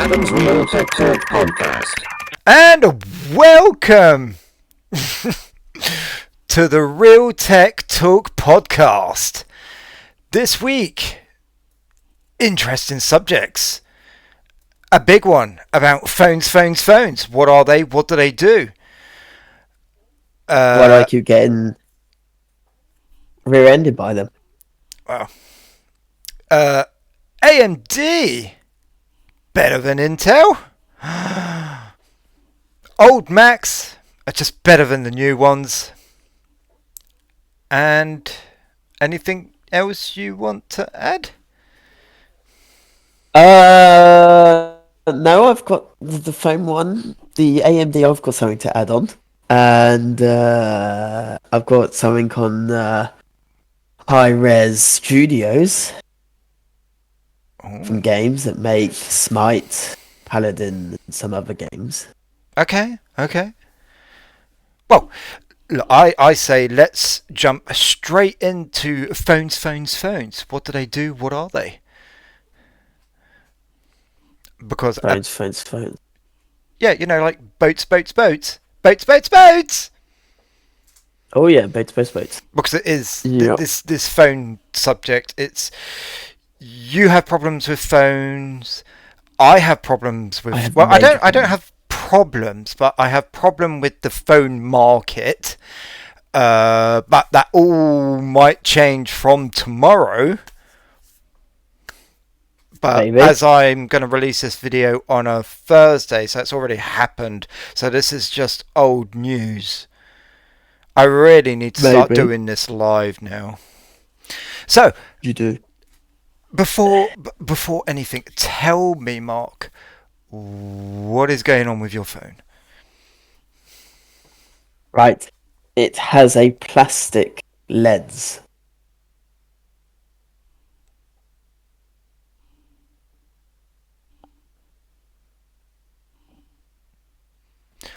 Adam's RealTeq Talk Podcast. And welcome to the RealTeq Talk Podcast. This week, interesting subjects. A big one about phones. What are they? What do they do? Why do I keep getting rear-ended by them? Well, AMD better than Intel. Old Macs are just better than the new ones. And anything else you want to add? No, I've got the phone one. The AMD, I've got something to add on. And I've got something on high-res studios from games that make Smite, Paladin, and some other games. Okay. Well, look, I say let's jump straight into phones. What do they do? What are they? Because Phones. yeah, you know, like boats. Oh yeah, boats. Because it is Yep. this phone subject. It's you have problems with phones. I have problems with. I don't have problems, but I have problem with the phone market. But that all might change from tomorrow. But Maybe. as I'm going to release this video on a Thursday, so it's already happened. So this is just old news. I really need to start Maybe. doing this live now. So You do. before anything, tell me, Mark, what is going on with your phone? Right. It has a plastic lens.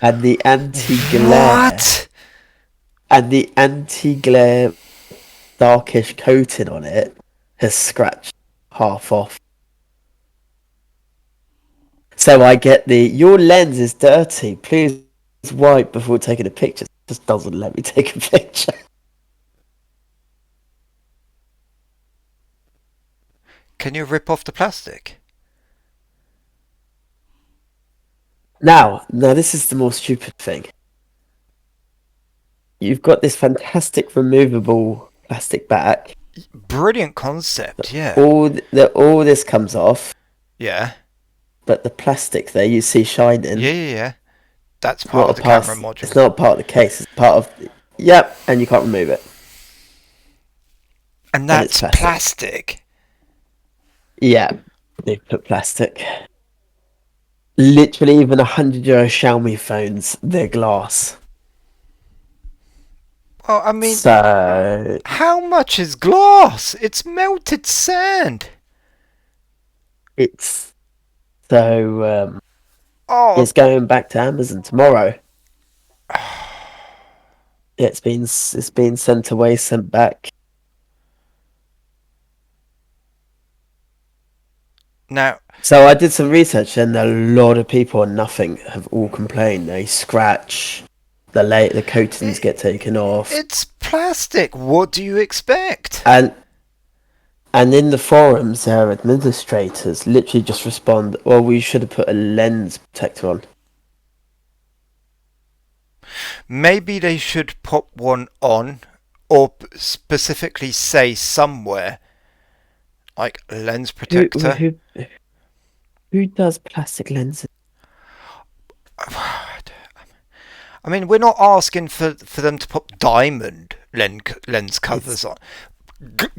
And the anti-glare What? and the anti-glare darkish coating on it has scratched half off. So I get your lens is dirty. Please wipe before taking a picture. It just doesn't let me take a picture. Can you rip off the plastic? Now this is the more stupid thing. You've got this fantastic removable plastic back. Brilliant concept, yeah. All this comes off, Yeah. but the plastic there you see shining. Yeah. That's It's part not of a the part. camera module. It's not part of the case. It's part of. Yep, and you can't remove it. And it's that's plastic. Yeah, they put plastic. Literally, even €100 Xiaomi phones, they're glass. Well, I mean, So how much is glass? It's melted sand. it's so Oh, it's going back to Amazon tomorrow. It's been sent away, sent back. now, So I did some research, and a lot of people on Nothing have all complained. They scratch, the coatings get taken off, it's plastic. What do you expect? and in the forums, their administrators literally just respond, "Well, we should have put a lens protector on." Maybe they should pop one on, or specifically say somewhere, like lens protector. Who does plastic lenses? I mean, we're not asking for them to pop diamond lens covers on.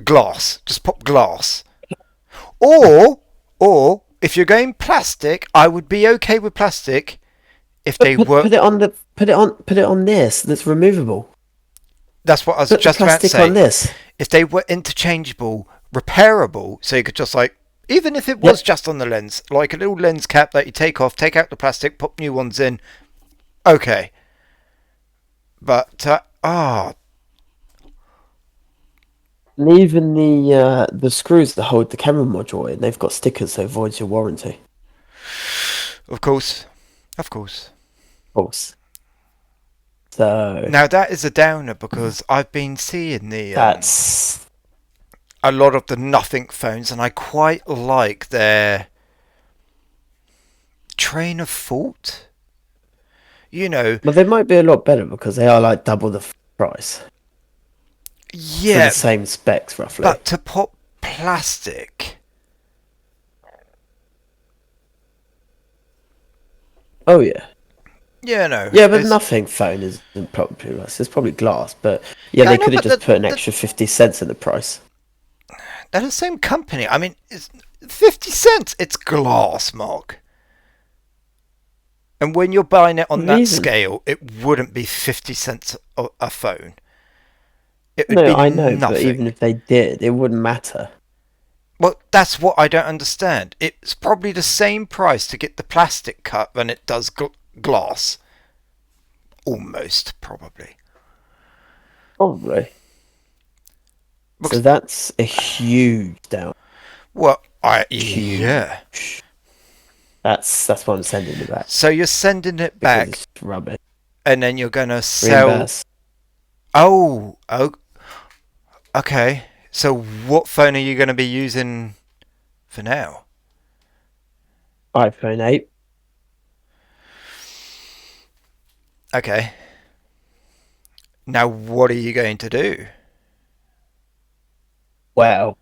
Glass. Just pop glass. Or if you're going plastic, I would be okay with plastic if they were. Put it on this that's removable. That's what I was Put just the about to plastic say. on this. If they were interchangeable, repairable, so you could just like, even if it was just on the lens, like a little lens cap that you take off, take out the plastic, pop new ones in. Okay. But And even the screws that hold the camera module in, they've got stickers, so it voids your warranty. Of course. Of course. Of course. So Now that is a downer because I've been seeing that's a lot of the nothing phones, and I quite like their train of thought. You know, well, they might be a lot better because they are like double the price for yeah, the same specs roughly. but to put plastic. Oh yeah. Yeah, no. Yeah, but nothing phone isn't probably less. It's probably glass, but yeah, Yeah, they no, could have but just put an extra 50 cents in the price. they're the same company. I mean, it's 50 cents. It's glass, Mark. And when you're buying it on that Even scale, it wouldn't be 50 cents a phone. It would no, be I know, but nothing. even if they did, it wouldn't matter. Well, that's what I don't understand. It's probably the same price to get the plastic cut than it does glass. Almost, probably. Probably. Because, So that's a huge down. well, Huge. yeah. That's why I'm sending it back. So you're sending it Because back, it's rubbish. and then you're gonna sell. Reimburse. Oh, okay. So what phone are you gonna be using for now? iPhone 8. Okay. Now what are you going to do? Well,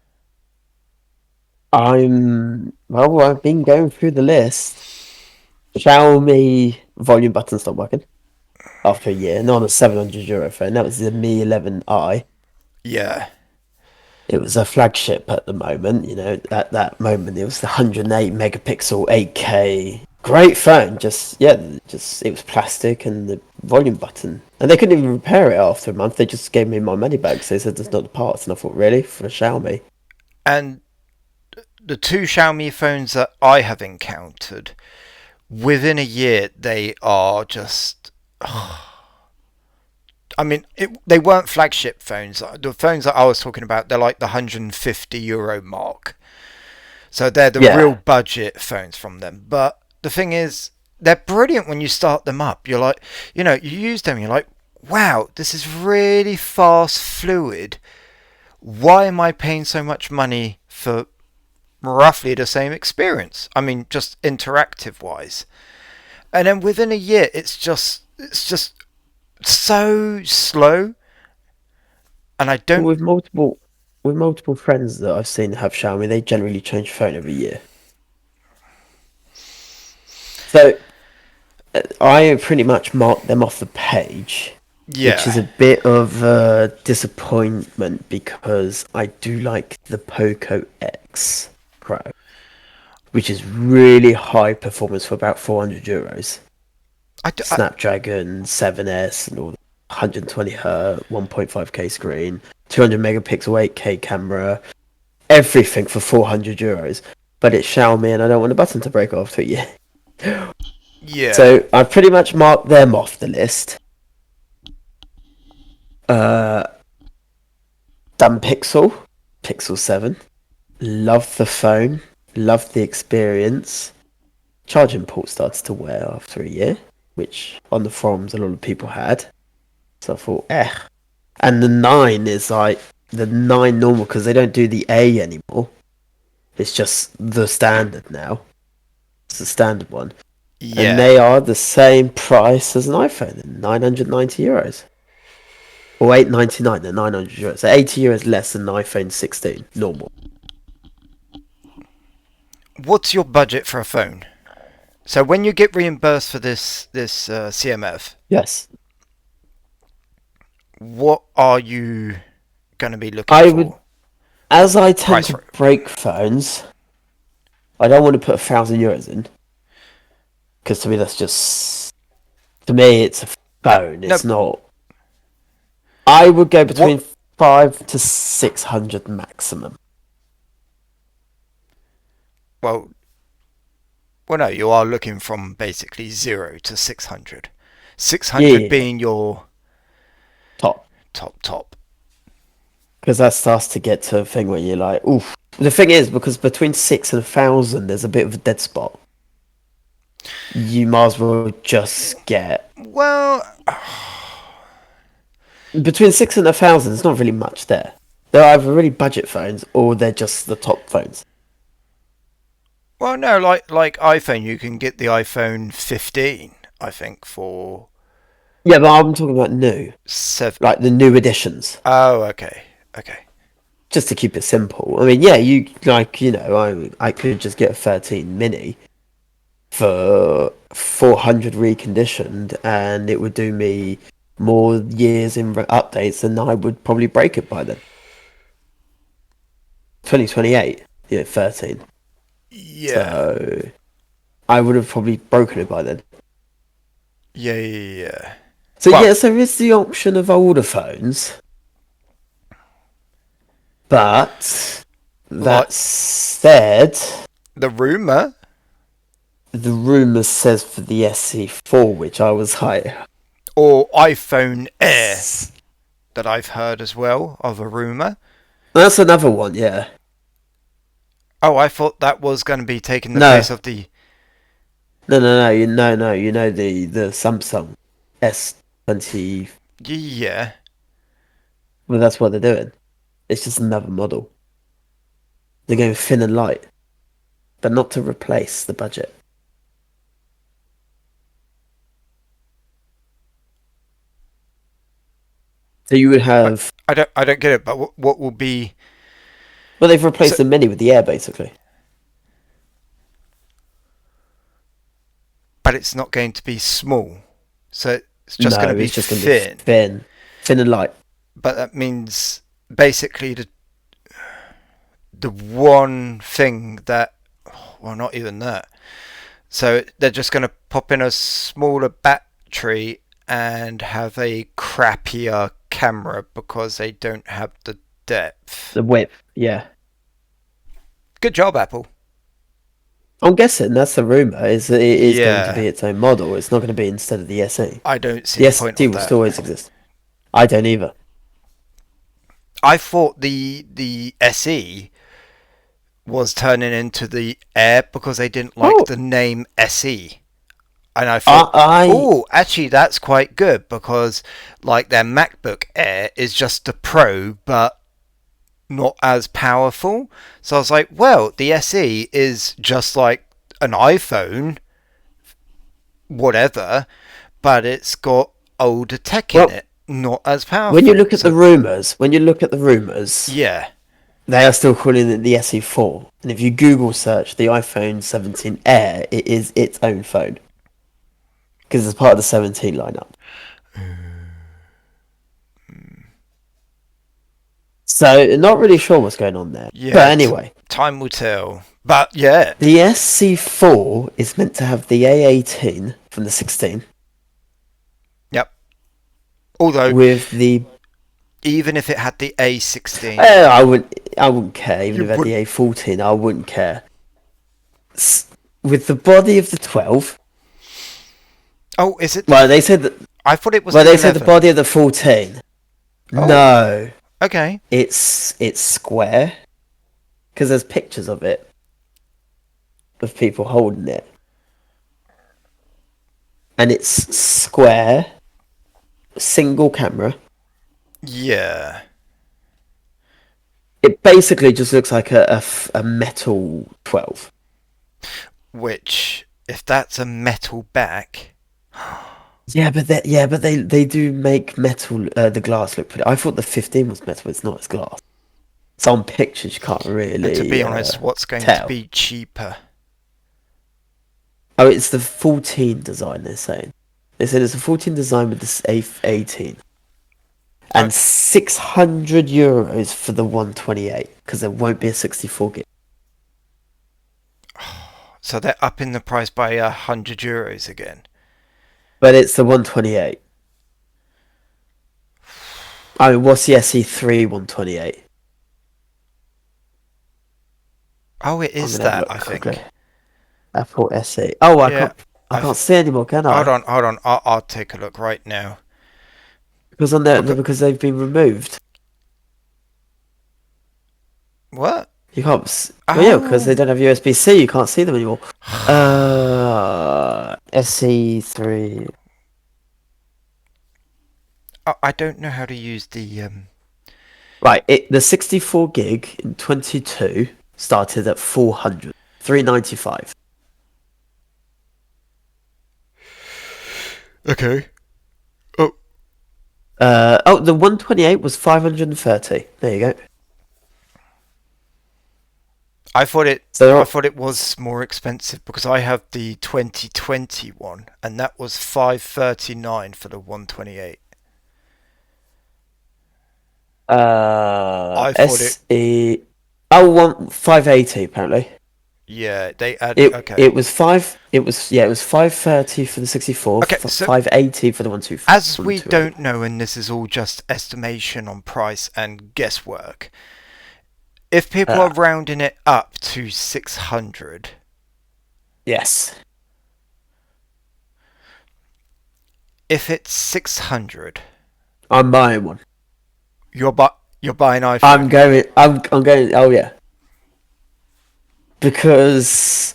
I've been going through the list. Xiaomi volume button stopped working after a year, not on a €700 phone. That was the Mi 11i. Yeah. It was a flagship at the moment. You know, at that moment, it was the 108 megapixel 8K. Great phone. Just it was plastic and the volume button. And they couldn't even repair it after a month. They just gave me my money back. So they said there's not the parts. And I thought, really? For Xiaomi? And the two Xiaomi phones that I have encountered, within a year, they are just. I mean, they weren't flagship phones. The phones that I was talking about, they're like the €150 mark. So they're the real budget phones from them. But the thing is, they're brilliant when you start them up. You're like, you use them, you're like, wow, this is really fast, fluid. Why am I paying so much money for roughly the same experience? I mean, just interactive wise. And then within a year, it's just so slow, and I don't. With multiple friends that I've seen have Xiaomi, they generally change phone every year. So I pretty much marked them off the page, which is a bit of a disappointment because I do like the Poco X Pro, which is really high performance for about €400. Snapdragon 7S and all the 120Hz, 1.5K screen, 200 megapixel 8K camera, everything for €400. But it's Xiaomi and I don't want a button to break off to you. Yeah. So I pretty much marked them off the list. Done Pixel 7. Loved the phone, loved the experience. Charging port started to wear after a year, which on the forums a lot of people had. So I thought, And the 9 is like the 9 normal because they don't do the A anymore. It's just the standard now. It's the standard one. Yeah. And they are the same price as an iPhone, €990. Or $899, they're €900. So €80 less than an iPhone 16 normal. What's your budget for a phone? So when you get reimbursed for this CMF, Yes. what are you going to be looking for? As I tend to break phones, I don't want to put €1,000 in. Because to me, it's a phone. It's not. I would go between 500 to 600 maximum. Well, no, you are looking from basically 0 to 600. 600 being your top. Because that starts to get to a thing where you're like, oof. The thing is, because between 6 and 1,000, there's a bit of a dead spot. you might as well just get Well, between 6 and 1,000. There's not really much there. They're either really budget phones or they're just the top phones. well, no, like iPhone, you can get the iPhone 15, I think, for Yeah, but I'm talking about new, 7. like the new editions. Oh, okay. Just to keep it simple. I mean, yeah, you like, I could just get a 13 mini for 400 reconditioned, and it would do me more years in updates than I would probably break it by then. 2028, 13. Yeah. So I would have probably broken it by then. Yeah. So Well- yes, there is the option of older phones, but that said, The rumour, the rumour says for the SE4, which I was high. or iPhone Air, that I've heard as well of a rumour. That's another one, yeah. Oh, I thought that was going to be taking the No. place of the... No. You know the Samsung S20. Yeah. Well, that's what they're doing. It's just another model. They're going thin and light, but not to replace the budget. So you would have. I don't get it, but what will be... Well, they've replaced the Mini with the Air, basically. But it's not going to be small. So it's just going to be it's just thin. Gonna be thin and light. But that means basically the one thing that... Well, not even that. So they're just going to pop in a smaller battery and have a crappier camera because they don't have the depth. The width, yeah. Good job, Apple. I'm guessing that's the rumor. Is that it is going Yeah. to be its own model. It's not going to be instead of the SE. I don't see The the point SE of will that. still always exist. I don't either. I thought the SE was turning into the Air because they didn't like the name SE. And I thought, oh, actually, that's quite good because, like, their MacBook Air is just a Pro, but not as powerful. So I was like, well, the SE is just like an iPhone, whatever, but it's got older tech in it, not as powerful. When you look at the rumors, yeah, they are still calling it the SE4. And if you Google search the iPhone 17 Air, it is its own phone. Because it's part of the 17 lineup. So, not really sure what's going on there. yeah. But anyway. Time will tell. But yeah. The SC4 is meant to have the A18 from the 16. Yep. Although, With the... even if it had the A16... I wouldn't care. Even if it had the A14, I wouldn't care. With the body of the 12... Oh, is it? Well, they said that... I thought it was. Well, the they said 11. the body of the 14. Oh. No. Okay. It's square. Because there's pictures of it. Of people holding it. And it's square. Single camera. Yeah. It basically just looks like a metal 12. Which, if that's a metal back... Yeah, but they do make metal the glass look pretty. I thought the 15 was metal. It's not. It's glass. So on pictures you can't really. And to be honest, what's going tell. to be cheaper? Oh, it's the 14 design. They're saying. They said it's a 14 design with this A18, and €600 for the 128 because there won't be a 64 gig. So they're upping the price by €100 again. But it's the 128. I mean, what's the SE3 128? Oh, it is that, I think. Okay. Apple SE. Oh, I can't see anymore, can I? Hold on. I'll take a look right now. Because on there, because they've been removed. What? You can't. Well, yeah, because they don't have USB-C. You can't see them anymore. SE3. I don't know how to use the. Right, the 64 gig in 22 started at 395. Okay. Oh, The 128 was 530. There you go. I thought it. So I thought it was more expensive because I have the 2020 one, and that was 539 for the 128. I thought it. SE 580 apparently. Yeah, they add. It Okay. it was 530 for the 64, Okay, so 580 for the 125. as we don't know, and this is all just estimation on price and guesswork, if people are rounding it up to 600, yes. if it's 600, I'm buying one. you're buying iPhone. I'm going. Oh yeah. Because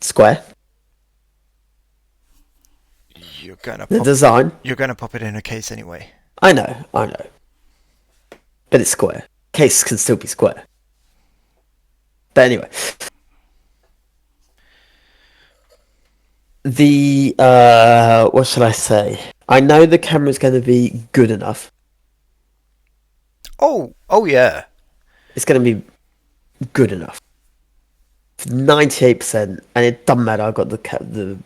Square, You're gonna the pop, design. You're gonna pop it in a case anyway. I know. But it's Square. Case can still be Square. But anyway, the what should I say? I know the camera's going to be good enough. Oh yeah. It's going to be good enough. 98%, and it doesn't matter. I've got the Canon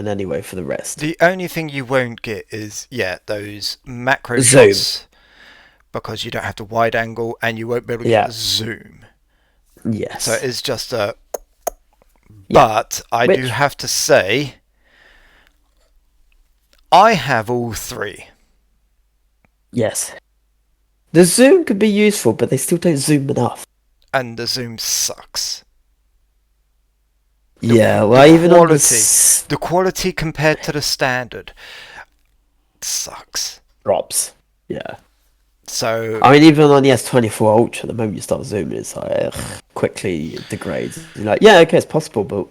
anyway for the rest. The only thing you won't get is those macro Zoom. shots because you don't have the wide angle and you won't be able to get the zoom. Yes. So it's just a. But I do have to say, I have all three. Yes. The zoom could be useful, but they still don't zoom enough. And the zoom sucks. The quality compared to the standard sucks. Drops. Yeah. So I mean, even on the S24 Ultra, the moment you start zooming, it's like quickly it degrades. You're like, yeah, okay, it's possible, but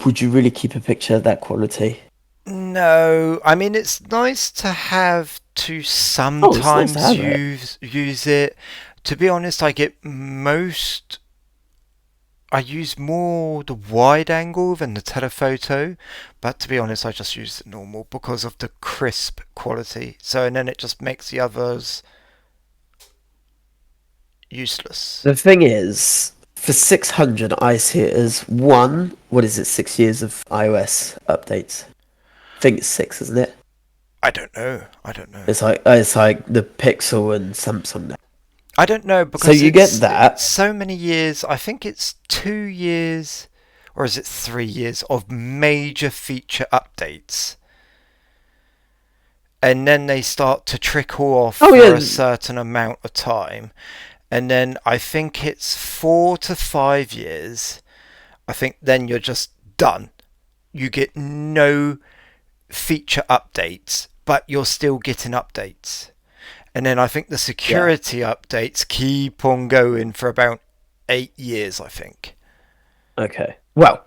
would you really keep a picture of that quality? No, I mean it's nice to have to sometimes use it. To be honest, I use more the wide angle than the telephoto, but to be honest, I just use the normal because of the crisp quality. So, and then it just makes the others useless. The thing is, for 600, I see it as 6 years of iOS updates. I think it's 6, isn't it? I don't know. It's like the Pixel and Samsung now. I don't know because so you get that so many years. I think it's 2 years, or is it 3 years of major feature updates, and then they start to trickle off for a certain amount of time, and then I think it's 4 to 5 years. I think then you're just done. You get no feature updates, but you're still getting updates. And then I think the security updates keep on going for about 8 years, I think. Okay. Well,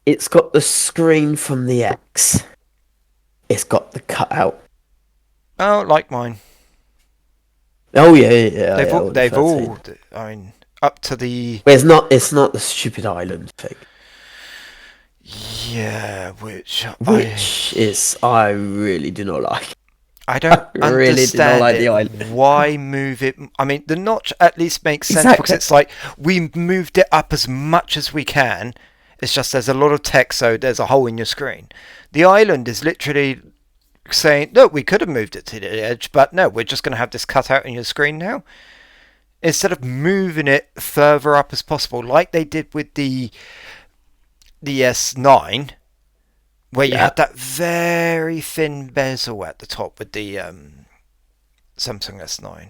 it's got the screen from the X. It's got the cutout. Oh, like mine. Oh yeah. They've all. I mean, up to the. It's not the stupid island thing. Yeah, which I really do not like. I don't really understand like the island. Why move it? I mean, the notch at least makes sense because it's like we moved it up as much as we can. It's just there's a lot of text, so there's a hole in your screen. The island is literally saying, no, we could have moved it to the edge, but no, we're just going to have this cut out in your screen now. Instead of moving it further up as possible, like they did with the S9, where you had that very thin bezel at the top with the Samsung S9.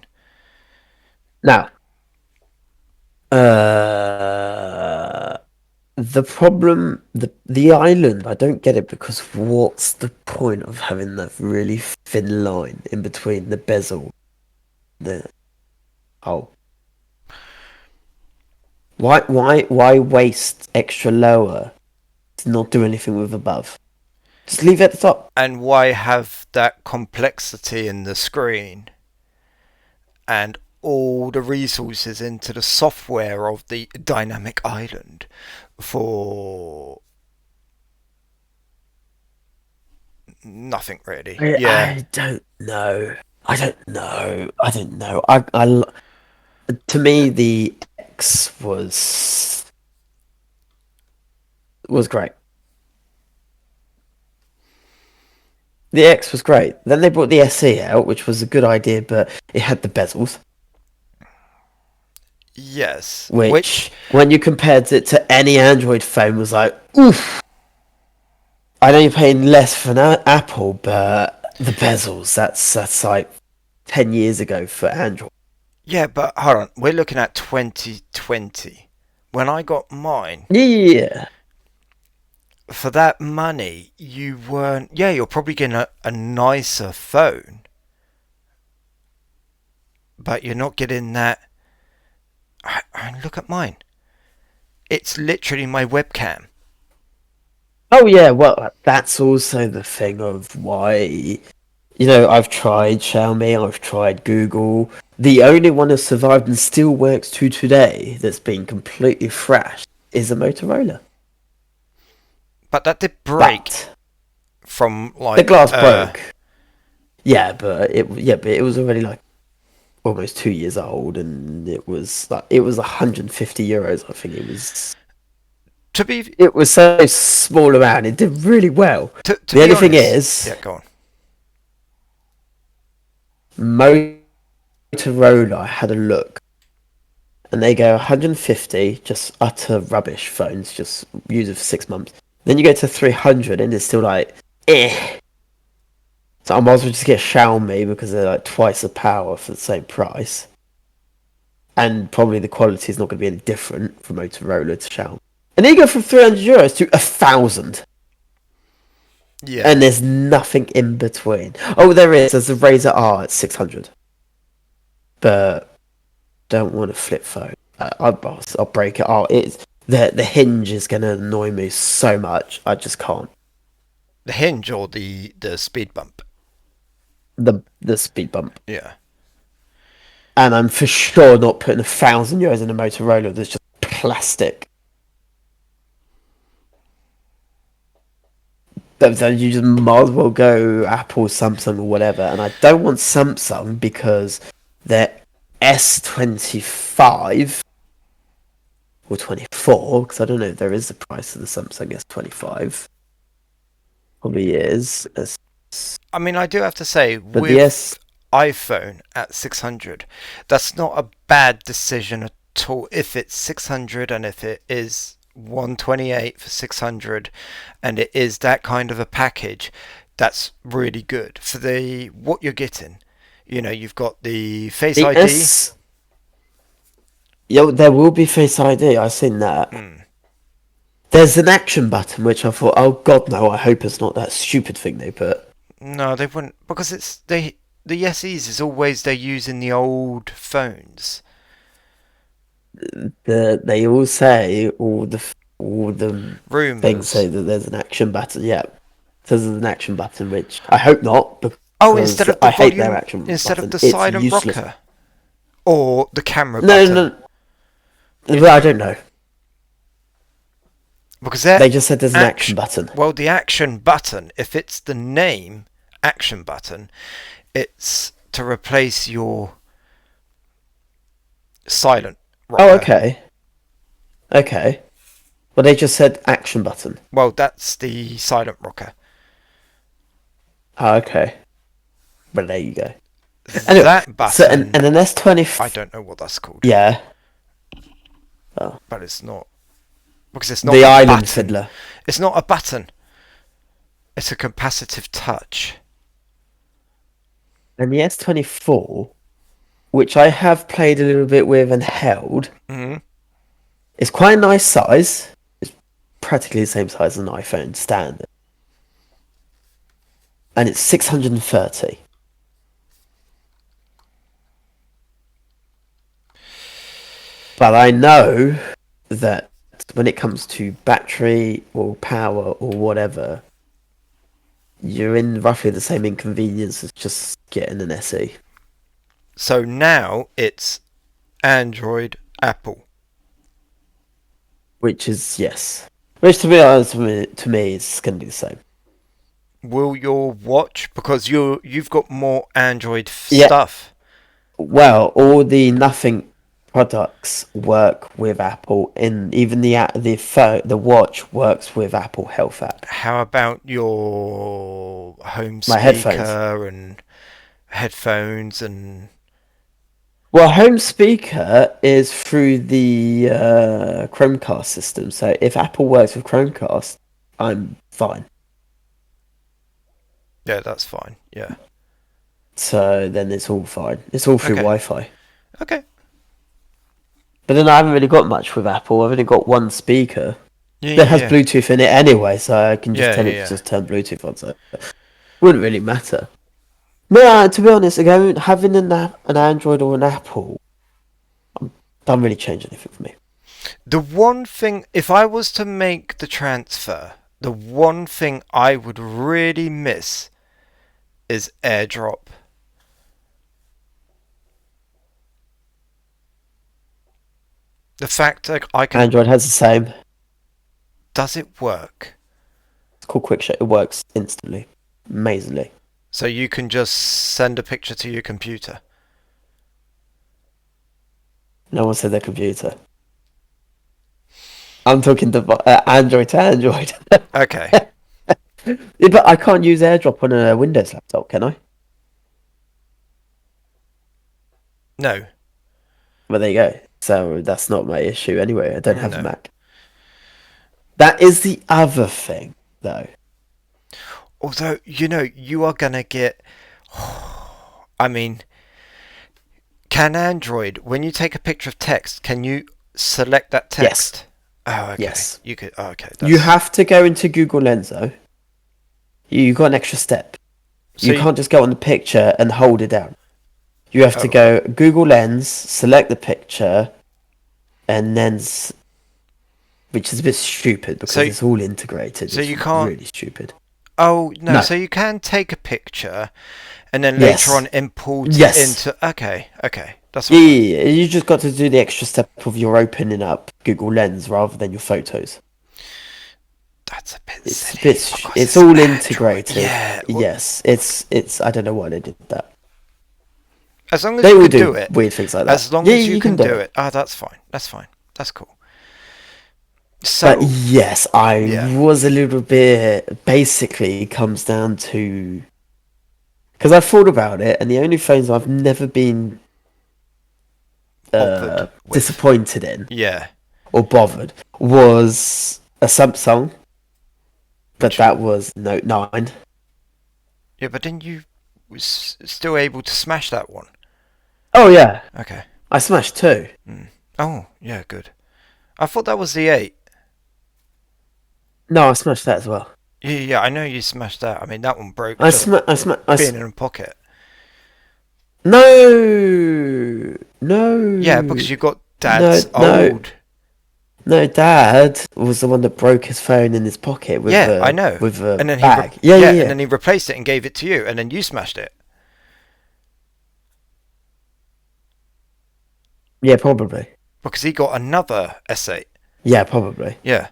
Now, the problem, the island, I don't get it because what's the point of having that really thin line in between the bezel, the hole? Why waste extra lower to not do anything with above? Just leave it at the top. And why have that complexity in the screen and all the resources into the software of the dynamic island for nothing really? I don't know. To me, the X was great. The X was great. Then they brought the SE out, which was a good idea, but it had the bezels. Yes. Which, when you compared it to any Android phone, was like, oof. I know you're paying less for an Apple, but the bezels, that's like 10 years ago for Android. Yeah, but hold on. We're looking at 2020. When I got mine, Yeah. for that money, you weren't... Yeah, you're probably getting a nicer phone. But you're not getting that... look at mine. It's literally my webcam. Oh, yeah, well, that's also the thing of why... You know, I've tried Xiaomi, I've tried Google. The only one that survived and still works to today that's been completely thrashed is a Motorola. But that did break from like... The glass broke. Yeah, but it was already like almost 2 years old, and it was €150. I think it was. It was so small around. It did really well. The only thing is, yeah, go on. Motorola, I had a look, and they go 150, just utter rubbish phones, just use it for 6 months. Then you go to 300, and it's still like, eh. So I might as well just get Xiaomi because they're like twice the power for the same price. And probably the quality is not going to be any different from Motorola to Xiaomi. And then you go from €300 to 1,000. Yeah. And there's nothing in between. Oh, there is. There's a Razer R at 600. But don't want a flip phone. I'll break it. The hinge is going to annoy me so much. I just can't. The hinge or the speed bump? The speed bump. Yeah. And I'm for sure not putting €1,000 in a Motorola that's just plastic. Then you just might as well go Apple, Samsung, or whatever. And I don't want Samsung because their S25 or 24, because I don't know if there is a price of the Samsung S25. Probably is. I mean, I do have to say, but with iPhone at 600, that's not a bad decision at all. If it's 600 and if it is 128 for 600 and it is that kind of a package, that's really good for what you're getting. You know, you've got the Face ID. Yeah, there will be Face ID. I've seen that. There's an action button, which I thought, oh god, no! I hope it's not that stupid thing they put. No, they wouldn't, because it's the SEs is always they're using the old phones. They all say all the rumors things say that there's an action button. Yeah, so there's an action button, which I hope not. Instead of the I hate their action instead button. of the silent rocker or the camera button. No. I don't know. Because they just said there's an action button. Well, the action button, if it's the name action button, it's to replace your silent rocker. Oh, okay. Well, they just said action button. Well, that's the silent rocker. Oh, okay. But there you go. Anyway, that button... So, and an S20... I don't know what that's called. Yeah. Oh. But it's not... Because it's not the a island button. fiddler. It's not a button. It's a capacitive touch. And the S24, which I have played a little bit with and held, it's quite a nice size. It's practically the same size as an iPhone standard. And it's 630. But I know that when it comes to battery or power or whatever, you're in roughly the same inconvenience as just getting an SE. So now it's Android, Apple. Which is, yes. Which, to be honest, to me is going to be the same. Will your watch, because you've got more Android Yeah. stuff. Well, all the Nothing products work with Apple, and even the watch works with Apple Health app. How about your home My speaker headphones. and headphones and... Well, home speaker is through the Chromecast system, so if Apple works with Chromecast, I'm fine. Yeah, that's fine. Yeah. So then it's all fine. It's all through Okay. Wi-Fi. Okay. But then I haven't really got much with Apple. I've only got one speaker Yeah, that has yeah. Bluetooth in it anyway, so I can just tell it to just turn Bluetooth on. So it wouldn't really matter. No, to be honest, again, having an Android or an Apple doesn't really change anything for me. The one thing, if I was to make the transfer, the one thing I would really miss is AirDrop. The fact that I can... Android has the same. Does it work? It's called Quick Share. It works instantly, amazingly. So you can just send a picture to your computer? No one said their computer. I'm talking Android to Android. Okay. Yeah, but I can't use AirDrop on a Windows laptop, can I? No. Well, there you go. So that's not my issue anyway. I don't have a No. Mac. That is the other thing, though. Although, you are going to get... I mean, can Android, when you take a picture of text, can you select that text? Yes. Oh, okay. Yes. You could... Oh, okay. You have to go into Google Lens, though. You got an extra step. So you can't just go on the picture and hold it down. You have to Oh. go Google Lens, select the picture, and then... Which is a bit stupid because it's all integrated. So it's you can't... really stupid. Oh, no. No. So you can take a picture and then Yes. later on import Yes. it into... Okay. That's Yeah, fine. yeah, you just got to do the extra step of your opening up Google Lens rather than your photos. That's a bit It's silly. it's all integrated. Yeah. Yes, it's. I don't know why they did that. As long as They you will can do it. weird things like that. As long Yeah, as you can do it. it. Oh, that's fine. That's fine. That's cool. So, But yes, I Yeah. was a little bit. Basically, it comes down to because I thought about it, and the only phones I've never been bothered with... disappointed in Yeah. or bothered was a Samsung, but that was Note 9. Yeah, but then you was still able to smash that one. Oh yeah, Okay. I smashed 2. Oh, yeah, good. I thought that was the 8. No, I smashed that as well. Yeah, I know you smashed that. I mean, that one broke I just smashed. being in a pocket. No. Yeah, because you got Dad's No. old... No, Dad was the one that broke his phone in his pocket with Yeah, I know. with a And then bag. yeah, Yeah. and then he replaced it and gave it to you, and then you smashed it. Yeah, probably. Because he got another S8. Yeah, probably. Yeah.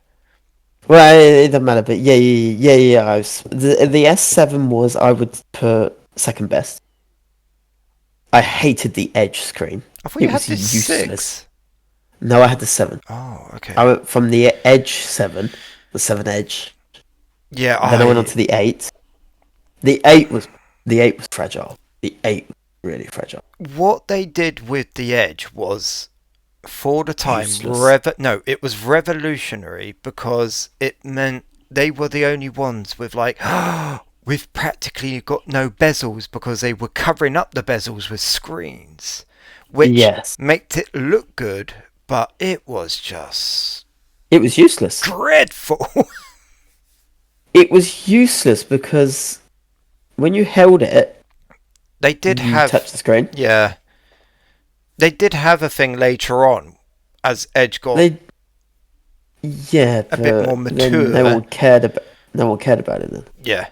Well, it doesn't matter, but yeah. The S7 was, I would put second best. I hated the Edge screen. I thought you It had was this useless. 6. No, I had the 7. Oh, okay. I went from the Edge 7, the 7 Edge. Yeah, Then I went on to the 8. The 8 was fragile. The 8 was really fragile. What they did with the Edge was, for the time, Useless. it was revolutionary because it meant they were the only ones with like, we've practically got no bezels because they were covering up the bezels with screens, which Yes. made it look good, but it was just It was useless. dreadful. It was useless because when you held it, They did you have... touched the screen. Yeah. They did have a thing later on, as Edge got Yeah, a bit more but then mature. no one cared about it then. Yeah.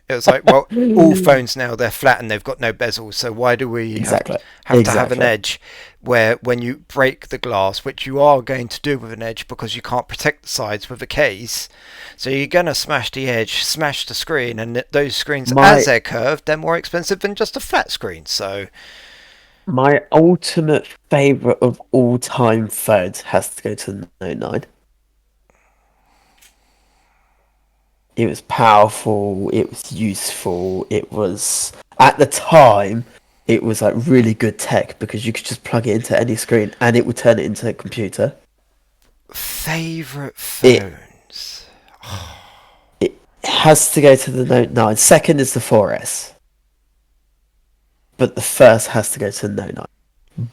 It was like, well, all phones now, they're flat and they've got no bezels, so why do we Exactly. have to have an edge where when you break the glass, which you are going to do with an edge because you can't protect the sides with a case, so you're going to smash the edge, smash the screen, and those screens, as they're curved, they're more expensive than just a flat screen, so... My ultimate favourite of all time phones has to go to the Note 9. It was powerful, it was useful, it was... At the time, it was like really good tech because you could just plug it into any screen and it would turn it into a computer. Favourite phones? It has to go to the Note 9. Second is the 4S. But the first has to go to the Note 9.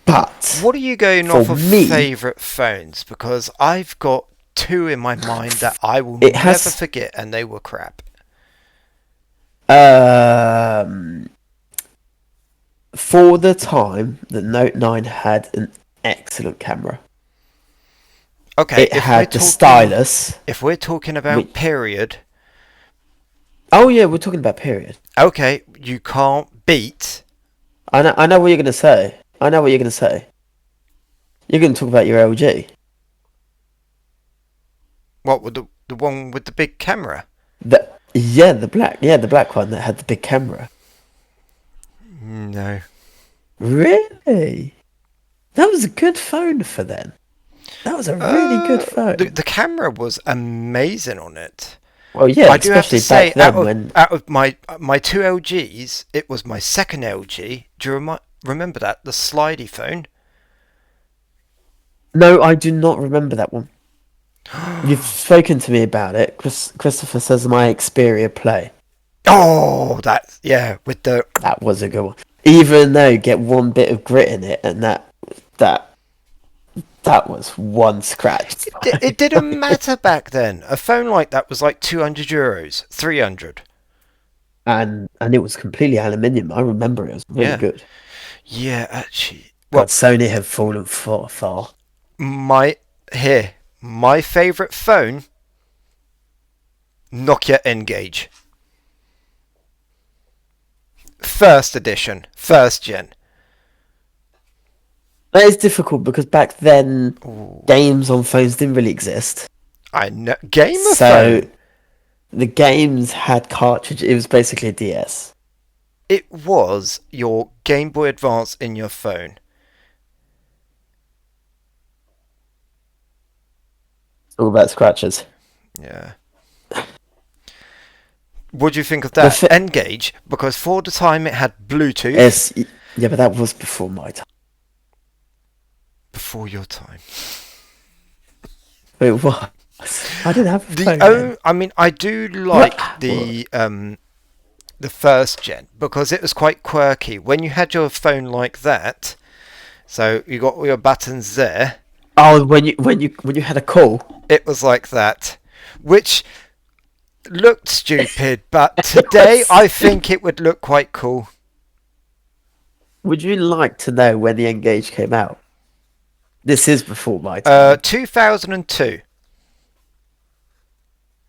But... What are you going off of favourite phones? Because I've got two in my mind that I will never forget, and they were crap. For the time, the Note 9 had an excellent camera. Okay, it had the stylus. If we're talking about period... Oh yeah, we're talking about period. Okay, you can't beat... I know what you're going to say. You're going to talk about your LG. What, with the one with the big camera? The black one that had the big camera. No. Really? That was a good phone for then. That was a really good phone. The camera was amazing on it. Well, yeah, I do have to say, back then out of my two LGs, it was my second LG. Do you remember that? The slidey phone? No, I do not remember that one. You've spoken to me about it. Christopher says my Xperia Play. Oh, that was a good one. Even though you get one bit of grit in it, and that was one scratch. It didn't matter back then. A phone like that was like €200, 300. And it was completely aluminium. I remember it was really good. Yeah, actually. Well, Sony have fallen far. My favourite phone, Nokia N-Gage. First edition, first gen. That is difficult because back then, games on phones didn't really exist. I know. Phone? So, the games had cartridges. It was basically a DS. It was your Game Boy Advance in your phone. All about scratches. Yeah. What do you think of that? N-Gage, because for the time it had Bluetooth. Yeah, but that was before my time. Before your time. It was. I didn't have a phone. I mean, I do like the first gen because it was quite quirky. When you had your phone like that, so you got all your buttons there. Oh, when you had a call, it was like that, which looked stupid, but today I think it would look quite cool. Would you like to know when the N-Gage came out? This is before my time. 2002.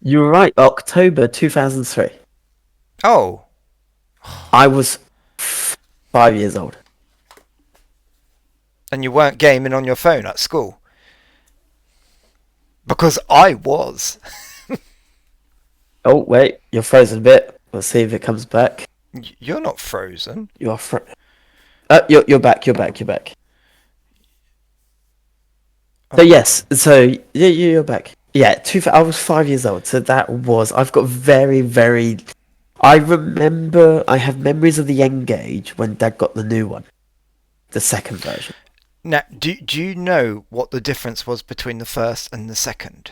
You were right, October 2003. Oh. I was 5 years old. And you weren't gaming on your phone at school? Because I was. Oh, wait, you're frozen a bit. We'll see if it comes back. You're not frozen. You're you're back. So yes, you're back. Yeah, I was 5 years old, so I've got very. I have memories of the N-Gage when Dad got the new one, the second version. Now, do you know what the difference was between the first and the second?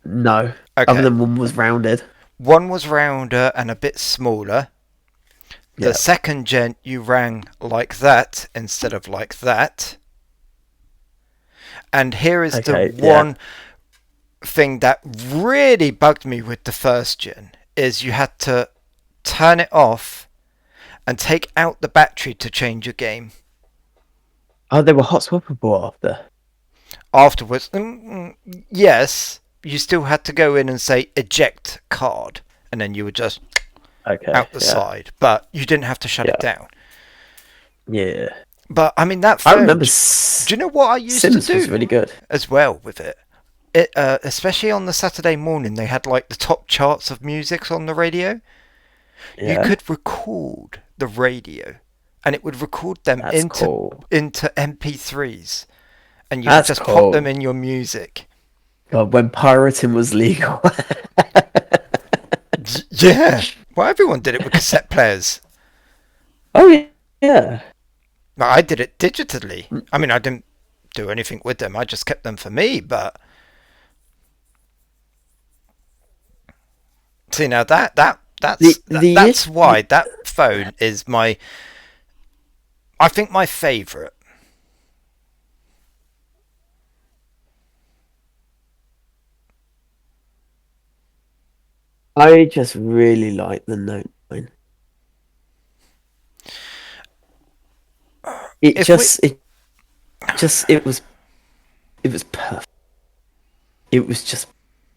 No. Okay. Other than one was rounded. One was rounder and a bit smaller. The second gen, you rang like that instead of like that. And here is the one thing that really bugged me with the first gen, is you had to turn it off and take out the battery to change your game. Oh, they were hot swappable after. afterwards, yes, you still had to go in and say eject card, and then you would just out the side, but you didn't have to shut it down. Yeah. But I mean, that I phone. remember. Do you know what I used Sims to do? was really good as well with it. It especially on the Saturday morning, they had like the top charts of music on the radio. Yeah. You could record the radio, and it would record them into MP3s, and you could just pop them in your music. God, when pirating was legal. Yeah. Well, everyone did it with cassette players. Oh yeah. I did it digitally. I mean, I didn't do anything with them. I just kept them for me. But see, now that's why that phone is I think my favourite. I just really like the Note 9. It was perfect. It was just,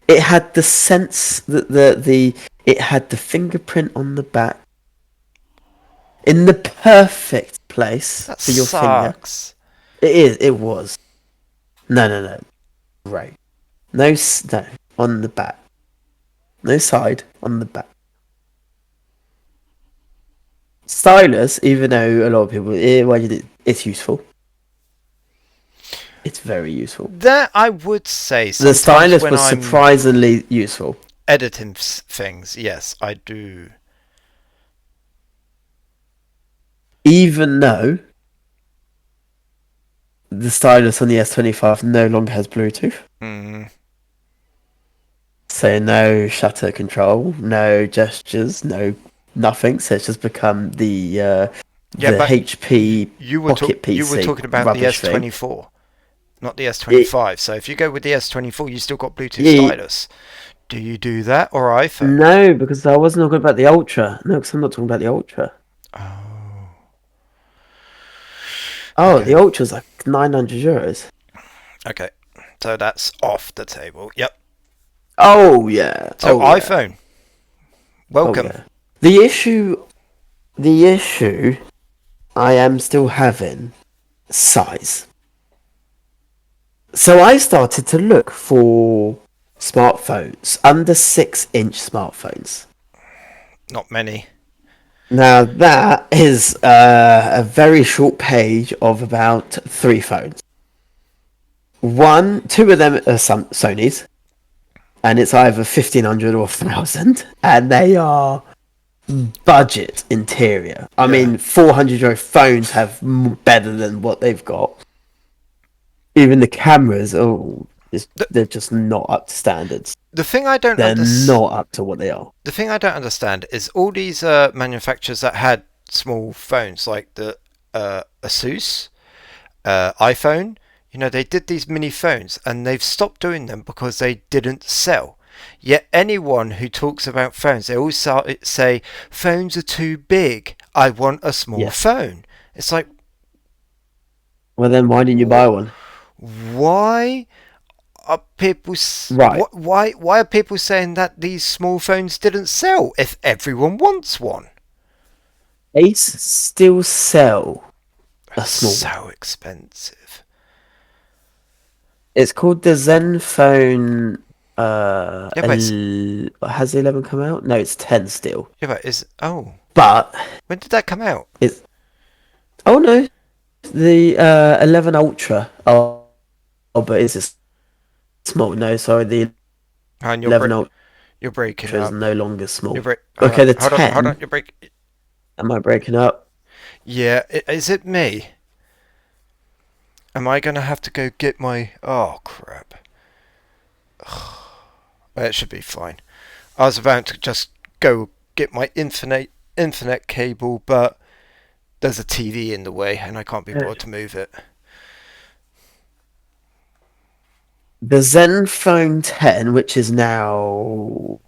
it had the sense that it had the fingerprint on the back in the perfect place for your finger. It was. No. Right. No, on the back. No side, on the back. Stylus, even though a lot of people, it's useful. It's very useful. That I would say. The stylus was surprisingly useful. Editing things, yes, I do. Even though the stylus on the S25 no longer has Bluetooth. So no shutter control, no gestures, no nothing. So it's just become the HP Pocket PC. You were talking about the S24, not the S25. So if you go with the S24, you still got Bluetooth stylus. Do you do that or iPhone? No, because I wasn't talking about the Ultra. No, because I'm not talking about the Ultra. Oh, okay. The Ultra's like €900. Okay, so that's off the table. Yep. Oh yeah. So iPhone. Welcome. Oh, yeah. The issue I am still having size. So I started to look for smartphones under 6-inch smartphones. Not many. Now that is a very short page of about 3 phones. 2 of them are Sony's, and it's either 1,500 or 1,000, and they are budget interior. I mean, €400 phones have better than what they've got. Even the cameras, they're just not up to standards. The thing I don't understand, they're not up to what they are. The thing I don't understand is all these manufacturers that had small phones, like the Asus, iPhone. You know, they did these mini phones, and they've stopped doing them because they didn't sell. Yet anyone who talks about phones, they always say phones are too big. I want a small phone. It's like, well, then why didn't you buy one? Why are people why are people saying that these small phones didn't sell if everyone wants one? They still sell a small. So expensive. It's called the Zenfone. Has the 11 come out? No, it's 10 still. Yeah, but when did that come out? No, the 11 Ultra. But it's a small. No, sorry, the 11 Ultra. You're breaking up. Is no longer small. Okay, the 10. Hold on, you're breaking. Am I breaking up? Yeah, is it me? Am I gonna have to go get my? Oh crap! It should be fine. I was about to just go get my internet cable, but there's a TV in the way, and I can't be bothered to move it. The Zenfone 10, which is now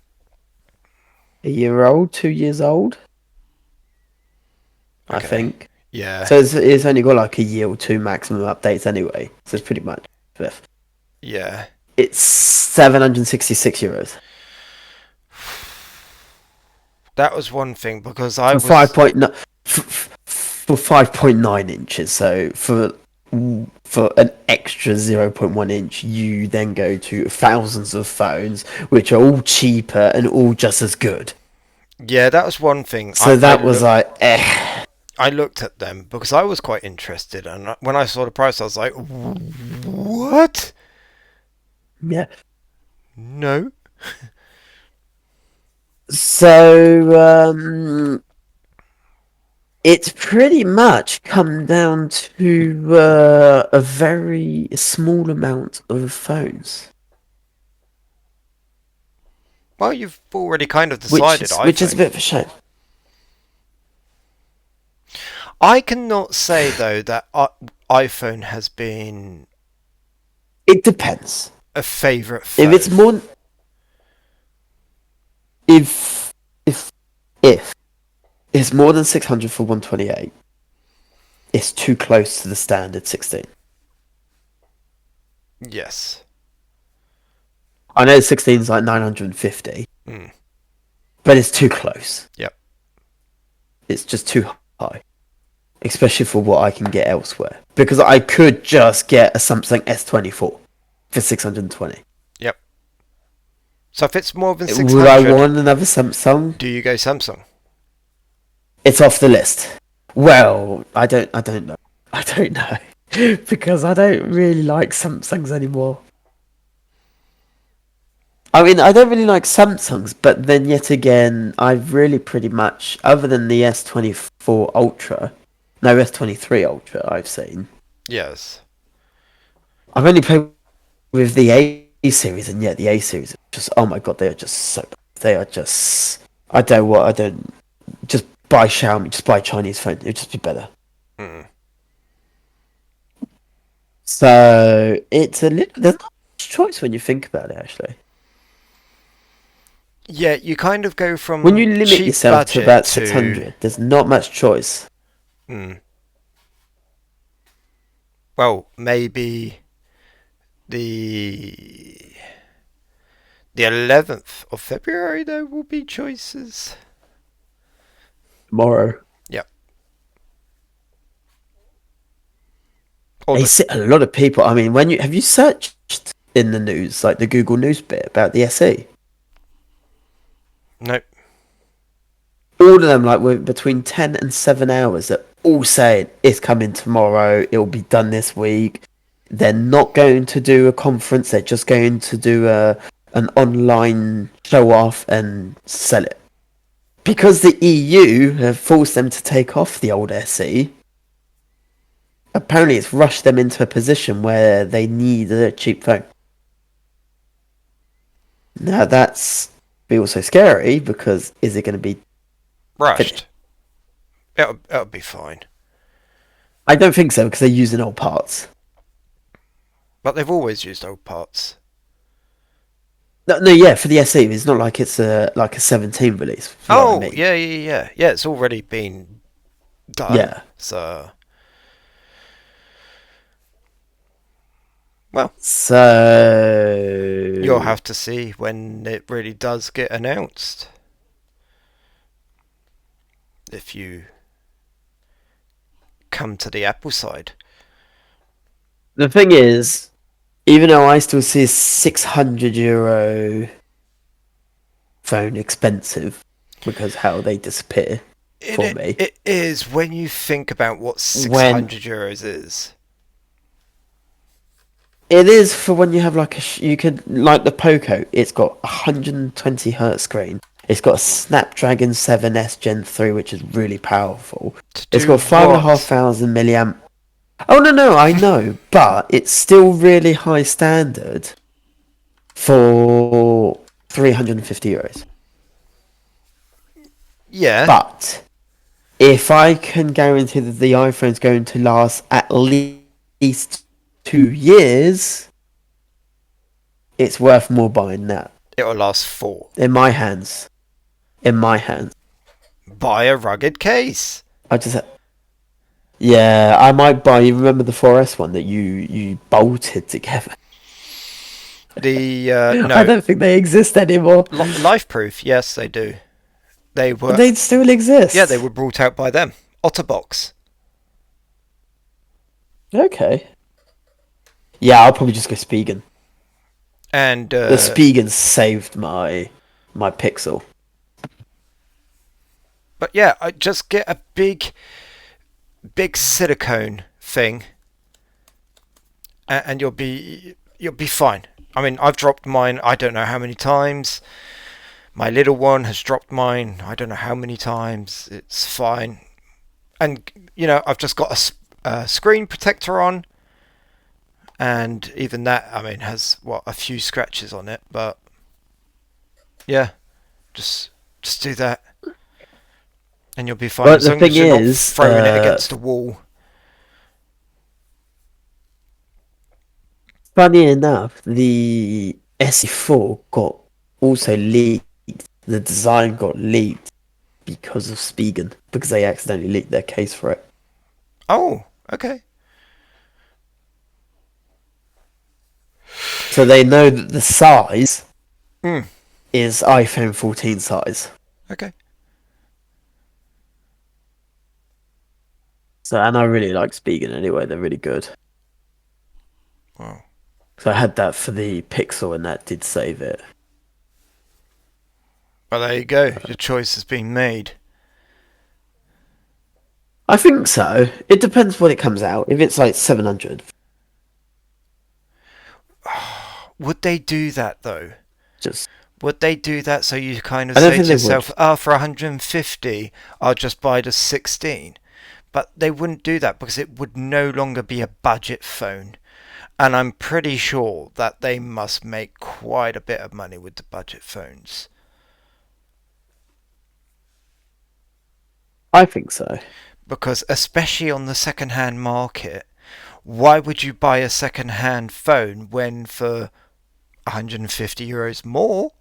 a year old, 2 years old, I think. Yeah. So it's only got like a year or two maximum updates anyway. So it's pretty much fifth. Yeah. It's €766 That was one thing because I for was 5.9 for 5.9 inches. So for an extra 0.1 inch, you then go to thousands of phones, which are all cheaper and all just as good. yeah, that was one thing. So that was like, I looked at them because I was quite interested, and when I saw the price, I was like, "What? yeah. No." So it's pretty much come down to a very small amount of phones, Well, you've already kind of decided which is a iPhone. bit of a shame. I cannot say though that iPhone has been It depends. a favourite If phone. it's more, if if it's more than 600 for 128, it's too close to the standard 16. Yes. I know 16 is like 950, but it's too close. Yep. It's just too high, especially for what I can get elsewhere. Because I could just get a Samsung S24 for 620. Yep. So if it's more than 600, Would I want another Samsung? do you go Samsung? It's off the list. Well, I don't know. I don't know. Because I don't really like Samsungs anymore. I mean, I don't really like Samsungs, but then yet again, I've really pretty much, other than the S24 Ultra, no, S23 Ultra I've seen, Yes. I've only played with the A series, and yet the A series, just, oh my god, they are just so, they are just, I don't, just buy Xiaomi, just buy a Chinese phone, it'd just be better. So, it's a little, there's not much choice when you think about it, actually. Yeah, you kind of go from When you limit cheap yourself to budget about 600, there's not much choice. Well, maybe the 11th of February there will be choices. Tomorrow. Yep. A lot of people, I mean, have you searched in the news, like the Google News bit about the SE? Nope. All of them, like, were between 10 and 7 hours, that all saying it's coming tomorrow, it'll be done this week. They're not going to do a conference, they're just going to do an online show off and sell it. Because the EU have forced them to take off the old SE, apparently it's rushed them into a position where they need a cheap phone. Now that's also scary, because is it going to be Rushed? It'll be fine. I don't think so, because they're using old parts. But they've always used old parts. No, yeah, for the SE, it's not like it's a 17 release. if you know what I mean. Yeah. It's already been done. Yeah. So, well, So you'll have to see when it really does get announced. If you come to the Apple side. the thing is, even though I still see a €600 phone expensive, because how they disappear for me. It is when you think about what €600 is. It is for when you have like you could, like the Poco, it's got 120 hertz screen. It's got a Snapdragon 7S Gen 3, which is really powerful. It's got 5,500 milliamp. Oh no, I know, but it's still really high standard for €350. Yeah. But if I can guarantee that the iPhone's going to last at least 2 years, it's worth more buying that. It'll last 4. In my hands. Buy a rugged case. Yeah, I might buy. You remember the 4S one that you bolted together? No, I don't think they exist anymore. Life Proof, yes, they do. They were. They still exist. Yeah, they were brought out by them. Otterbox. Okay. Yeah, I'll probably just go Spigen. And The Spigen saved my Pixel. but yeah, I just get a big silicone thing, and you'll be fine. I mean, I've dropped mine. I don't know how many times. My little one has dropped mine. I don't know how many times. It's fine. And I've just got a screen protector on, and even that, I mean, has a few scratches on it. But yeah, just do that, and you'll be fine. But as the long thing as you're is, not throwing it against the wall. Funny enough, the SE4 got also leaked. The design got leaked because of Spigen, because they accidentally leaked their case for it. Oh, okay. So they know that the size Mm. is iPhone 14 size. Okay. So, and I really like Spigen anyway. They're really good. Wow. So I had that for the Pixel, and that did save it. Well, there you go. Your choice has been made. I think so. It depends when it comes out. If it's like 700, Would they do that though? just Would they do that so you kind of I don't say think to they yourself, would. "Oh, for 150, I'll just buy the 16." But they wouldn't do that because it would no longer be a budget phone. And I'm pretty sure that they must make quite a bit of money with the budget phones. I think so. Because especially on the second-hand market, why would you buy a second-hand phone when for €150 more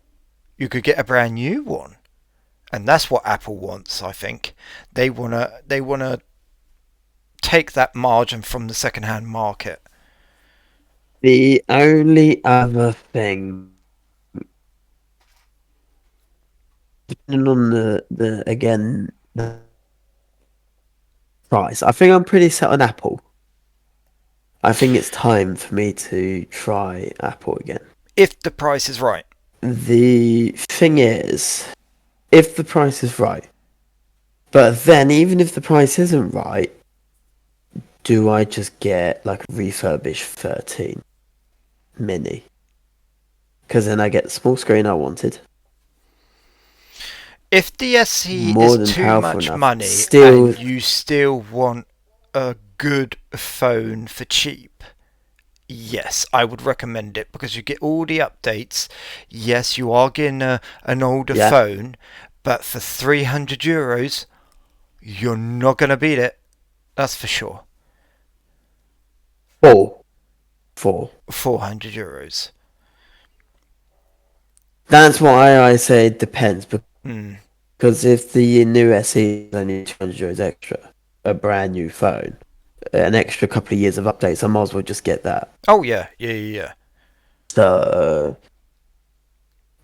you could get a brand new one? And that's what Apple wants, I think. They wanna take that margin from the second-hand market. The only other thing, depending on the price, I think I'm pretty set on Apple. I think it's time for me to try Apple again. If the price is right. The thing is, if the price is right, but then even if the price isn't right, do I just get like a refurbished 13 mini? Because then I get the small screen I wanted. If the SE More is than too powerful much enough. money Still, and you still want a good phone for cheap, yes, I would recommend it because you get all the updates. Yes, you are getting an older yeah. phone, but for €300, you're not going to beat it. That's for sure. Four. €400. That's why I say it depends. Hmm. Because if the new SE is only €200 extra, a brand new phone, an extra couple of years of updates, I might as well just get that. Oh yeah. So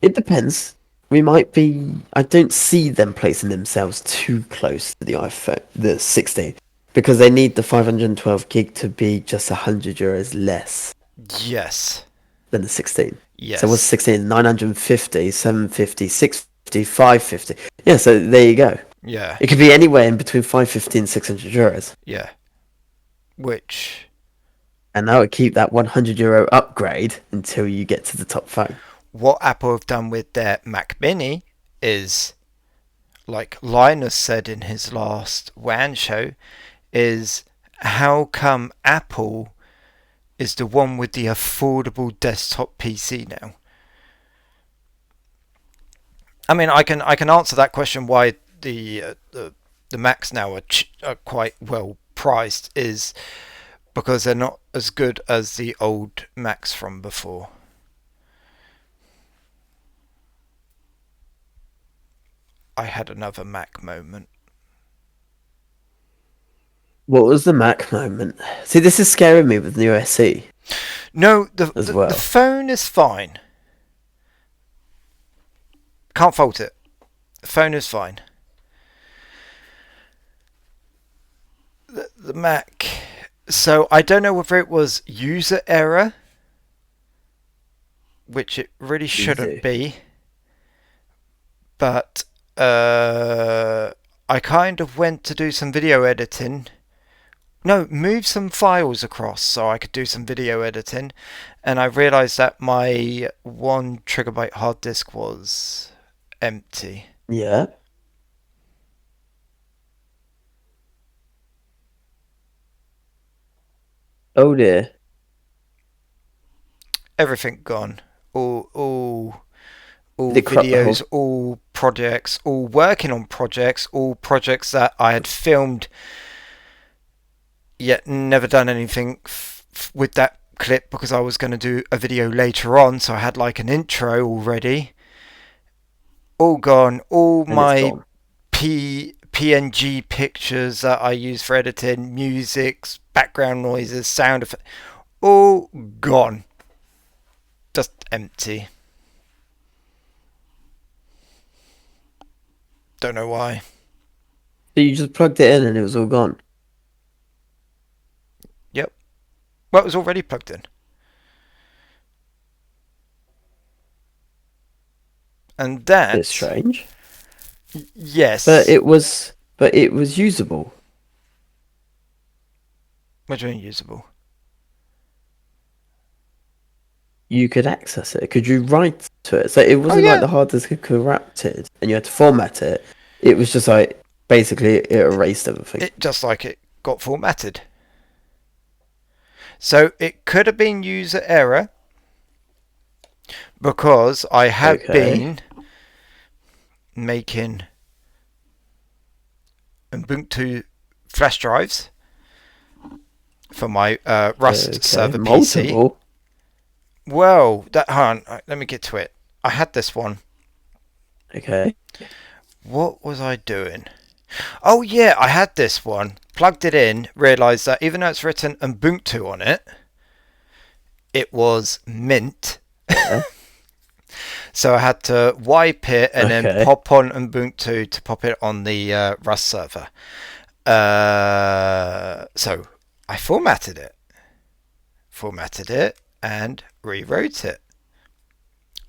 it depends. We might be. I don't see them placing themselves too close to the iPhone, the 16, because they need the 512 gig to be just €100 less Yes. than the 16. Yes. So what's 16? 950, 750, 650, 550. Yeah, so there you go. Yeah. It could be anywhere in between 550 and €600. Yeah. Which. And that would keep that €100 upgrade until you get to the top phone. What Apple have done with their Mac Mini is, like Linus said in his last WAN show, is how come Apple is the one with the affordable desktop PC now? I mean, I can answer that question why the Macs now are quite well priced is because they're not as good as the old Macs from before. I had another Mac moment. What was the Mac moment? See, this is scaring me with new SE No, as well. the phone is fine. Can't fault it. The phone is fine. The Mac. So I don't know whether it was user error, which it really shouldn't be. But I kind of went to do some video editing. No, move some files across so I could do some video editing, and I realised that my 1 GB hard disk was empty. Yeah. Oh dear. Everything gone. All Did it corrupt the videos, whole- all projects, all working on projects, all projects that I had filmed yet never done anything with that clip because I was going to do a video later on, so I had like an intro already. All gone. All and it's my gone. PNG pictures that I use for editing, music, background noises, sound effects, all gone. Just empty. Don't know why. So you just plugged it in and it was all gone. Yep. Well, it was already plugged in. And that... It's strange. Yes. But it was usable. What do you mean usable? You could access it. Could you write to it? So it wasn't yeah. like the hard disk had corrupted and you had to format it. It was just like basically it erased everything. It just like it got formatted. So it could have been user error because I have been making Ubuntu flash drives for my Rust server Multiple. PC. Well, hang on, let me get to it. I had this one. Okay. What was I doing? Oh yeah, I had this one. Plugged it in, realised that even though it's written Ubuntu on it, it was Mint. Yeah. So I had to wipe it and then pop on Ubuntu to pop it on the Rust server. So I formatted it and rewrote it.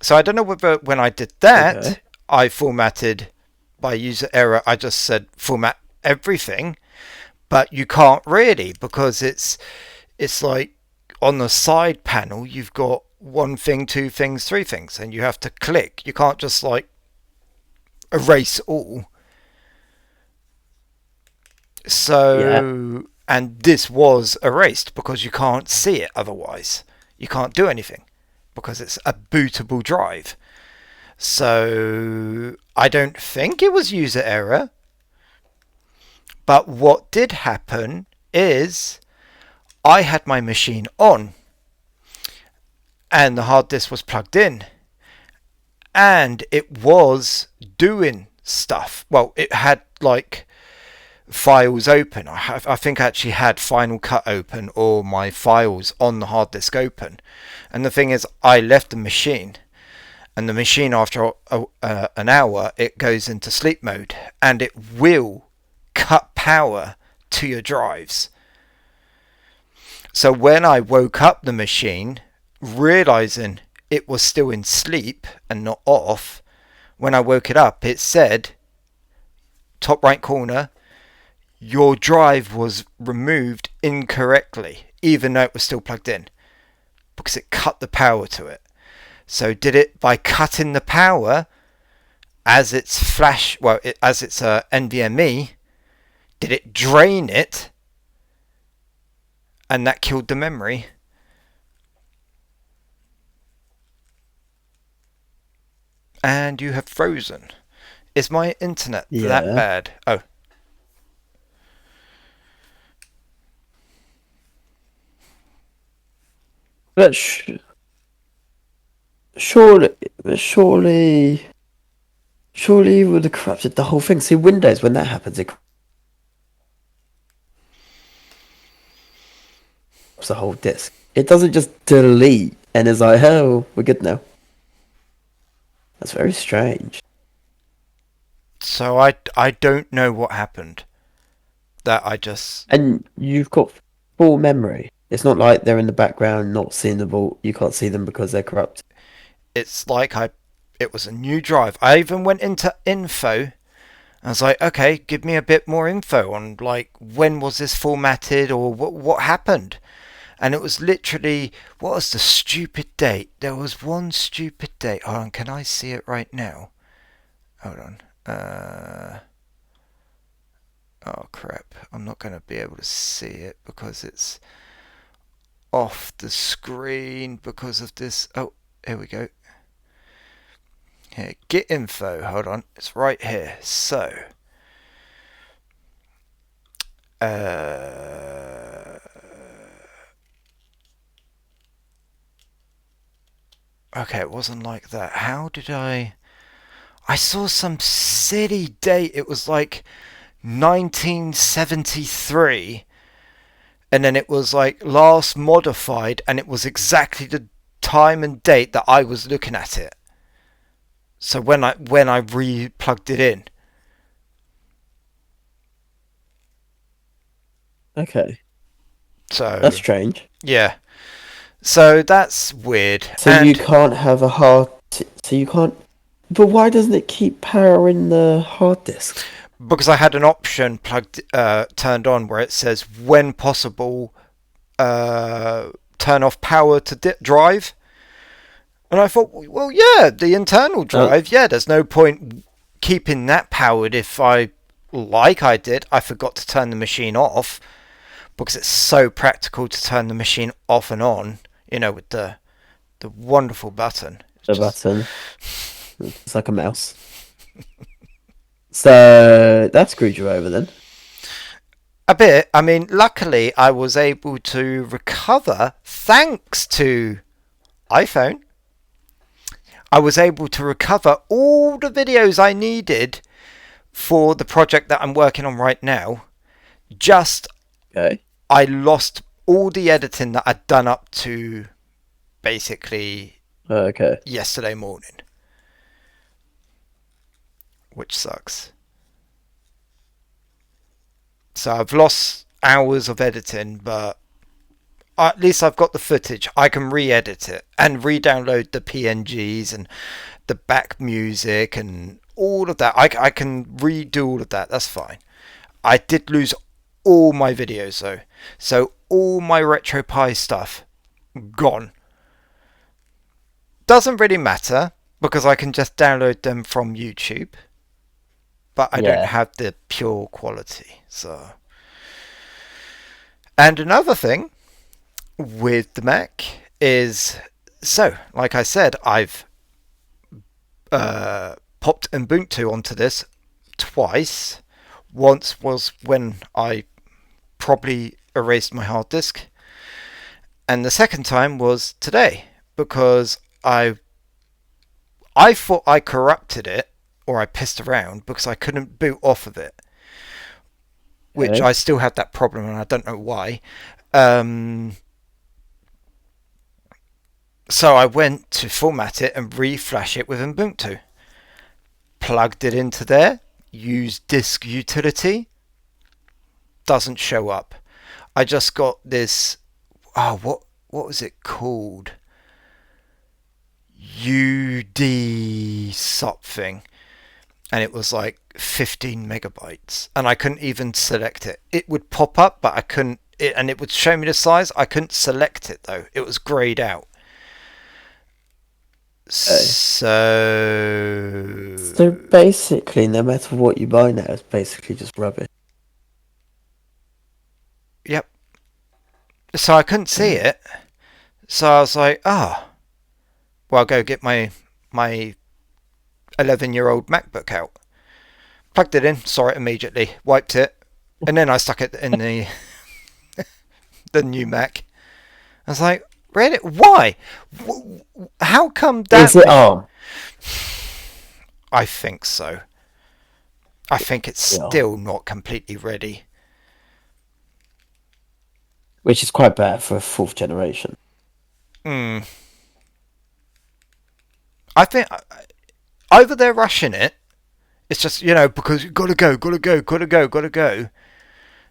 So I don't know whether when I did that, I formatted by user error. I just said format everything, but you can't really because it's like on the side panel you've got 1 thing, 2 things, 3 things, and you have to click. You can't just like erase all. So and this was erased because you can't see it otherwise. You can't do anything because it's a bootable drive. So I don't think it was user error. But what did happen is I had my machine on and the hard disk was plugged in and it was doing stuff. Well, it had like files open. I think I actually had Final Cut open or my files on the hard disk open. And the thing is, I left the machine, and the machine after an hour it goes into sleep mode, and it will cut power to your drives. So when I woke up the machine, realizing it was still in sleep and not off, when I woke it up, it said, top right corner, your drive was removed incorrectly, even though it was still plugged in, because it cut the power to it. So did it by cutting the power as it's as it's NVMe, did it drain it and that killed the memory? And you have frozen. Is my internet that bad? Oh. But surely you would have corrupted the whole thing. See, Windows, when that happens, the whole disk. It doesn't just delete and is like, oh, we're good now. That's very strange. So I don't know what happened. That I just... And you've got full memory. It's not like they're in the background, not seeing the vault. You can't see them because they're corrupt. It's like it was a new drive. I even went into info. I was like, okay, give me a bit more info on, like, when was this formatted or what happened? And it was literally, what was the stupid date? There was one stupid date. Hold on, can I see it right now? Hold on. Oh, crap. I'm not going to be able to see it because it's off the screen because of this. Oh, here we go. Here, get info. Hold on. It's right here. So, okay, it wasn't like that. How did I saw some silly date. It was like 1973. And then it was like last modified, and it was exactly the time and date that I was looking at it. So when I re-plugged it in. Okay. So That's strange. yeah. So that's weird. So you can't have a hard... So you can't... But why doesn't it keep powering the hard disk? Because I had an option turned on where it says, when possible, turn off power to drive. And I thought, well, yeah, the internal drive, yeah, there's no point keeping that powered if I forgot to turn the machine off, because it's so practical to turn the machine off and on, with the wonderful button. Button. It's like a mouse. So that screwed you over then. A bit. I mean, luckily I was able to recover thanks to iPhone. I was able to recover all the videos I needed for the project that I'm working on right now. Okay. I lost all the editing that I'd done up to basically yesterday morning. Which sucks. So I've lost hours of editing, but at least I've got the footage. I can re-edit it and re-download the PNGs and the back music and all of that. I can redo all of that. That's fine. I did lose all my videos though. So all my RetroPie stuff gone. Doesn't really matter because I can just download them from YouTube. But I don't have the pure quality. So, and another thing with the Mac is, so like I said, I've popped Ubuntu onto this twice. Once was when I probably erased my hard disk, and the second time was today because I thought I corrupted it, or I pissed around because I couldn't boot off of it, which I still had that problem and I don't know why. So I went to format it and reflash it with Ubuntu. Plugged it into there, used disk utility, doesn't show up. I just got this, what was it called? UD something. And it was like 15 megabytes. And I couldn't even select it. It would pop up, but I couldn't, and it would show me the size. I couldn't select it though. It was grayed out. So basically, no matter what you buy now, it's basically just rubbish. Yep. So I couldn't see it. So I was like, well, I'll go get my 11-year-old MacBook out. Plugged it in, saw it immediately, wiped it, and then I stuck it in the the new Mac. I was like, really? Why? How come that? Is it ARM? I think so. I think it's still not completely ready. which is quite bad for a 4th generation. I think either they're rushing it. It's just, because you gotta go.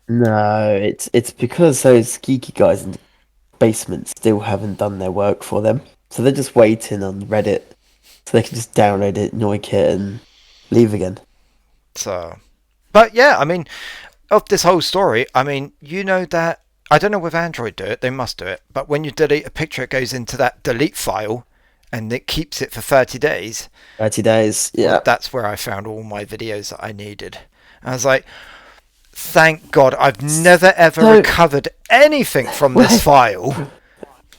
No, it's because those geeky guys in the basement still haven't done their work for them. So they're just waiting on Reddit so they can just download it, noik it, and leave again. So, but yeah, I mean, of this whole story, I mean, that, I don't know if Android do it, they must do it, but when you delete a picture, it goes into that delete file and it keeps it for 30 days. 30 days, yeah. Well, that's where I found all my videos that I needed. I was like, thank God, I've never ever recovered anything from this file.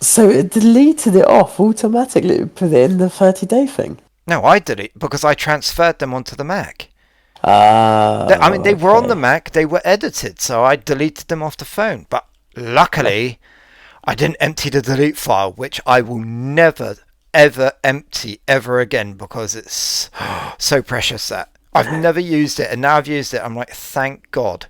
So it deleted it off automatically, put it in the 30-day thing? No, I did it because I transferred them onto the Mac. I mean, they were on the Mac, they were edited, so I deleted them off the phone. But luckily, I didn't empty the delete file, which I will never, ever empty ever again because it's so precious that I've never used it, and now I've used it. I'm like, thank God.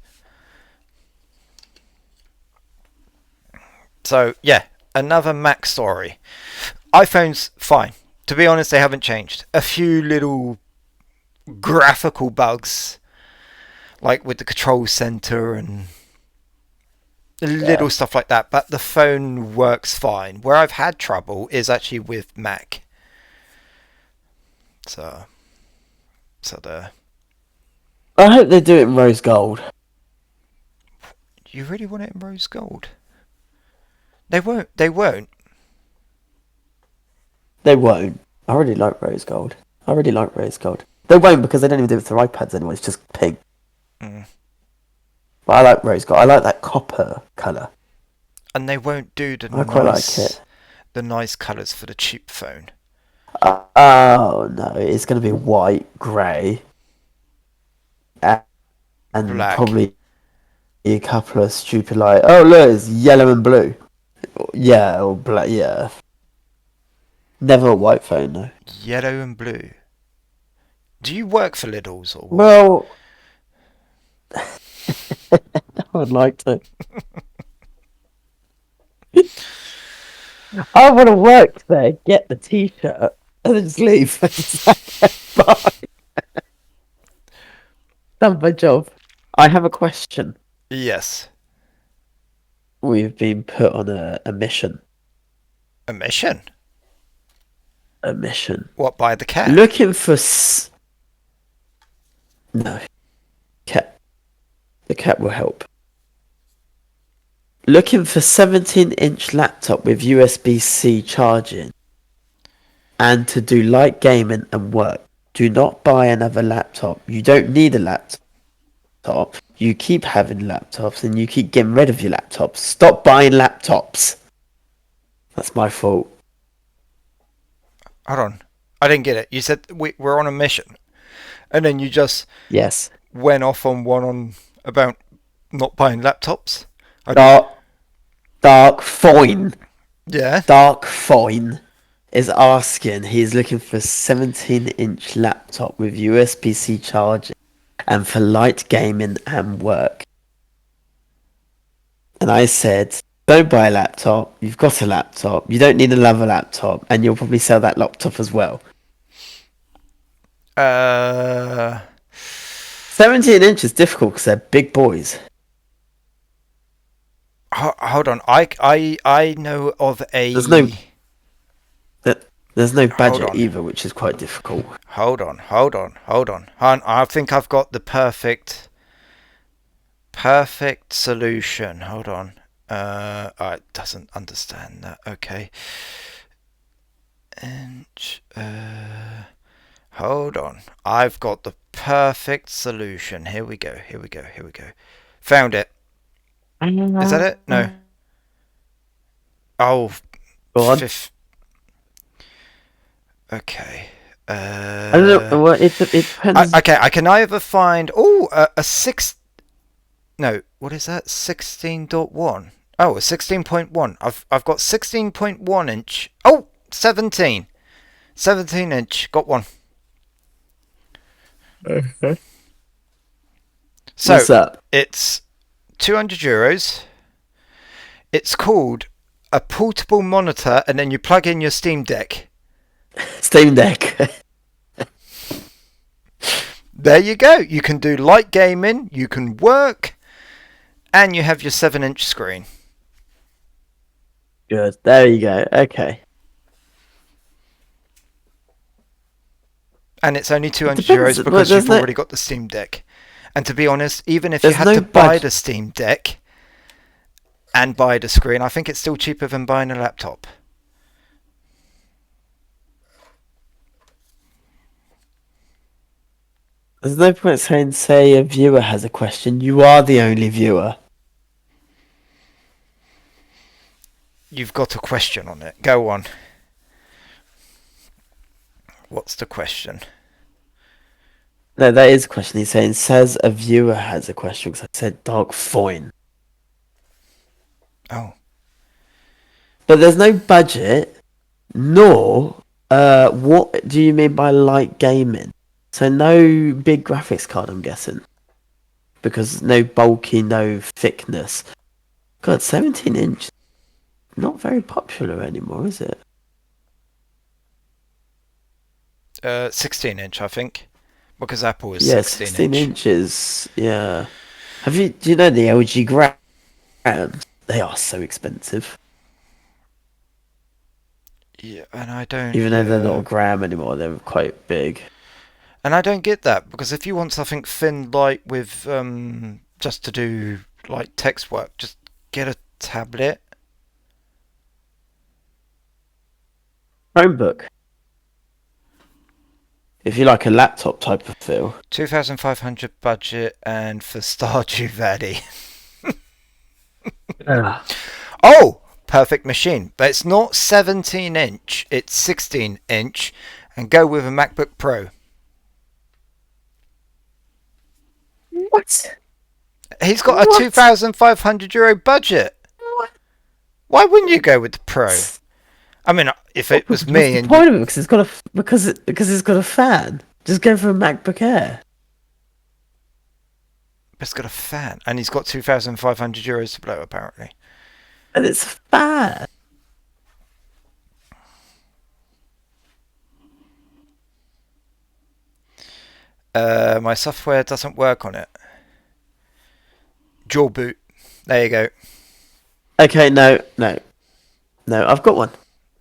So yeah, another Mac story. iPhone's fine. To be honest, they haven't changed. A few little graphical bugs, like with the control center and little stuff like that, but the phone works fine. Where I've had trouble is actually with Mac. So I hope they do it in rose gold. You really want it in rose gold? They won't. They won't. I really like rose gold. They won't because they don't even do it with their iPads anyway. It's just pink. But I like rose gold. I like that copper colour. And they won't do I quite like it. The nice colours for the cheap phone. Oh no, it's going to be white, grey, and Black. Probably a couple of stupid like, oh look, it's yellow and blue. Yeah, or black, yeah. Never a white phone, though. Yellow and blue. Do you work for Lidl's or what? Well, I would like to. I want to work there, get the t-shirt, and then just leave. Bye. Done my job. I have a question. Yes. We've been put on a mission. A mission? A mission. What, by the cat? Looking for... No. Cat. The cat will help. Looking for 17-inch laptop with USB-C charging. And to do light gaming and work. Do not buy another laptop. You don't need a laptop. You keep having laptops and you keep getting rid of your laptops. Stop buying laptops. That's my fault. Hold on. I didn't get it. You said we're on a mission. And then you just went off on one about not buying laptops. Dark Foyne. Yeah. Dark Foyne is asking. He's looking for a 17-inch laptop with USB-C charging and for light gaming and work. And I said, don't buy a laptop. You've got a laptop. You don't need another laptop, and you'll probably sell that laptop as well. 17 inch is difficult because they're big boys. Hold on. I know of a... There's no budget either, which is quite difficult. Hold on. I think I've got the perfect solution. Hold on. It doesn't understand that. Okay. And hold on. I've got the perfect solution. Here we go. Found it. Is that it? No. Oh. Go on. Okay. I don't know. Well, it depends. Okay, I can either find a 6. No, what is that? 16.1. Oh, a 16.1. I've got 16.1 inch. Oh, 17. 17 inch. Got one. Okay. So what's that? it's €200. It's called a portable monitor, and then you plug in your Steam Deck. Steam Deck. There you go. You can do light gaming, you can work, and you have your 7-inch screen. Good. There you go. Okay. And it's only €200 depends, because but you've already got the Steam Deck. And to be honest, even if you There's had no to buy budget. the Steam Deck and buy the screen, I think it's still cheaper than buying a laptop. There's no point saying, say a viewer has a question. You are the only viewer. You've got a question on it. Go on. What's the question? No, that is a question. He's saying, says a viewer has a question, because I said Dark Foin. Oh. But there's no budget, nor what do you mean by light gaming? So no big graphics card, I'm guessing. Because no bulky, no thickness. God, 17-inch, not very popular anymore, is it? 16-inch, I think. Because Apple is Yeah, 16 16 inch. inches, yeah. Do you know the LG grams? They are so expensive. Yeah, and I don't... Even though they're not a gram anymore, they're quite big. And I don't get that, because if you want something thin, light, with just to do like text work, just get a tablet. Chromebook. If you like a laptop type of feel. 2,500 budget, and for Stardew Valley. Oh, perfect machine. But it's not 17-inch, it's 16-inch, and go with a MacBook Pro. What? He's got a €2,500 budget. What? Why wouldn't you go with the Pro? I mean, if it was me, What's and the point of it? Because it's got a fan. Just go for a MacBook Air. it's got a fan, and he's got €2,500 to blow, apparently. And it's a fan. My software doesn't work on it. Dual boot. There you go. Okay, no. I've got one.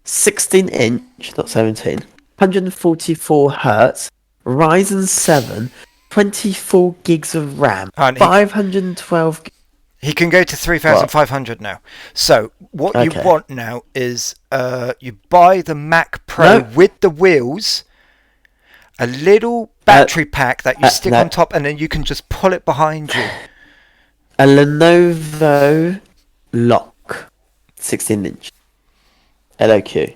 16-inch, not 17. 144 hertz. Ryzen 7. 24 gigs of RAM. And 512. He can go to 3,500 now. So what you want now is you buy the Mac Pro with the wheels, a little battery pack that you stick on top, and then you can just pull it behind you. A Lenovo Lock, 16-inch. LOQ.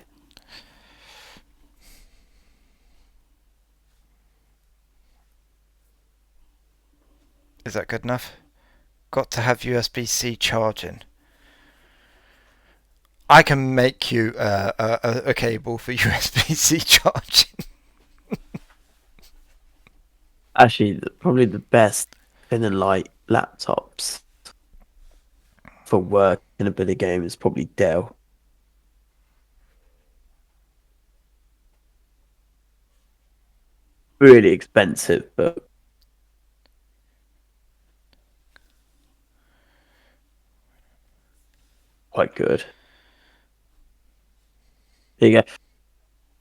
Is that good enough? Got to have USB-C charging. I can make you a cable for USB-C charging. Actually, probably the best thin and light laptops for work in a bit of game is probably Dell. Really expensive, but quite good. There you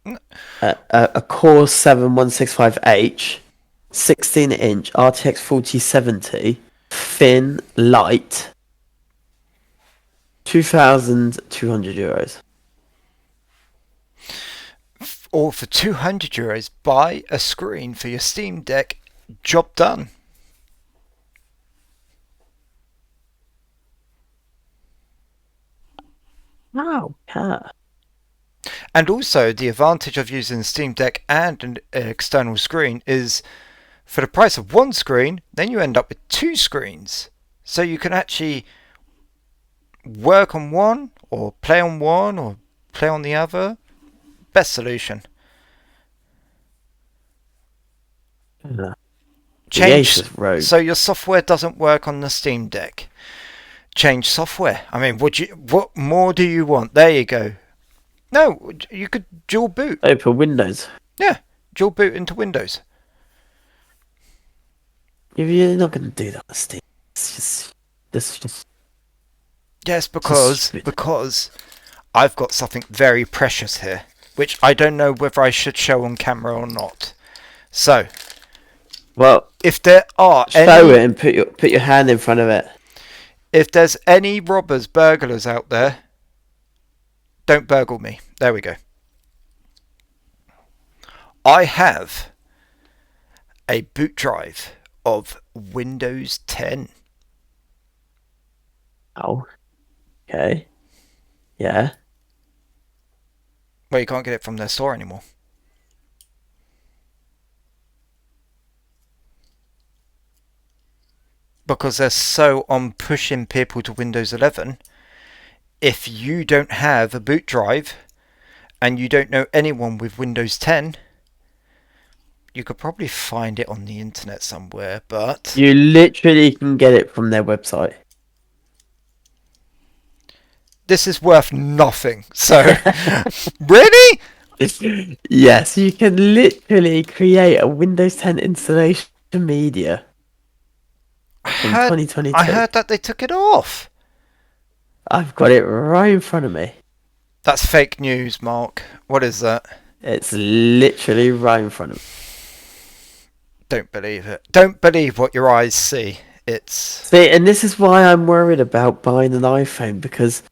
go. A Core 7 1665H, 16-inch RTX 4070, thin, light, €2,200. Or for €200, buy a screen for your Steam Deck. Job done. Wow. Yeah. And also, the advantage of using the Steam Deck and an external screen is, for the price of one screen, then you end up with two screens. So you can actually work on one, or play on the other. Best solution. Yeah. Change so your software doesn't work on the Steam Deck. change software. I mean, what more do you want? There you go. No, you could dual boot. Open Windows. Yeah, dual boot into Windows. If you're not going to do that, Steve, it's just Yes, because I've got something very precious here, which I don't know whether I should show on camera or not. So, well, if there are show it and put your hand in front of it. If there's any robbers, burglars out there, don't burgle me. There we go. I have a boot drive of Windows 10. Oh, okay, yeah. Well, you can't get it from their store anymore. Because they're so on pushing people to Windows 11. If you don't have a boot drive and you don't know anyone with Windows 10, you could probably find it on the internet somewhere, but You literally can get it from their website. this is worth nothing. So, really? Yes, you can literally create a Windows 10 installation media in 2022. I heard that they took it off. I've got it right in front of me. That's fake news, Mark. What is that? It's literally right in front of me. Don't believe it. Don't believe what your eyes see. It's... See, and this is why I'm worried about buying an iPhone, because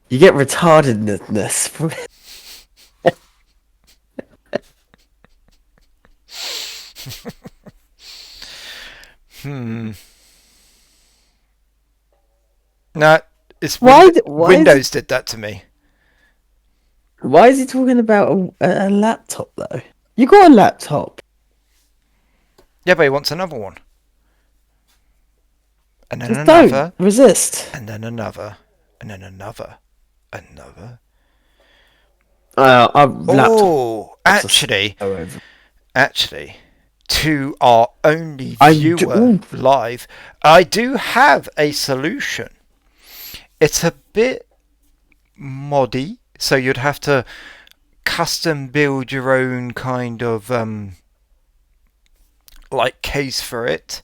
you get retardedness from it. No, it's Why Windows did that to me. Why is he talking about a laptop, though? You got a laptop. Yeah, but he wants another one. And then Just another. don't resist. And then another. And then another. Another. Laptop. Actually, to our only viewer live, I do have a solution. It's a bit moddy, so you'd have to custom build your own kind of like case for it,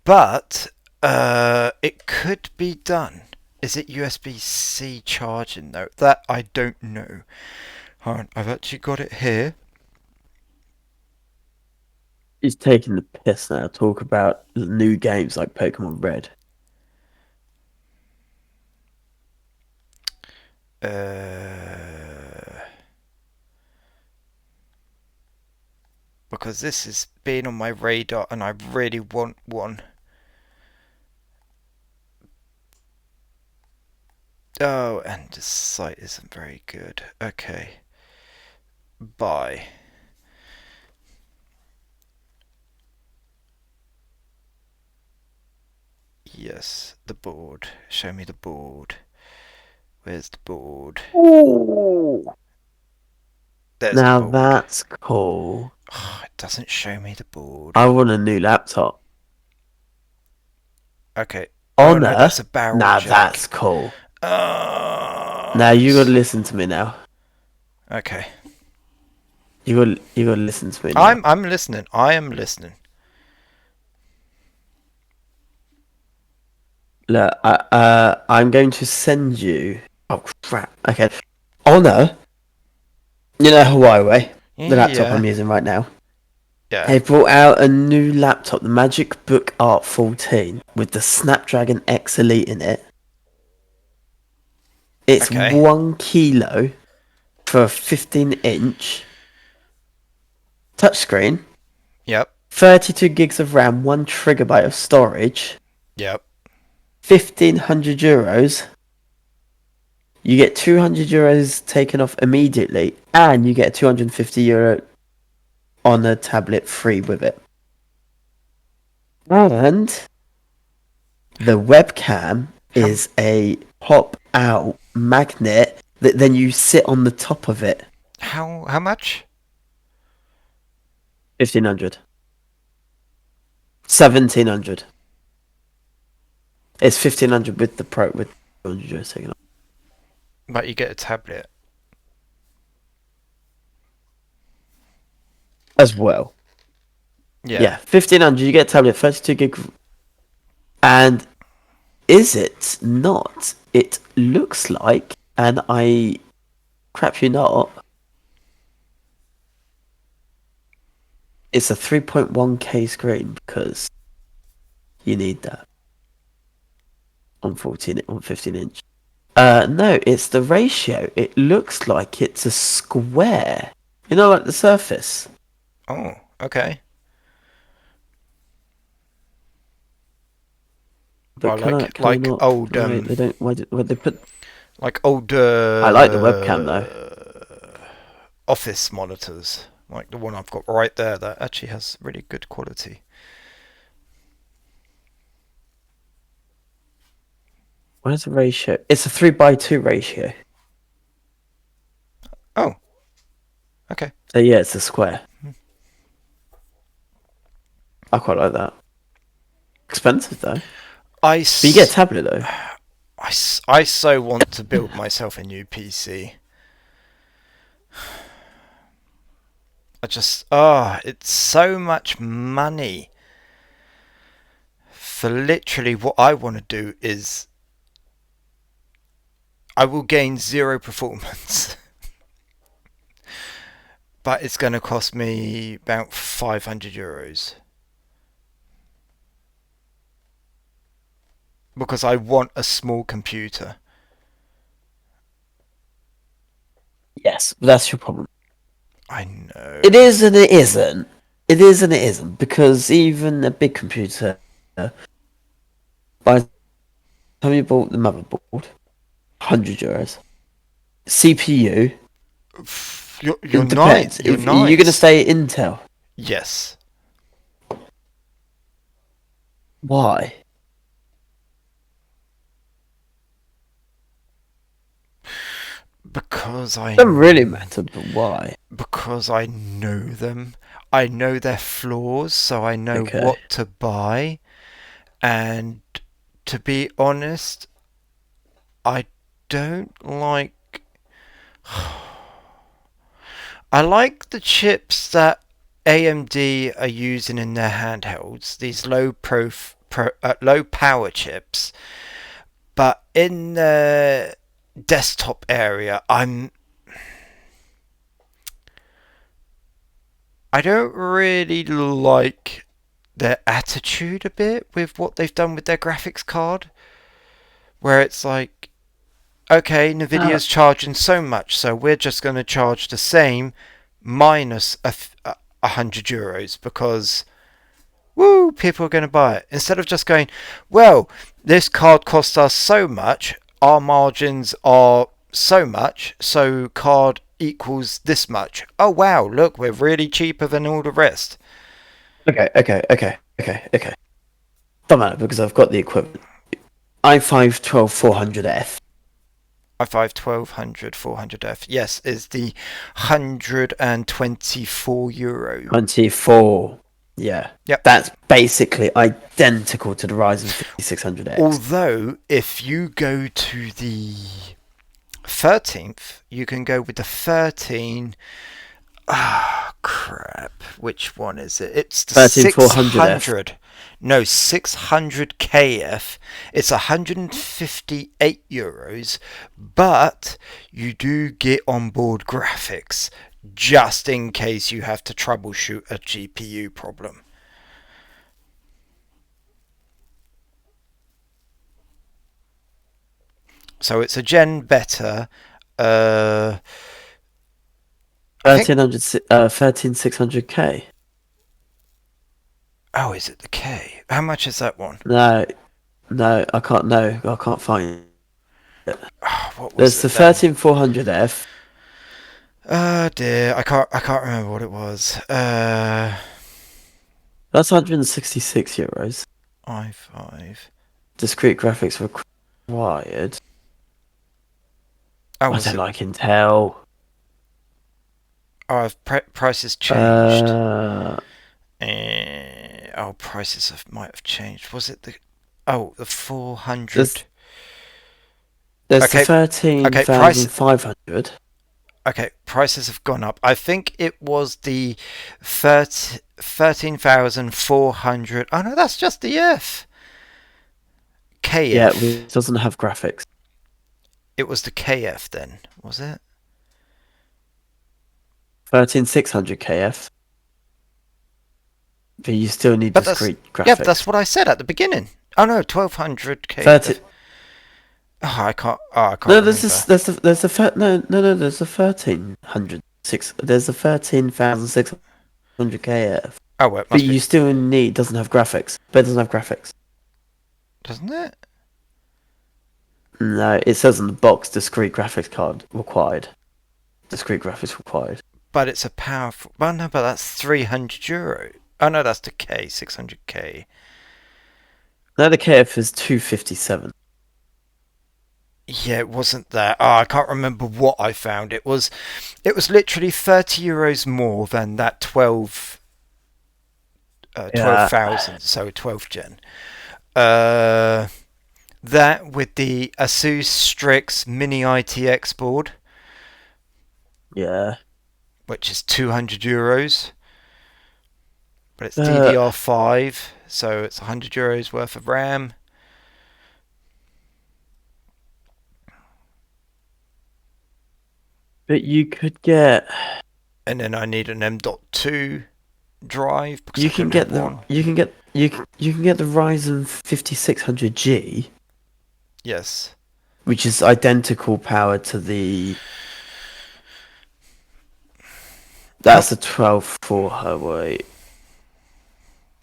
but it could be done. Is it USB-C charging though? That I don't know. Hold on, I've actually got it here. He's taking the piss now. Talk about new games like Pokemon Red. Because this has been on my radar and I really want one. Oh, and the site isn't very good. Okay. Bye. Yes, the board. Show me the board. Where's the board? Ooh. There's Now the board. that's cool. Oh, it doesn't show me the board. I want a new laptop. Okay. Honor. Oh, no, that's a barrel Now jack. that's cool. Now you gotta listen to me now. Okay. You gotta listen to me now. I'm listening. I am listening. Look, I'm going to send you. Oh crap! Okay, Honor. You know Huawei, the laptop I'm using right now. Yeah. They brought out a new laptop, the Magic Book Art 14, with the Snapdragon X Elite in it. It's 1 kilo for a 15-inch touchscreen. Yep. 32 gigs of RAM, 1 GB of storage. Yep. 1,500 euros. You get 200 euros taken off immediately, and you get a 250 euro on a tablet free with it. And the webcam is a pop-out magnet that then you sit on the top of it. How much? 1,500. 1,700. It's 1500 with the Pro with 200 euros taken off. But you get a tablet. As well. Yeah, 1500. You get a tablet, 32 gig. And is it not? It looks like, and I crap you not, it's a 3.1K screen because you need that on 15 inch. No, it's the ratio. It looks like it's a square. You know, like the Surface. Oh, okay. But Well, can I not? old Wait, they don't. Why they put? like old I like the webcam though. Office monitors, like the one I've got right there, that actually has really good quality. Where's the ratio? It's a 3:2 ratio. Oh, okay. So yeah, it's a square. I quite like that. Expensive though. But you get a tablet though. I so want to build myself a new PC. It's so much money for literally what I want to do is I will gain 0 performance. But it's going to cost me about 500 euros. Because I want a small computer. Yes, that's your problem. I know. It is and it isn't. It is and it isn't, because even a big computer, by the time you bought the motherboard, 100 euros. CPU, You're it depends. nice. You're If nice. you're going to stay Intel, Yes. why? Because I... It doesn't really matter, but why? Because I know them. I know their flaws, so I know Okay. what to buy. And to be honest, I don't like... I like the chips that AMD are using in their handhelds, these low power chips. But in the desktop area, I don't really like their attitude a bit with what they've done with their graphics card, where it's like, okay, Nvidia's charging so much, so we're just going to charge the same minus 100 euros because, woo, people are going to buy it. Instead of just going, well, this card costs us so much, our margins are so much, so card equals this much. Oh, wow, look, we're really cheaper than all the rest. Okay. Don't matter, because I've got the equipment. i5 12400F. i5 1200 400F, yes, is the 124 euro. 24. Yeah. Yep. That's basically identical to the Ryzen 5600X. Although, if you go to the 13th, you can go with the 13. Ah, crap. Which one is it? It's the 600. No, 600 KF. It's 158 euros, but you do get onboard graphics just in case you have to troubleshoot a GPU problem. So it's a gen better. 13600K. Oh, is it the K? How much is that one? No, I can't. No, I can't find it. What There's was the it then? 13400F. Oh dear, I can't remember what it was. That's 166 euros. i5. Discrete graphics required. Oh, I don't like Intel. Oh, prices changed. Uh, Prices might have changed. Was it the? Oh, the 400. There's Okay, the price. 13,500. Okay, prices have gone up. I think it was the 13,400. Oh no, that's just the F. KF. Yeah, it doesn't have graphics. It was the KF then, was it? 13,600 KF. But you still need But discrete graphics. yeah, that's what I said at the beginning. Oh no, 1200 KF. 30. I can't. Oh, I can't No, remember. there's a 1300. There's a 13,600 KF. Oh well, it But must be. you still need doesn't have graphics. But it doesn't have graphics. Doesn't it? No, it says on the box discrete graphics card required. Discrete graphics required. But it's a powerful. Well, no, but that's €300. Oh no, that's the K, 600K. No, the KF is 257. Yeah, it wasn't that. Oh, I can't remember what I found. It was literally €30 more than that 12,000. So 12 gen. That with the Asus Strix Mini ITX board. Yeah. Which is €200. But it's DDR5, so it's €100 worth of RAM. But you could get. And then I need an M.2 drive because You I can don't get have the. one. You can get the Ryzen 5600G. Yes. Which is identical power to the. That's a 12.4. Wait.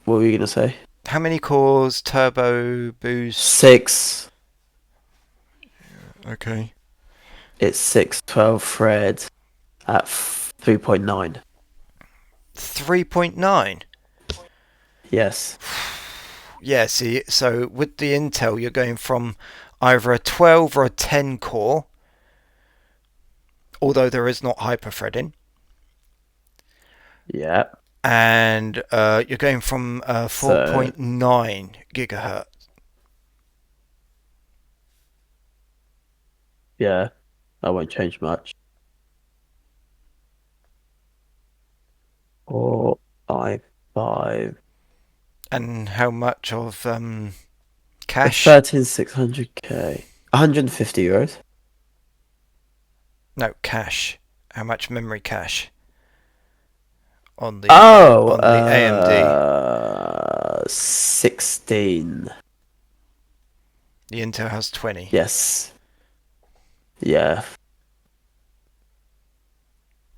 What were you gonna say? How many cores? Turbo boost? 6. Okay. It's 612 thread at 3.9. 3.9. Yes. Yeah. See, so with the Intel, you're going from either a 12 or a 10 core, although there is not hyperthreading. Yeah. And you're going from 4.9 gigahertz. Yeah. That won't change much. 455. And how much of cache? 13,600K. €150. No, cache. How much memory cache? On the AMD. 16. The Intel has 20. Yes. Yeah.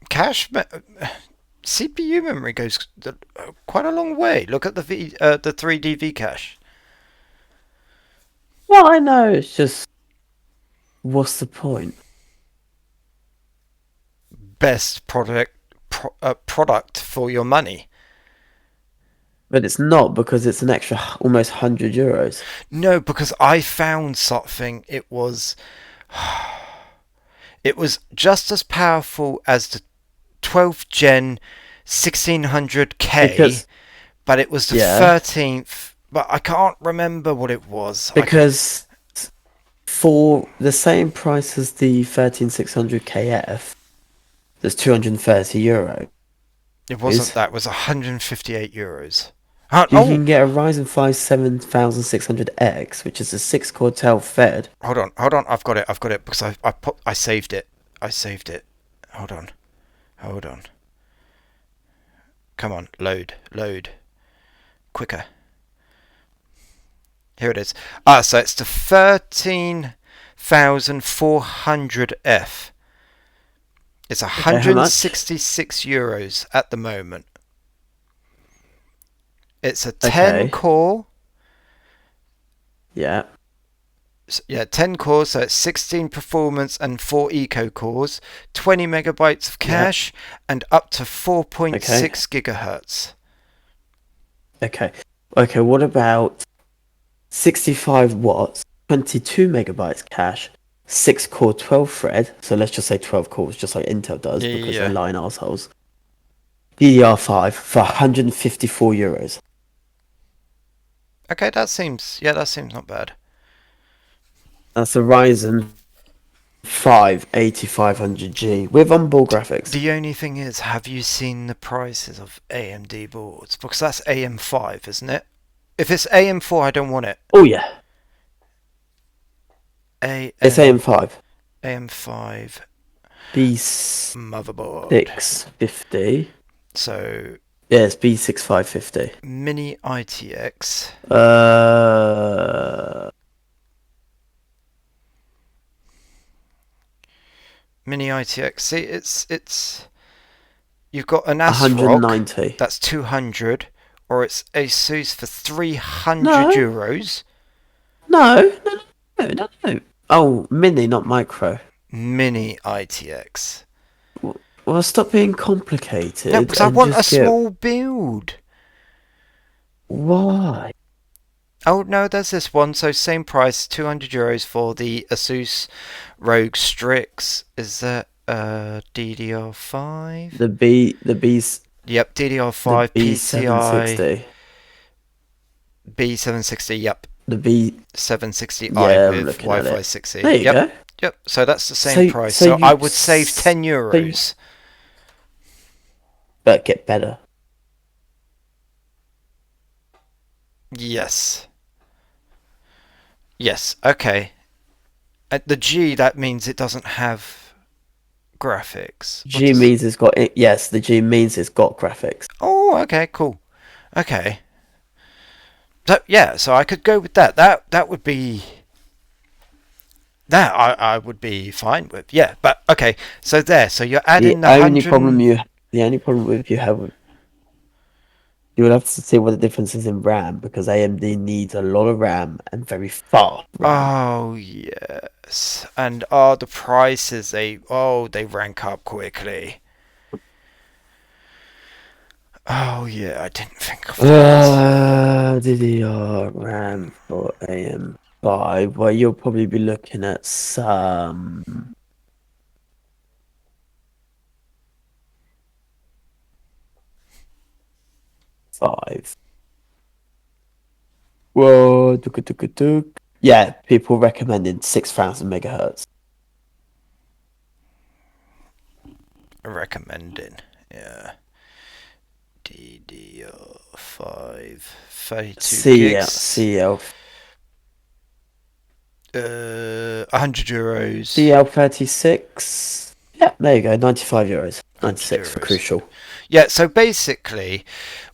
Cache CPU memory goes quite a long way. Look at the 3D V cache. Well, I know. It's just, what's the point? Best product for your money. But it's not, because it's an extra almost €100. No, because I found something. It was just as powerful as the 12th gen 1600K, but it was the 13th. But I can't remember what it was. Because for the same price as the 13600KF, there's €230. It wasn't that. It was €158. You can get a Ryzen 5 7600X, which is a 6-core 12 thread. Hold on. I've got it because I saved it. Hold on. Come on, load. Quicker. Here it is. So it's the 13,400F. It's €166 at the moment. It's a 10 core. Yeah. 10 cores, so it's 16 performance and 4 eco cores, 20 megabytes of cache, and up to 4.6 gigahertz. Okay, what about 65 watts, 22 megabytes cache, 6-core 12 thread, so let's just say 12 cores, just like Intel does, because they're lying arseholes. DDR5 for €154. Okay, that seems not bad. That's a Ryzen 5 8500G with onboard graphics. The only thing is, have you seen the prices of AMD boards? Because that's AM5, isn't it? If it's AM4, I don't want it. Oh yeah, it's AM5. AM5 B650. motherboard. So yeah, it's B6550. Mini ITX. Mini ITX. See, it's you've got an ASRock 190. that's 200, or it's ASUS for 300 No. euros. No. Oh, mini, not micro. Mini ITX. Well, stop being complicated. No, because I and want a just get- small build. Why? Oh no, there's this one. So same price, 200 euros for the ASUS ROG Strix. Is that DDR5? The B. Yep, DDR5 the PCI B760. B760. Yep, The B. 760i Yeah, I'm with looking at Wi-Fi it. 6E. There you go. Yep. So that's the same price. So I would save 10 euros. But get better. Yes. Yes. Okay. At the G, that means it doesn't have graphics. G means it's got. Yes, the G means it's got graphics. Oh, okay, cool. Okay. So yeah, so I could go with that. That would be. That I would be fine with. Yeah, but okay. So there. So you're adding The only problem you have. You would have to see what the difference is in RAM, because AMD needs a lot of RAM and very fast RAM. Oh yes, and the prices they rank up quickly. Oh yeah, I didn't think of that. DDR RAM for AM5. Well, you'll probably be looking at some. Five. Whoa, yeah, people recommended 6,000 megahertz. Recommending, yeah. DDR5, 32 gigs. CL. 100 euros. CL36. Yeah, there you go. 95 euros. 96 for Crucial. Yeah, so basically,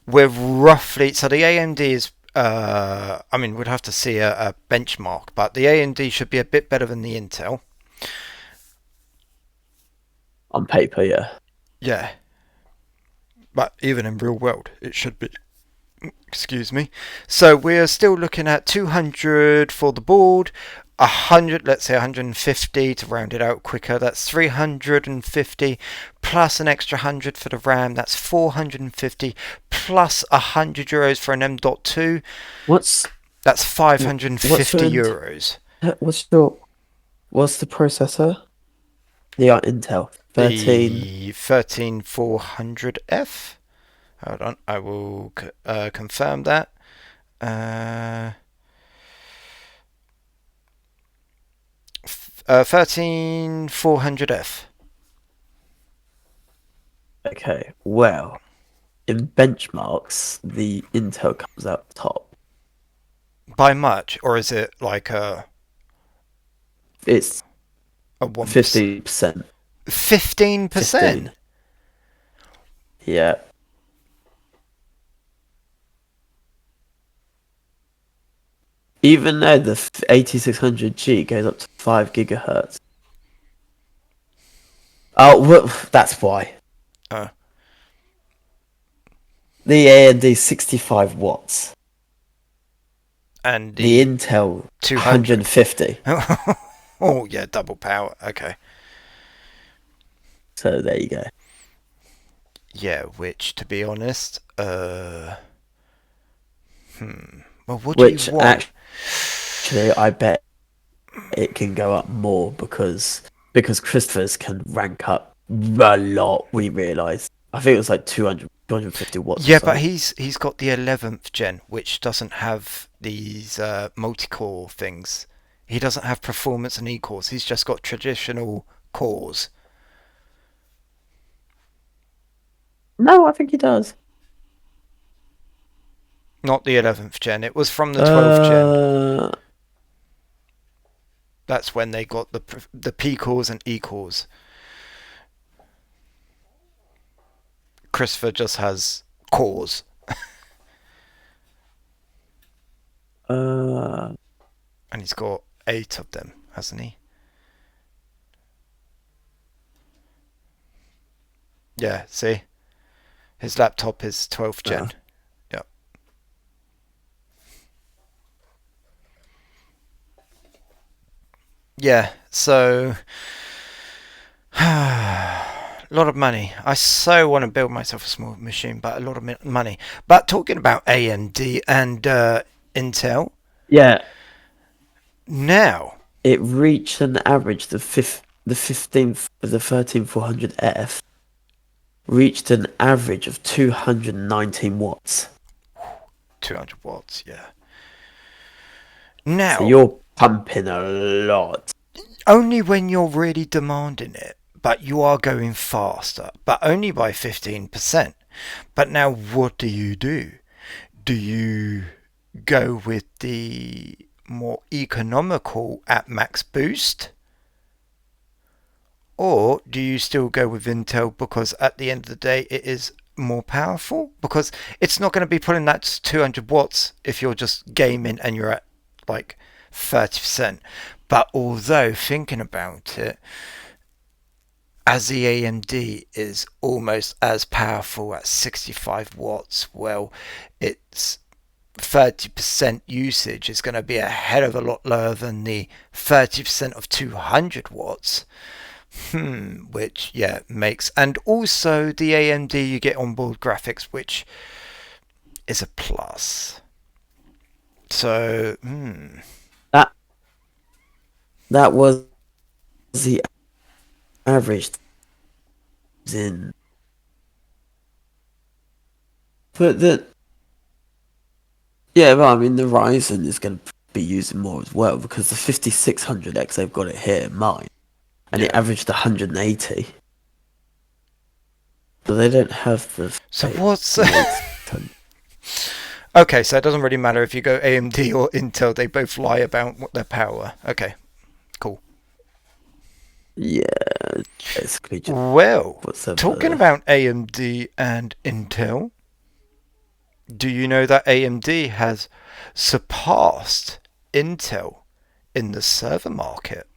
we're roughly. So the AMD is. I mean, we'd have to see a benchmark, but the AMD should be a bit better than the Intel. On paper, yeah. Yeah. But even in real world, it should be. Excuse me. So we're still looking at 200 for the board, 100, let's say 150 to round it out quicker. That's 350 plus an extra 100 for the RAM. That's 450 plus 100 euros for an M.2. That's 550 euros. What's the processor? The Intel 13400F. Hold on, I will confirm that. 13400F. Okay, well, in benchmarks, the Intel comes out top. By much, or is it like It's a 50%. 15%? Yeah. Even though the 8600G goes up to 5 gigahertz. Oh, well, that's why. The AMD 65 watts. And the Intel 250. Oh, yeah, double power. Okay. So there you go. Yeah, which, to be honest, well, what do you want? Actually, I bet it can go up more because Christopher's can rank up a lot. We realised. I think it was like 250 watts. Yeah, but he's got the 11th gen, which doesn't have these multi-core things. He doesn't have performance and e-cores. He's just got traditional cores. No, I think he does. Not the 11th gen. It was from the 12th gen. That's when they got the P cores and E cores. Christopher just has cores. And he's got 8 of them, hasn't he? Yeah, see? His laptop is 12th gen. Yep. Yeah, so a lot of money. I so want to build myself a small machine, but a lot of money. But talking about AMD and Intel. Yeah. Now it reached an average. The 13400F reached an average of 219 watts. 200 watts, yeah. Now, so you're pumping a lot. Only when you're really demanding it, but you are going faster, but only by 15%. But now what do? Do you go with the more economical at max boost? Or do you still go with Intel because at the end of the day it is more powerful? Because it's not going to be pulling that 200 watts if you're just gaming and you're at like 30%. But although thinking about it, as the AMD is almost as powerful at 65 watts, well, its 30% usage is going to be a hell of a lot lower than the 30% of 200 watts. Which, yeah, makes... And also the AMD, you get onboard graphics, which is a plus. So, That was the average in... But the... Yeah, well, I mean, the Ryzen is going to be using more as well, because the 5600X, they've got it here in mine, and it averaged 180. So they don't have the... So what's... Okay, so it doesn't really matter if you go AMD or Intel, they both lie about what their power. Okay, cool. Yeah, basically just... Well, talking about AMD and Intel, do you know that AMD has surpassed Intel in the server market?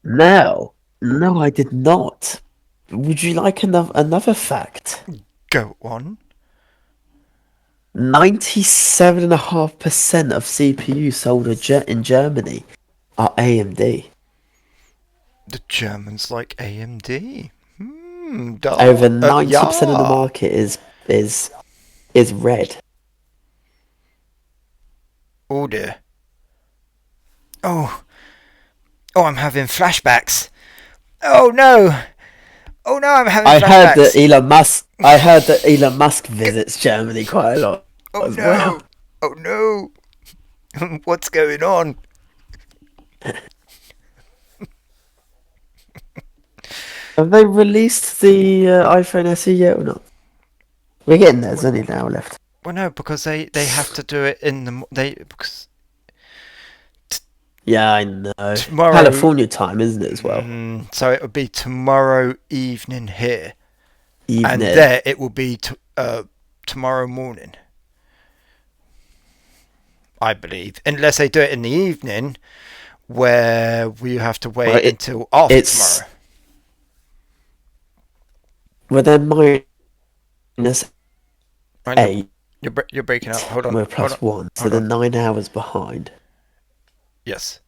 No, I did not. Would you like another fact? Go on. 97.5% of CPUs sold in Germany are AMD. The Germans like AMD. Over 90% of the market is red. Oh dear. Oh, I'm having flashbacks. Oh no, I'm having flashbacks. I heard that Elon Musk visits Germany quite a lot. Well. Oh no. What's going on? Have they released the iPhone SE yet or not? We're getting there. There's only an hour left. Well, no, because they have to do it in the because. Yeah, I know. Tomorrow, California time, isn't it, as well? So it will be tomorrow evening here. And Evening. there it will be tomorrow morning. I believe. Unless they do it in the evening, where we have to wait until after tomorrow. Well, then minus 8. You're breaking up. Hold on. We're plus 1, so they're 9 hours behind. Yes.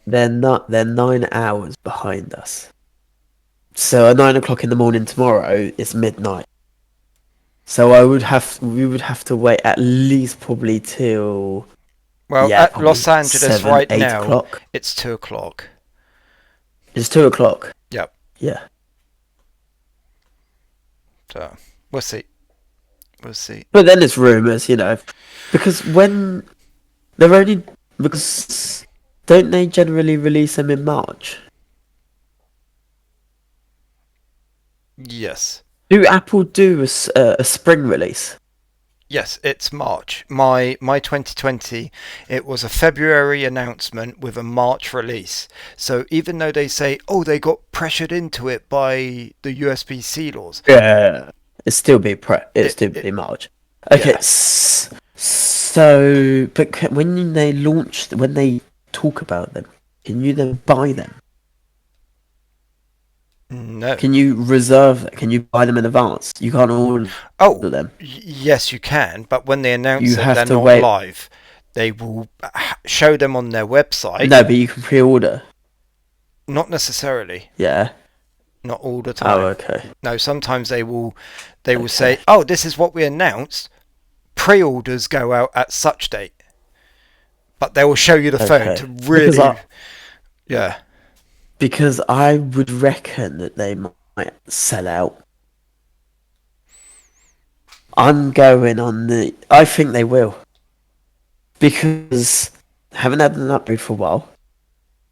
They're 9 hours behind us. So at 9 o'clock in the morning tomorrow, it's midnight. So we would have to wait at least probably till... Well, at Los Angeles 7, right 8 now, o'clock. It's 2 o'clock. It's 2 o'clock? Yep. Yeah. So, we'll see. We'll see. But then it's rumours, because because don't they generally release them in March? Yes. Do Apple do a spring release? Yes, it's March. My 2020, it was a February announcement with a March release. So even though they say, oh, they got pressured into it by the USB-C laws. Yeah, it'd still be March. Okay, Yeah. so but when they talk about them, can you then buy them? No. Can you reserve them? Can you buy them in advance? You can't order them. Yes, you can, but when they announce You it, have they're to not wait. live. They will show them on their website. No, but you can pre-order. Not necessarily. Yeah. Not all the time. Oh, okay. No, sometimes they will say, oh, this is what we announced. Pre-orders go out at such date. But they will show you the phone to really... yeah. Because I would reckon that they might sell out. I'm going on I think they will. Because haven't had an upgrade for a while.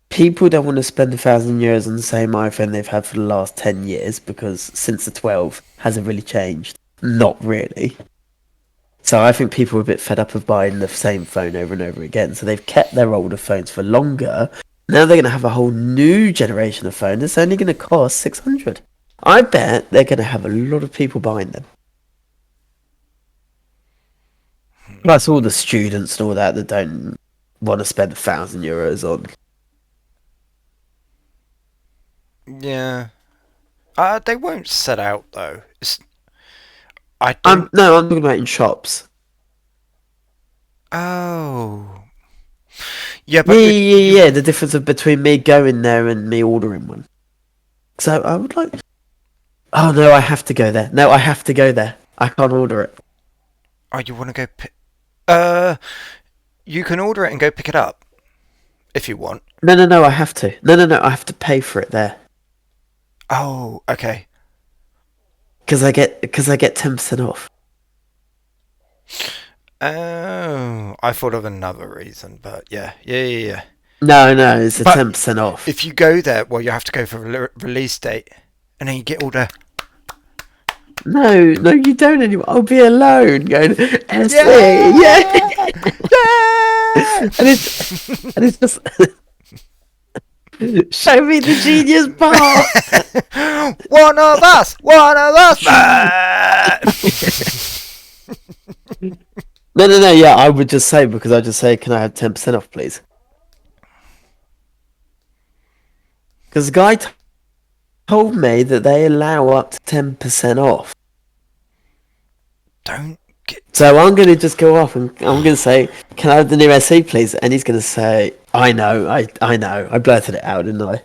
People don't want to spend €1,000 on the same iPhone they've had for the last 10 years, because since the 12 hasn't really changed. Not really. So I think people are a bit fed up of buying the same phone over and over again. So they've kept their older phones for longer. Now they're going to have a whole new generation of phone that's only going to cost 600. I bet they're going to have a lot of people buying them. Plus all the students and all that don't want to spend €1,000 on. Yeah. They won't sell out, though. I'm talking about in shops. Oh. Yeah, but... Yeah, the difference between me going there and me ordering one. So I would like... Oh, no, I have to go there. No, I have to go there. I can't order it. Oh, you want to go... You can order it and go pick it up. If you want. No, I have to. No, I have to pay for it there. Oh, okay. Because I get 10% off. Oh, I thought of another reason, but yeah. No, it's a 10% off. If you go there, well, you have to go for release date, and then you get all the... No, you don't anymore. I'll be alone going, SE, yeah. and it's just... Show me the genius bar. One of us. No. Yeah, I would just say, because I just say, can I have 10% off, please? Because the guy told me that they allow up to 10% off. So I'm going to just go off and I'm going to say, can I have the new SE, please? And he's going to say, I know. I blurted it out, didn't I?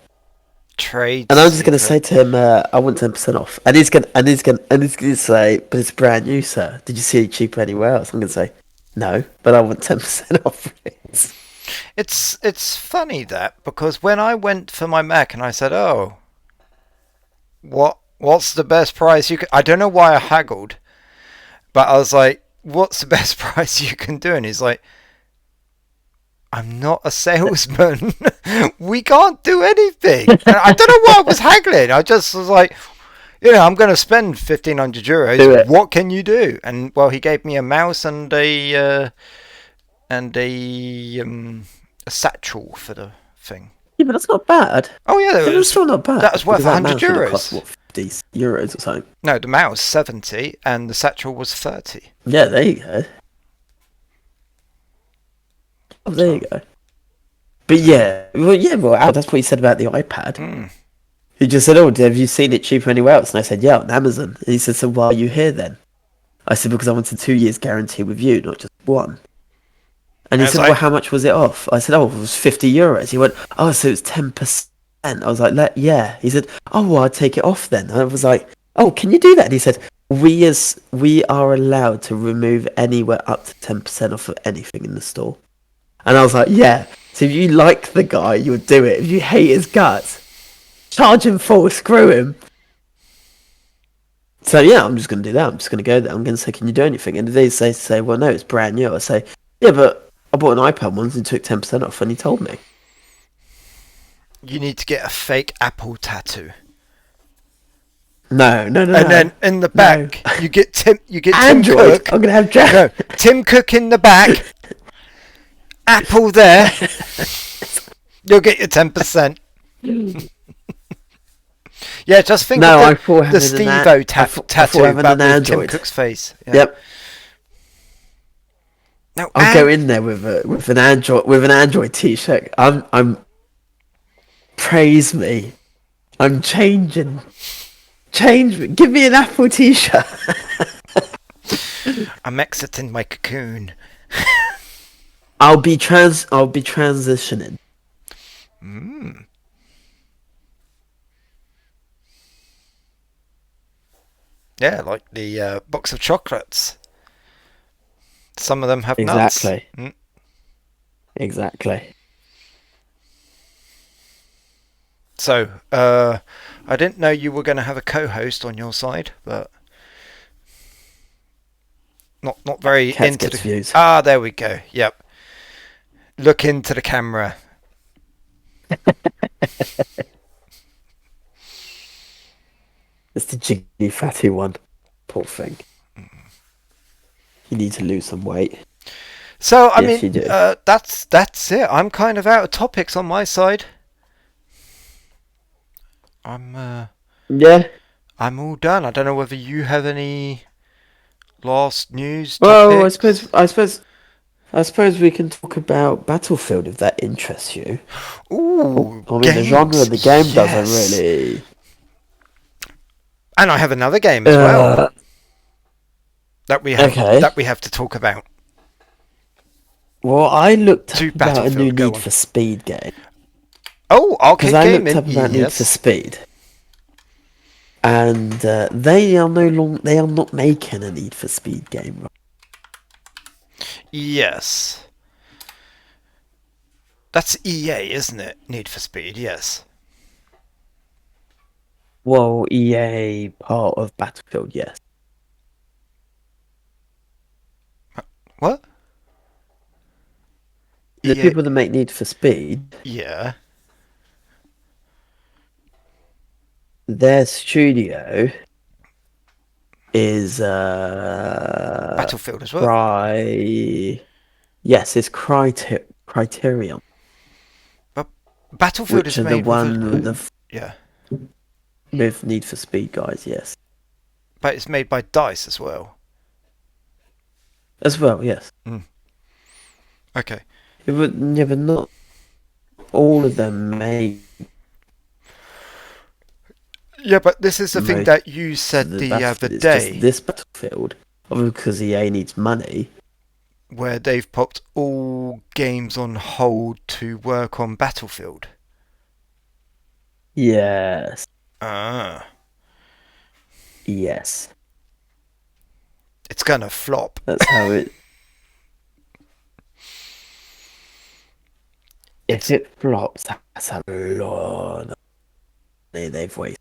Trade. And I'm just going to say to him, I want 10% off. And he's going to say, but it's brand new, sir. Did you see it cheaper anywhere else? I'm going to say, no, but I want 10% off, please. It's funny that, because when I went for my Mac and I said, oh, what's the best price you can... I don't know why I haggled, but I was like, what's the best price you can do? And he's like, I'm not a salesman. We can't do anything. And I don't know why I was haggling. I just was like, I'm going to spend €1,500. What can you do? And well, he gave me a mouse and a satchel for the thing. Yeah, but that's not bad. Oh yeah, that's still not bad. That was worth €100. Cost, what, €50 or something? No, the mouse 70 and the satchel was 30. Yeah, there you go. Oh, there you go. But well, that's what he said about the iPad. He just said, oh, have you seen it cheaper anywhere else? And I said, yeah, on Amazon. And he said, so why are you here then? I said, because I wanted 2 years guarantee with you, not just one. And he said, well, how much was it off? I said, oh, it was €50. He went, oh, so it's 10%. I was like, yeah. He said, oh, well, I'll take it off then. I was like, oh, can you do that? And he said, we are allowed to remove anywhere up to 10% off of anything in the store. And I was like, yeah. So if you like the guy, you would do it. If you hate his guts, charge him full, screw him. So yeah, I'm just going to do that. I'm just going to go there. I'm going to say, can you do anything? And if they say, well, no, it's brand new. I say, yeah, but I bought an iPad once and took 10% off, and he told me. You need to get a fake Apple tattoo. No. And then in the back, you get Tim Android. Cook. I'm going to have Jack. No, Tim Cook in the back. Apple there. You'll get your 10%. Yeah, just think of the Steve-O tattoo but with Tim Cook's face. Yeah. Yep. Now, I'll go in there with an Android t-shirt. I'm praise me. I'm changing. Change me. Give me an Apple t-shirt. I'm exiting my cocoon. I'll be transitioning. Yeah, like the box of chocolates. Some of them have nuts. Exactly. So, I didn't know you were going to have a co-host on your side, but not very Cats into gets views. Ah, there we go. Yep. Look into the camera. It's the jiggy fatty one. Poor thing. You need to lose some weight. So, I Yes, mean, you do. that's it. I'm kind of out of topics on my side. Yeah. I'm all done. I don't know whether you have any last news. Well, topics. I suppose we can talk about Battlefield if that interests you. Ooh, I mean, games. the genre of the game Yes. doesn't really. And I have another game as well that we have to talk about. Well, I looked To up about a Battlefield, new go Need on. for Speed game. Oh, arcade Because I gaming. looked up about Need Yes. for Speed, and they are not making a Need for Speed game. Right? Yes. That's EA, isn't it? Need for Speed. Yes. Well, EA part of Battlefield, yes. What? The EA. people that make Need for Speed, Yeah. their studio is Battlefield as well. Yes, it's Criterion. But Battlefield Which is are the made one yeah. with Need for Speed guys, yes. But it's made by DICE as well. As well, yes. Okay. But not all of them make. Yeah, but this is the thing that you said the other day. Just this Battlefield, obviously because EA needs money. Where they've popped all games on hold to work on Battlefield. Yes. Ah. Yes. It's gonna flop. That's how it. If it flops, that's a lot of money they've wasted.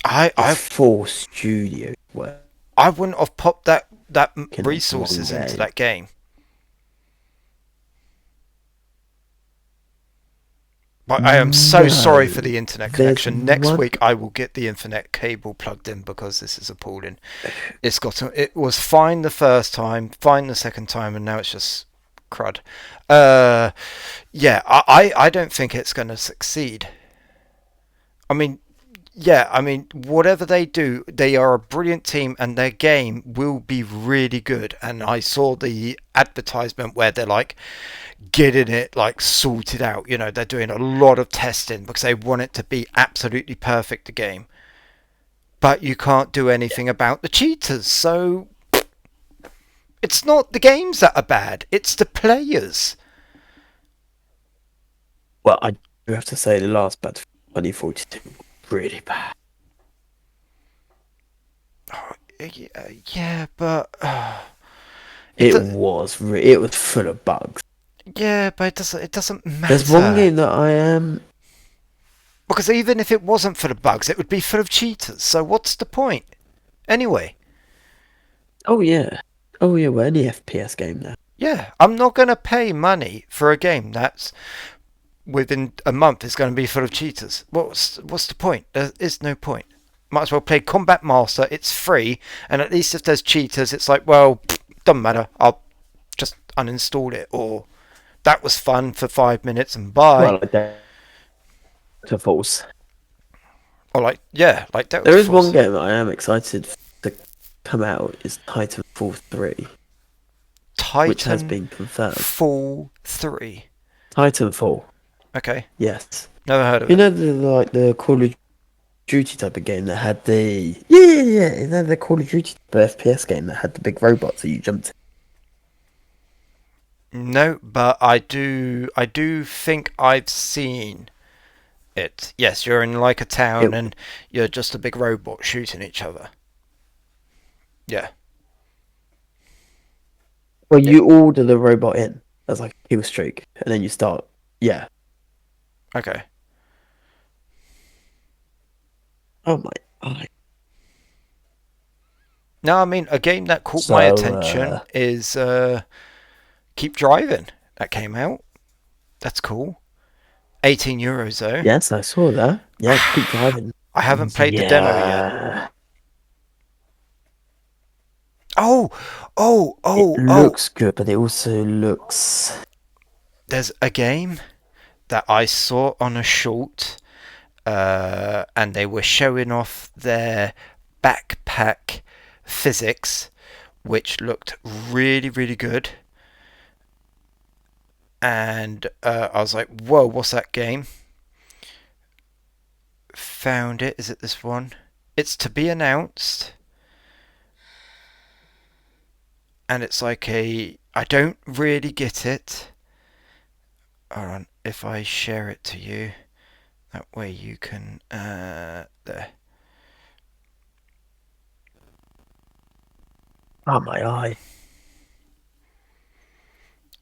I've 4 studios work. I wouldn't have popped that resources into that game. But I am so sorry for the internet connection. Next week I will get the internet cable plugged in because this is appalling. It was fine the first time, fine the second time, and now it's just crud. Yeah, I don't think it's going to succeed. I mean, whatever they do, they are a brilliant team and their game will be really good. And I saw the advertisement where they're like getting it like sorted out. You know, they're doing a lot of testing because they want it to be absolutely perfect, the game. But you can't do anything about the cheaters. So it's not the games that are bad, it's the players. Well, I do have to say the last Battlefield 2042 was really bad. Yeah, but it was full of bugs. Yeah, but it doesn't matter. There's one game that I am because even if it wasn't full of bugs, it would be full of cheaters. So what's the point? anyway. Oh yeah, well, any FPS game now. Yeah, I'm not going to pay money for a game that's within a month is going to be full of cheaters. What's the point? There is no point. Might as well play Combat Master. It's free, and at least if there's cheaters, it's like, well, doesn't matter. I'll just uninstall it, or that was fun for 5 minutes and bye. Well, like that to Falls. Or like, yeah, like that. There is one game that I am excited to come out. Is Titanfall 3, which has been confirmed. Titanfall 3. Titanfall. Okay. Yes. Never heard of You it. know the Call of Duty type of game that had the You know the Call of Duty FPS game that had the big robots that you jumped in. No, but I do think I've seen it. Yes, you're in like a town and you're just a big robot shooting each other. Yeah. Well, you order the robot in as like a kill streak, and then you start. Yeah. Okay. Oh my god. No, I mean a game that caught my attention is Keep Driving. That came out. That's cool. €18 though. Yes, I saw that. Yeah, Keep Driving. I haven't played the demo yet. It looks good, but it also looks. There's a game that I saw on a short, and they were showing off their backpack physics, which looked really, really good. And I was like, whoa, what's that game? Found it. Is it this one? It's to be announced. And it's like I don't really get it. Hold on, if I share it to you, that way you can, there. Oh my eye.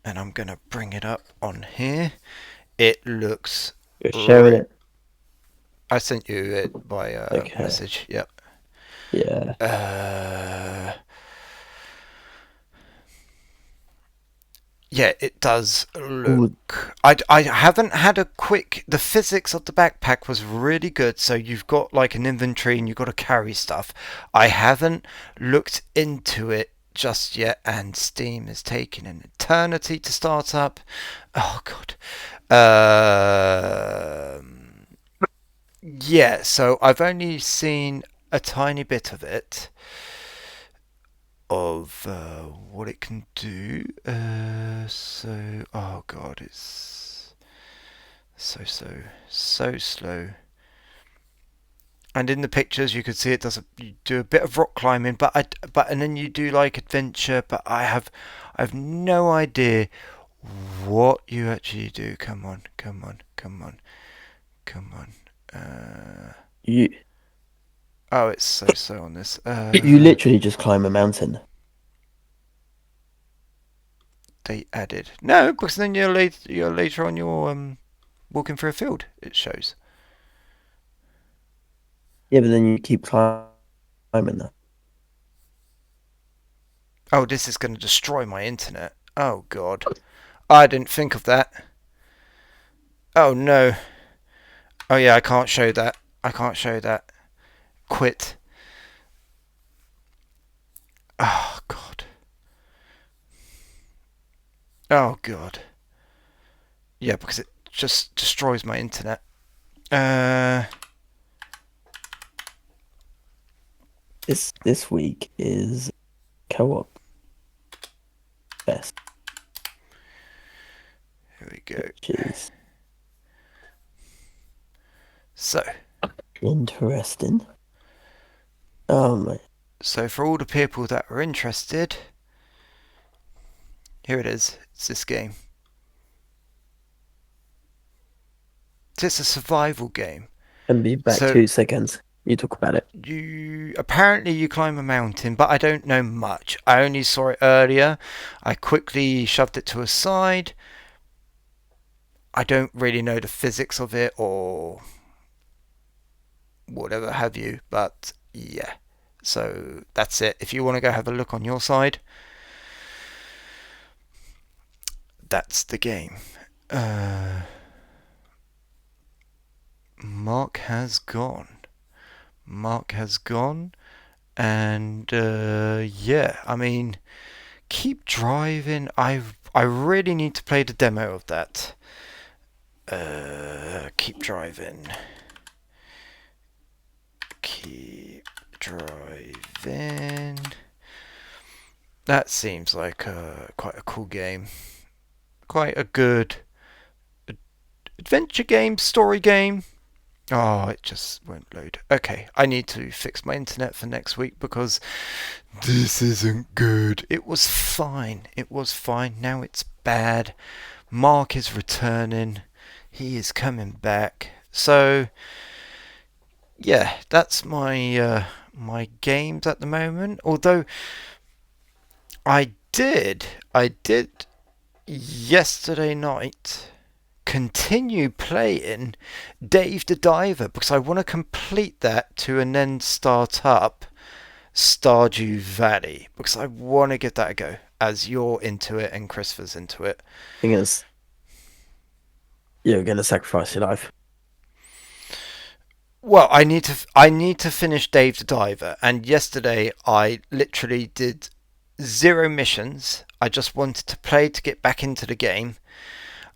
And I'm going to bring it up on here. It looks... You're sharing it? I sent you it by message, yep. Yeah. Yeah, it does look... I haven't had a quick... The physics of the backpack was really good, so you've got like an inventory and you've got to carry stuff. I haven't looked into it just yet, and Steam is taking an eternity to start up. Oh, God. Yeah, so I've only seen a tiny bit of it. Of what it can do. Oh god, it's so slow. And in the pictures, you could see it does. You do a bit of rock climbing, and then you do like adventure. But I have no idea what you actually do. Come on. Oh, it's so slow on this. You literally just climb a mountain. They added no, because then you're later on you're walking through a field. It shows. Yeah, but then you keep climbing that. Oh, this is going to destroy my internet. Oh god, I didn't think of that. Oh no. Oh yeah, I can't show that. Quit. Oh god. Oh god. Yeah, because it just destroys my internet. This week is co-op fest. Here we go. Jeez. So. Interesting. Oh my. So for all the people that are interested, here it is. It's this game. It's a survival game. And be back 2 seconds. You talk about it. Apparently you climb a mountain, but I don't know much. I only saw it earlier. I quickly shoved it to a side. I don't really know the physics of it or whatever have you, but yeah. So that's it. If you want to go have a look on your side, that's the game. Mark has gone. And yeah, I mean, keep driving. I really need to play the demo of that. Keep driving. That seems like quite a cool game. Quite a good adventure game, story game. Oh, it just won't load. Okay, I need to fix my internet for next week because this isn't good. It was fine. Now it's bad. Mark is returning. He is coming back. So, yeah, that's my my games at the moment. Although I did yesterday night continue playing Dave the Diver because I want to complete that to and then start up Stardew Valley because I want to give that a go as you're into it and Christopher's into it. Thing is, you're going to sacrifice your life. Well, I need to finish Dave the Diver, and yesterday I literally did 0 missions. I just wanted to play to get back into the game.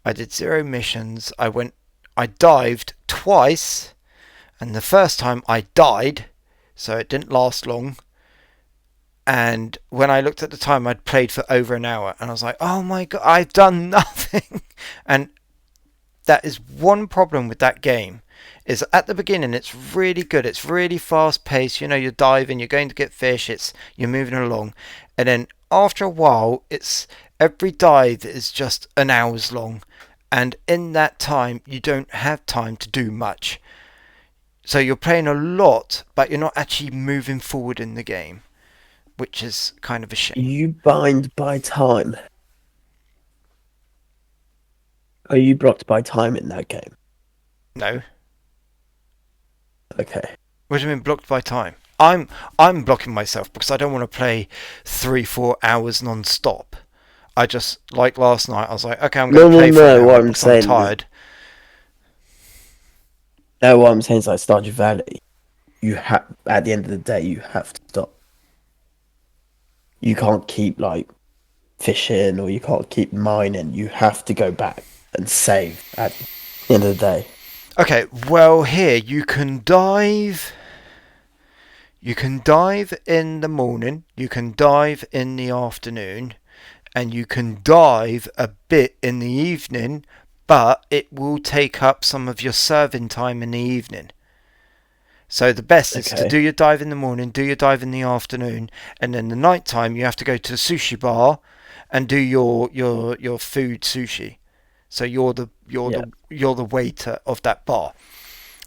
I did 0 missions. I dived twice, and the first time I died, so it didn't last long. And when I looked at the time, I'd played for over an hour, and I was like, oh my god, I've done nothing. And that is one problem with that game, is at the beginning it's really good, it's really fast paced, you're diving, you're going to get fish, you're moving along, and then after a while it's every dive is just an hour's long, and in that time you don't have time to do much, so you're playing a lot but you're not actually moving forward in the game, which is kind of a shame. You bind by time. Are you blocked by time in that game? No. Okay. What do you mean blocked by time? I'm blocking myself because I don't want to play 3-4 hours non-stop. I just, like last night, I was like, okay, I'm going to play for an hour what I'm because saying. I'm tired. No, what I'm saying is like Stardew Valley. At the end of the day, you have to stop. You can't keep like fishing or you can't keep mining. You have to go back and save at the end of the day. Okay, well here you can dive. You can dive in the morning. You can dive in the afternoon. And you can dive a bit in the evening, but it will take up some of your serving time in the evening. So the best is to do your dive in the morning, do your dive in the afternoon, and then the night time you have to go to the sushi bar and do your food sushi. So you're the waiter of that bar.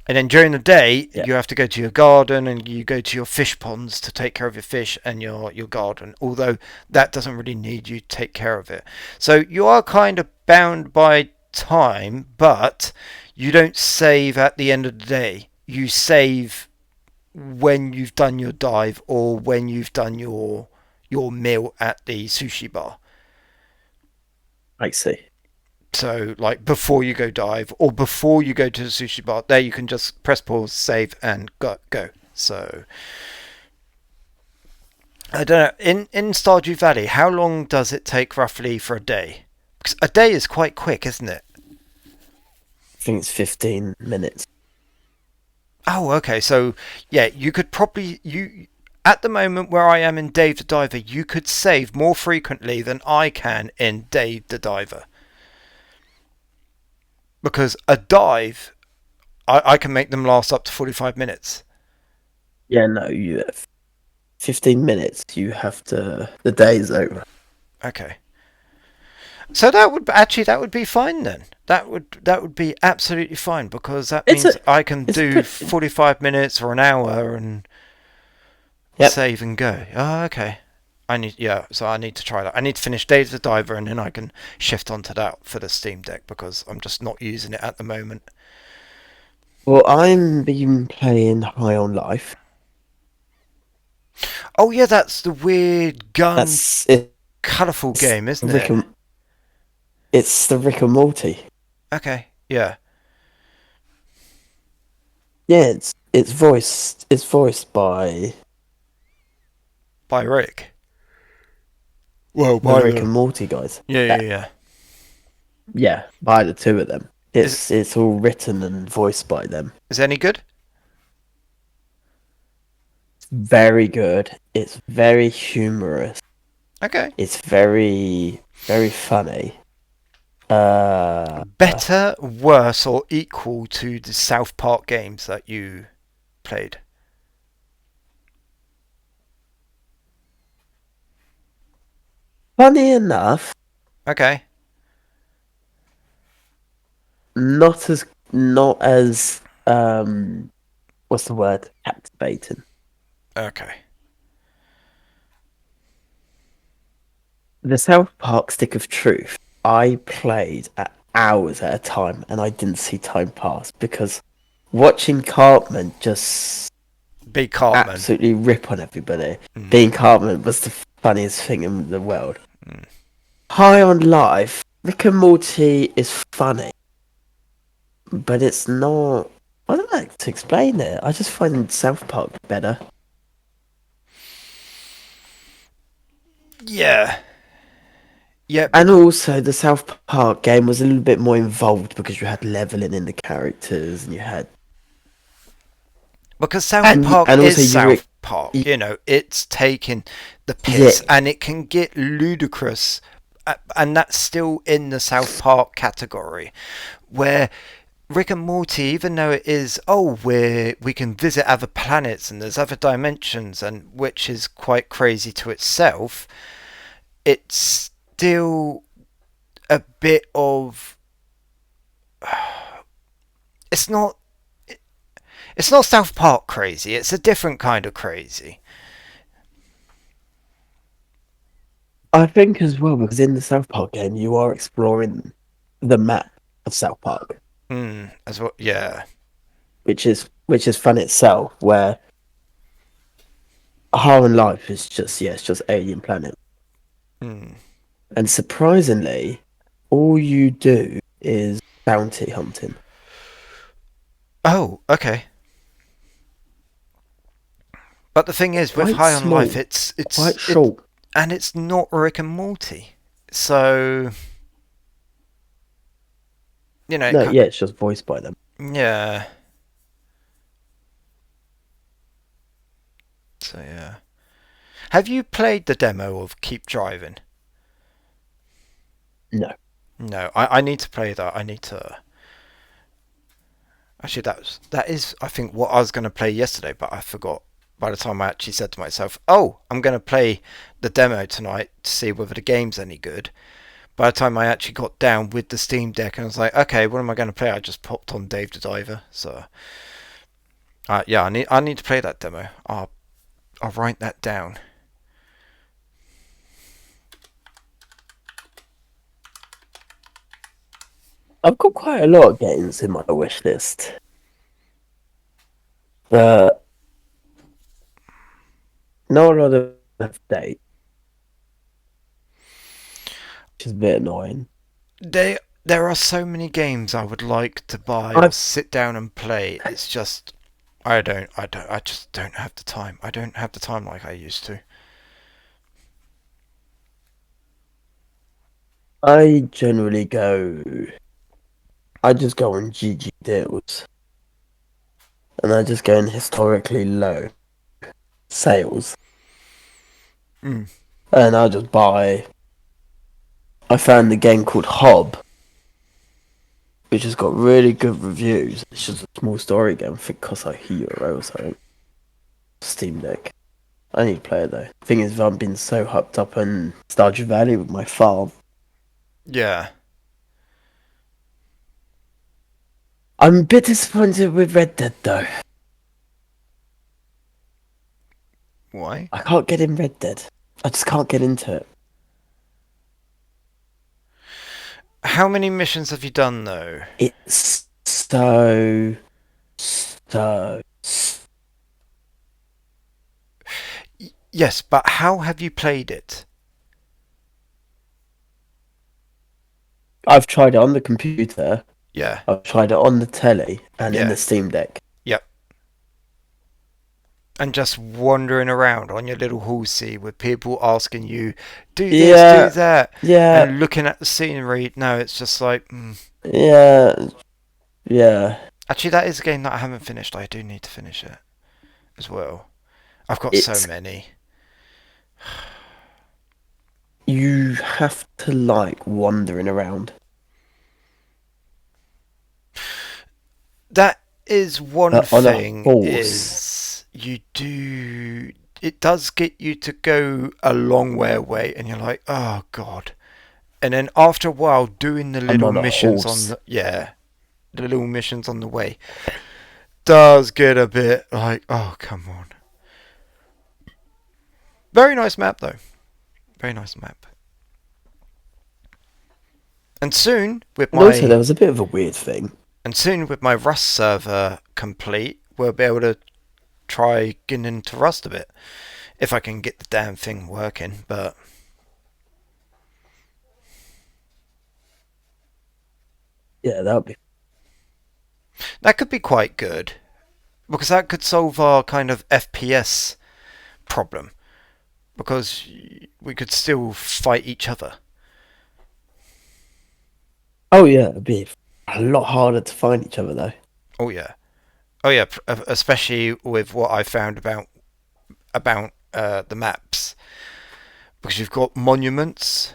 And then during the day, you have to go to your garden and you go to your fish ponds to take care of your fish and your garden, although that doesn't really need you to take care of it. So you are kind of bound by time, but you don't save at the end of the day. You save when you've done your dive or when you've done your meal at the sushi bar. I see. So, like, before you go dive or before you go to the sushi bar, there you can just press pause, save, and go. So, I don't know. In Stardew Valley, how long does it take roughly for a day? Because a day is quite quick, isn't it? I think it's 15 minutes. Oh, okay. So, yeah, you could probably... At the moment where I am in Dave the Diver, you could save more frequently than I can in Dave the Diver. Because a dive, I can make them last up to 45 minutes. Yeah, no, you have 15 minutes. You have to... The day is over. Okay. So that would be fine then. That would be absolutely fine because that means I can do 45 minutes or an hour and save and go. Oh, okay. So I need to try that. I need to finish Dave the Diver and then I can shift onto that for the Steam Deck because I'm just not using it at the moment. Well, I'm been playing High on Life. Oh yeah, that's the weird gun, That's it. colourful It's game, isn't Rick it? and it's the Rick and Morty. Okay, yeah. Yeah, it's voiced by By Rick. Well, the by Rick the... and Morty guys. Yeah, yeah, That yeah. yeah, by the two of them. Is It's all written and voiced by them. is it any good? Very good. It's very humorous. Okay. It's very funny. Uh, Better, worse, or equal to the South Park games that you played? Funny enough, Okay. not as what's the word? Captivating. Okay. The South Park Stick of Truth, I played at hours at a time and I didn't see time pass because watching Cartman just Big Cartman. absolutely rip on everybody. Being Cartman was the funniest thing in the world. High on Life, Rick and Morty is funny, but it's not. I don't know how to explain it. I just find South Park better. Yeah. Yeah. And also, the South Park game was a little bit more involved because you had leveling in the characters and you had. Because South And Park also is you were. South Park. You know, it's taking the Yeah, piss and it can get ludicrous. And that's still in the South Park category. Where Rick and Morty, even though it is, oh, we can visit other planets and there's other dimensions, and which is quite crazy to itself, it's still a bit of... It's not... It's not South Park crazy. It's a different kind of crazy. I think as well because in the South Park game you are exploring the map of South Park, As well. Yeah. which is fun itself. Where High on Life is just it's just alien planet. And surprisingly, all you do is bounty hunting. Oh, okay. But the thing is, with Quite High on small, Life, it's quite short. and it's not Rick and Morty. So, you know, No, yeah, it's just voiced by them. yeah. So yeah. Have you played the demo of Keep Driving? No, No, I need to play that. I need to. Actually, that is I think what I was going to play yesterday, but I forgot. By the time I actually said to myself, "Oh, I'm going to play the demo tonight to see whether the game's any good." By the time I actually got down with the Steam Deck, and I was like, "Okay, what am I going to play?" I just popped on Dave the Diver. So, yeah, I need to play that demo. I'll write that down. I've got quite a lot of games in my wish list. But not a lot of have date, which is a bit annoying. There are so many games I would like to buy or sit down and play. It's just I just don't have the time. I don't have the time like I used to. I generally I just go on GG deals, and I just go in historically low sales, and I'll just buy. I found a game called Hob, which has got really good reviews. It's just a small story game. I think it costs like €1 or something. Steam Deck. I need to play it though. Thing is, I've been so hyped up on Stardew Valley with my farm. Yeah. I'm a bit disappointed with Red Dead though. Why? I can't get in Red Dead. I just can't get into it. How many missions have you done though? It's so. Yes, but how have you played it? I've tried it on the computer. Yeah. I've tried it on the telly and in Yeah. the Steam Deck. Yep. And just wandering around on your little horsey with people asking you, do this, do that, Yeah. and looking at the scenery. No, it's just like, Yeah. Yeah. Actually, that is a game that I haven't finished. I do need to finish it as well. I've got so many. You have to like wandering around. That is one on thing. a horse. Is you do. It does get you to go a long way away, and you're like, oh god. And then after a while, doing the little missions on the the little missions on the way does get a bit like, oh come on. Very nice map though. Very nice map. And soon with my also, there was a bit of a weird thing. And soon with my Rust server complete, we'll be able to try getting into Rust a bit. If I can get the damn thing working, but Yeah, that could be quite good. Because that could solve our kind of FPS problem. Because we could still fight each other. Oh yeah, it'd be a lot harder to find each other though. Oh yeah, especially with what I found about the maps, because you've got monuments,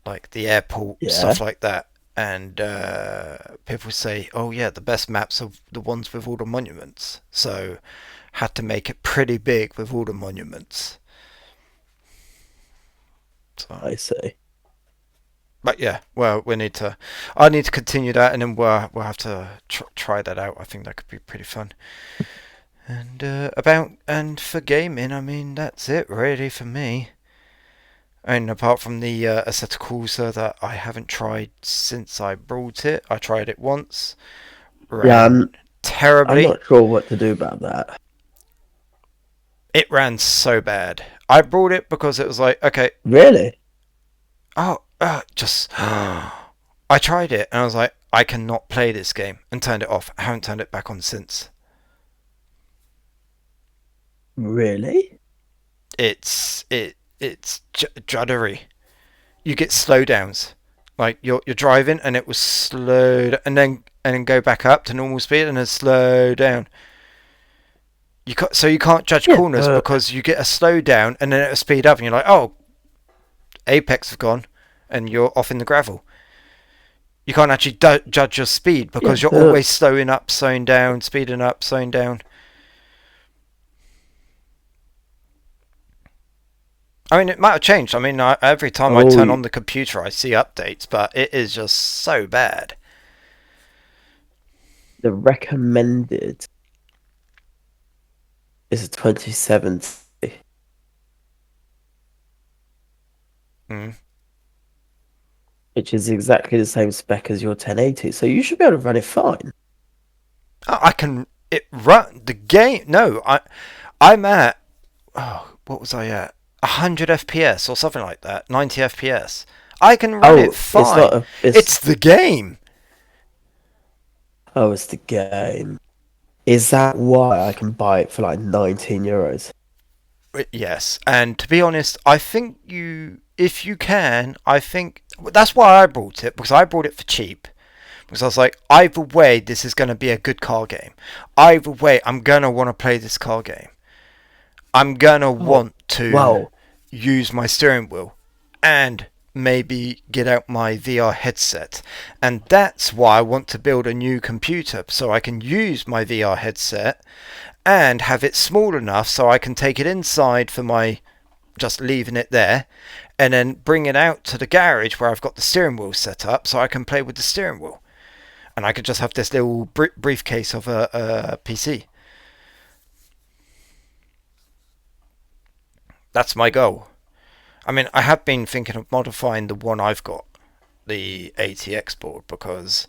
like the airport, stuff like that, and people say, oh yeah, the best maps are the ones with all the monuments. So had to make it pretty big with all the monuments. So. I see. But yeah, well, I need to continue that, and then we'll have to try that out. I think that could be pretty fun. And for gaming, I mean, that's it really for me. And apart from the Assetto Corsa that I haven't tried since I brought it, I tried it once. Ran terribly. I'm not sure what to do about that. It ran so bad. I brought it because it was like, okay. Really? Oh. I tried it and I was like, I cannot play this game, and turned it off. I haven't turned it back on since. Really? It's juddery. You get slowdowns. Like you're driving and it was slowed, and then go back up to normal speed and then slow down. You can't judge corners because you get a slow down and then it'll speed up and you're like, oh, apex have gone. And you're off in the gravel. You can't actually judge your speed because you're always slowing up, slowing down, speeding up, slowing down. I mean, it might have changed. I mean, every time I turn on the computer, I see updates, but it is just so bad. The recommended is a 2070. Which is exactly the same spec as your 1080, so you should be able to run it fine. I can run the game. No, I'm at what was I at? 100 FPS or something like that. 90 FPS. I can run it fine. It's the game. Oh, it's the game. Is that why I can buy it for like €19? Yes, and to be honest, I think if you can, I think that's why I bought it, because I bought it for cheap. Because I was like, either way, this is going to be a good car game. Either way, I'm going to want to play this car game. I'm going to want to use my steering wheel and maybe get out my VR headset. And that's why I want to build a new computer, so I can use my VR headset and have it small enough so I can take it inside for my just leaving it there, and then bring it out to the garage where I've got the steering wheel set up so I can play with the steering wheel. And I could just have this little briefcase of a PC. That's my goal. I mean, I have been thinking of modifying the one I've got, the ATX board, because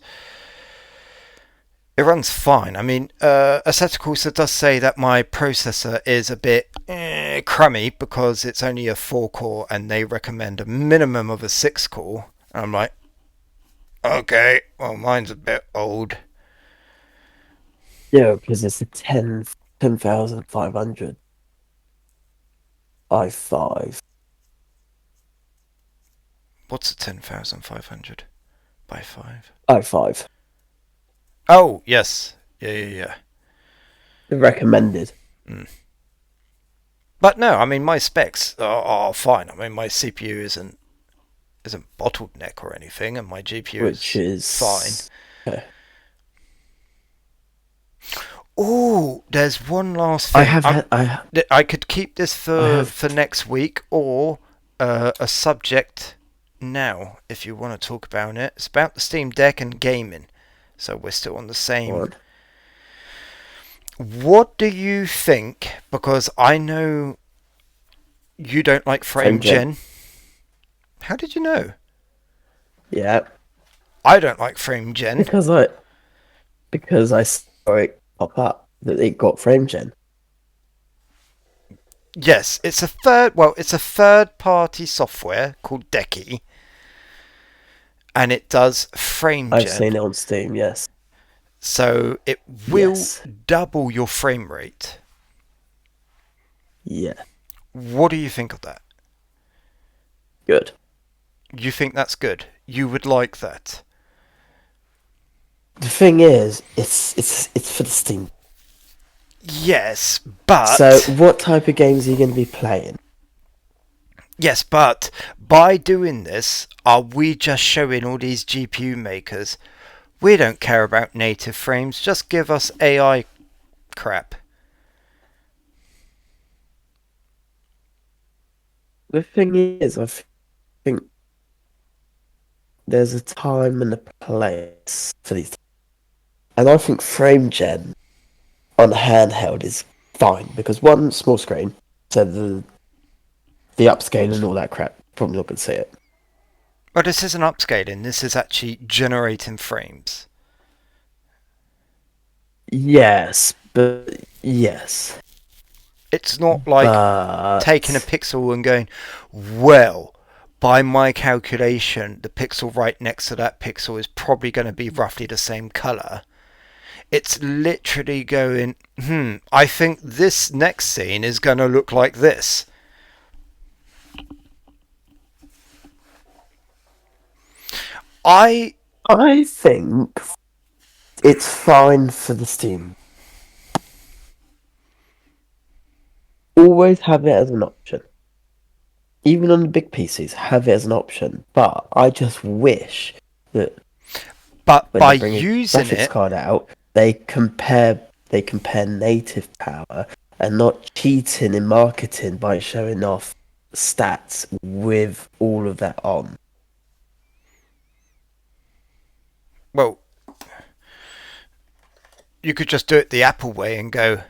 it runs fine. I mean, Assetto Corsa does say that my processor is a bit crummy because it's only a 4-core and they recommend a minimum of a 6-core. And I'm like, okay, well, mine's a bit old. Yeah, because it's a 10,500 i5. What's a 10,500 by 5? i5. Oh, yes. Yeah. The recommended. But no, I mean, my specs are fine. I mean, my CPU isn't bottleneck or anything, and my GPU Which is fine. Okay. Oh, there's one last thing. I could keep this for next week, or a subject now if you want to talk about it. It's about the Steam Deck and gaming, so we're still on the same. What do you think? Because I know you don't like frame gen. How did you know? Yeah. I don't like frame gen because I saw it pop up that it got frame gen. Yes, it's a third-party software called Decky, and it does frame gen. I've seen it on Steam, yes. So it will double your frame rate. Yeah. What do you think of that? Good. You think that's good? You would like that? The thing is, it's for the Steam. Yes, but... So, what type of games are you going to be playing? Yes, but by doing this, are we just showing all these GPU makers, we don't care about native frames, just give us AI crap? The thing is, I think there's a time and a place for these. And I think frame gen on handheld is fine, because one, small screen, so the upscale and all that crap, probably not going to see it. Well, this isn't upscaling, this is actually generating frames. Yes, but yes. It's not like taking a pixel and going, well, by my calculation, the pixel right next to that pixel is probably going to be roughly the same color. It's literally going, I think this next scene is going to look like this. I think it's fine for the Steam. Always have it as an option. Even on the big PCs, have it as an option. But I just wish that but when by they bring using a graphics it, card out, they compare native power and not cheating in marketing by showing off stats with all of that on. Well, you could just do it the Apple way and go,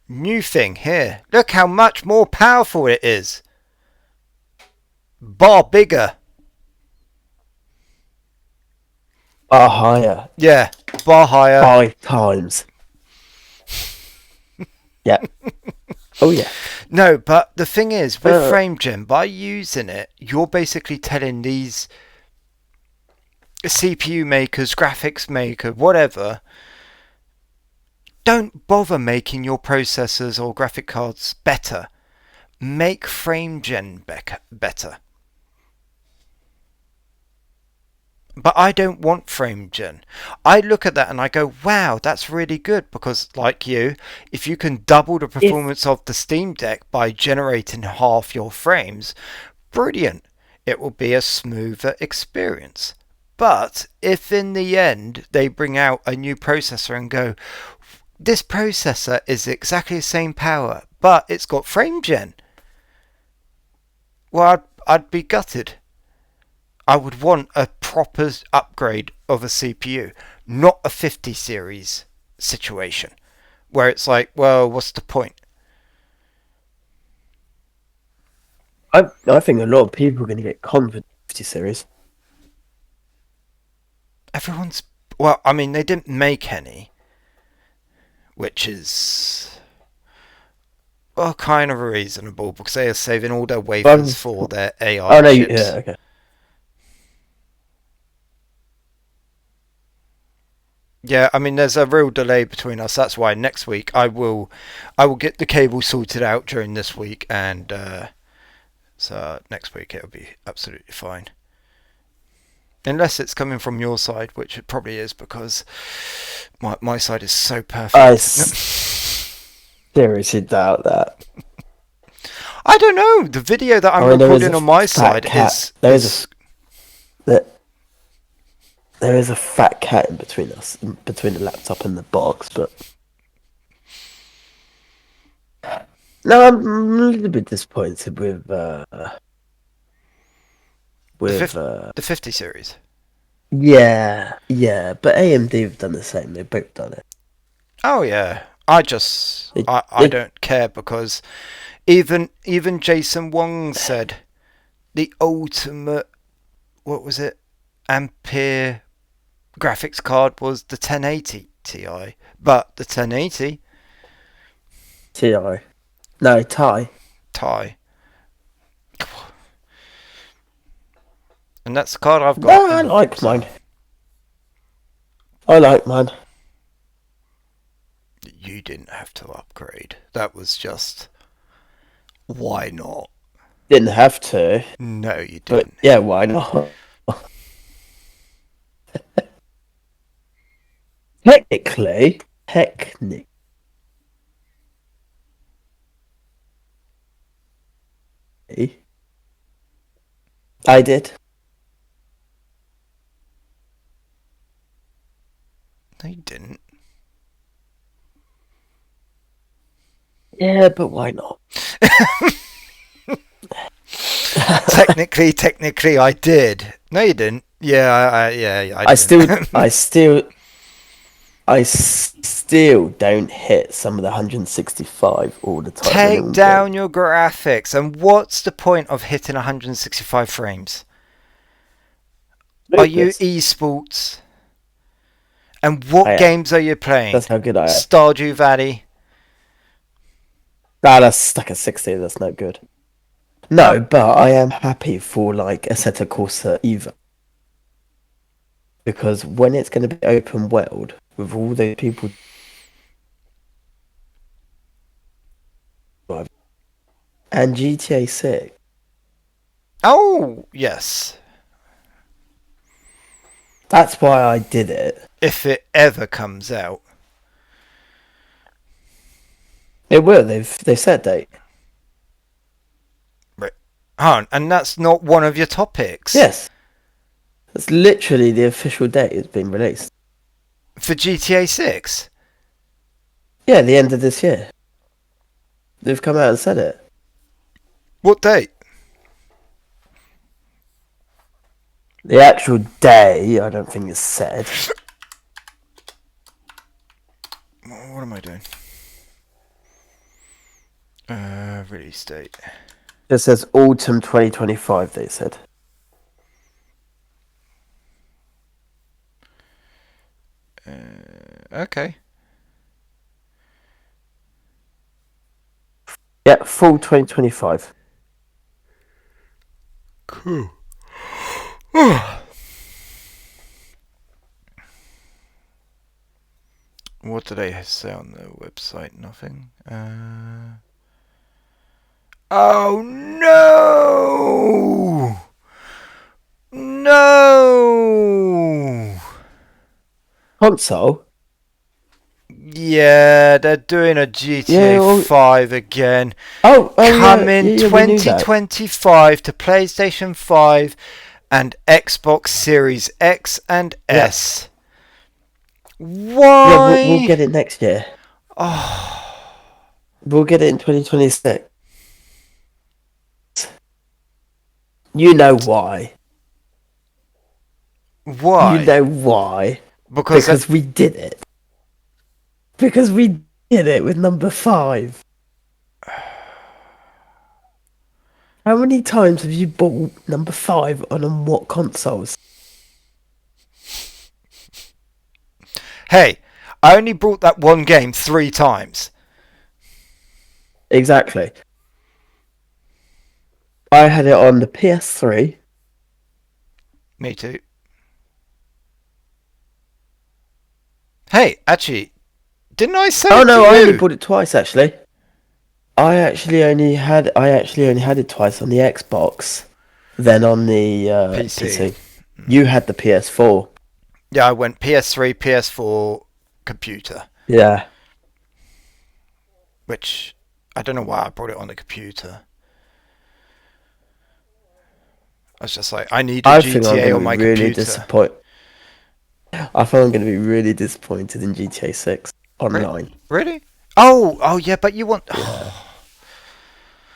new thing here. Look how much more powerful it is. Bar bigger. Bar higher. Yeah, bar higher. 5 times. Yeah. Oh yeah. No, but the thing is, with FrameGen, by using it, you're basically telling these CPU makers, graphics makers, whatever, don't bother making your processors or graphic cards better. Make FrameGen better. But I don't want FrameGen. I look at that and I go, wow, that's really good, because like you, if you can double the performance of the Steam Deck by generating half your frames, brilliant. It will be a smoother experience. But if in the end they bring out a new processor and go, this processor is exactly the same power, but it's got FrameGen, well, I'd be gutted. I would want a proper upgrade of a CPU, not a 50 series situation where it's like, well, what's the point? I think a lot of people are going to get confident 50 series. Well, I mean, they didn't make any, which is are kind of reasonable because they are saving all their wafers for their AI no, chips. yeah, okay. Yeah, I mean, there's a real delay between us. That's why next week I will get the cable sorted out during this week, and so next week it'll be absolutely fine. Unless it's coming from your side, which it probably is because my side is so perfect. I seriously doubt that. I don't know. The video that I'm recording on my side is there is a fat cat in between us, between the laptop and the box, but no, I'm a little bit disappointed with the 50 series. Yeah, but AMD have done the same. They've both done it. Oh yeah, I don't care because even Jason Wong said the ultimate, what was it, Ampere graphics card was the 1080 Ti, but the 1080 Ti, no Ti, and that's the card I've got. No, I like mine. You didn't have to upgrade. That was just, why not? Didn't have to. No, you But didn't. yeah, why not? Technically, I did. No, you didn't. Yeah, but why not? Technically, I did. No, you didn't. Yeah, I still don't hit some of the 165 all the time. Take down your graphics. And what's the point of hitting 165 frames? Are you esports? And what games are you playing? That's how good I am. Stardew Valley. That's stuck at 60. That's not good. No, but I am happy for like Assetto Corsa Eva. Because when it's going to be open world with all those people and GTA 6. Oh, yes. That's why I did it. If it ever comes out. It will. They've set date. Right. And that's not one of your topics. Yes. That's literally the official date it's been released. For GTA 6? Yeah, the end of this year. They've come out and said it. What date? The actual day, I don't think it's said. What am I doing? Release date. It says autumn 2025, they said. Okay. Yeah, fall 2025. Cool. What do they say on the website? Nothing. Oh no! No! Console? Yeah, they're doing a GTA 5 again. Coming 2025 to PlayStation 5 and Xbox Series X and S. Why? Yeah, we'll get it next year. Oh. We'll get it in 2026. You know why. Why? You know why. Because we did it. Because we did it with number 5. How many times have you bought number 5 on what consoles? Hey, I only bought that one game 3 times. Exactly. I had it on the PS3. Me too. Hey, actually, didn't I say Oh it to no, I only you? bought it twice actually. I actually only had it twice on the Xbox, then on the PC. PC. You had the PS4. Yeah, I went PS3, PS4, computer. Yeah. Which, I don't know why I brought it on the computer. I was just like, I need a I think I'm GTA going to on be my really computer. disappointed. I think I'm going to be really disappointed in GTA 6 online. Really? Oh yeah, but you want... Yeah.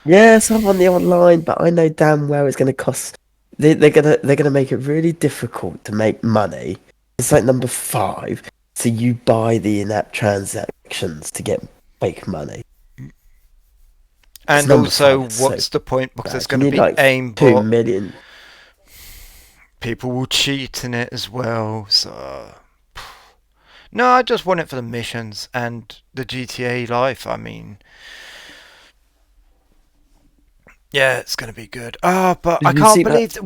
Yes, I'm on the online, but I know damn well it's going to cost. They're gonna make it really difficult to make money. It's like number 5, so you buy the in-app transactions to get fake money. It's And number also, 5. So what's the point? Because it's you going to need be like 2 aimbot. million. People will cheat in it as well, so... No, I just want it for the missions and the GTA life. I mean... Yeah, it's going to be good. Oh, but Did I you can't see that? believe...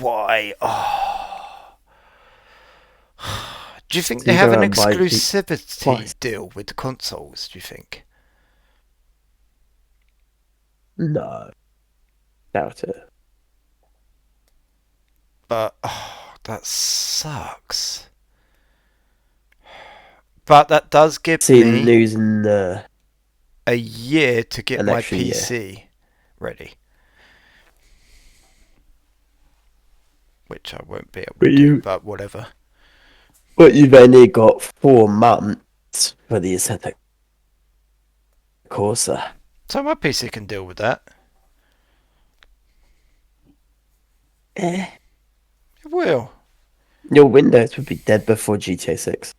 Why? Oh. Do you think So they you have go an out and buy exclusivity twice. deal with the consoles, do you think? No, doubt it. But, oh, that sucks. But that does give Seen me news in a year to get an my extra year. PC ready. Which I won't be able to do, but whatever. But you've only got 4 months for the aesthetic Corsa. So my PC can deal with that. Eh. It will. Your Windows would be dead before GTA 6.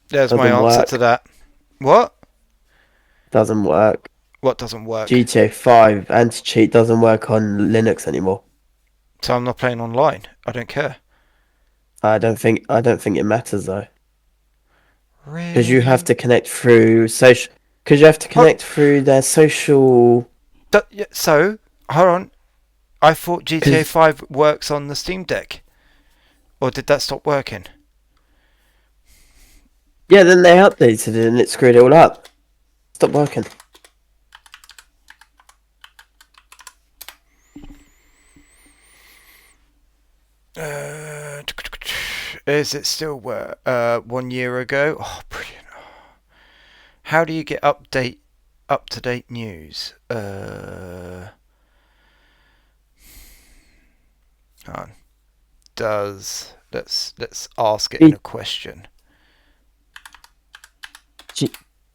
There's my Doesn't answer work. to that. What? Doesn't work. What doesn't work? GTA 5 anti-cheat doesn't work on Linux anymore. So I'm not playing online. I don't care. I don't think it matters though. Because you have Really? to connect through social. Because you have to connect through their social. So, hold on. I thought GTA Because 5 works on the Steam Deck. Or did that stop working? yeah, then they updated it and it screwed it all up. Stop working. Is it still 1 year ago? Oh, brilliant. How do you get up-to-date news? Hang on. Let's ask it in a question.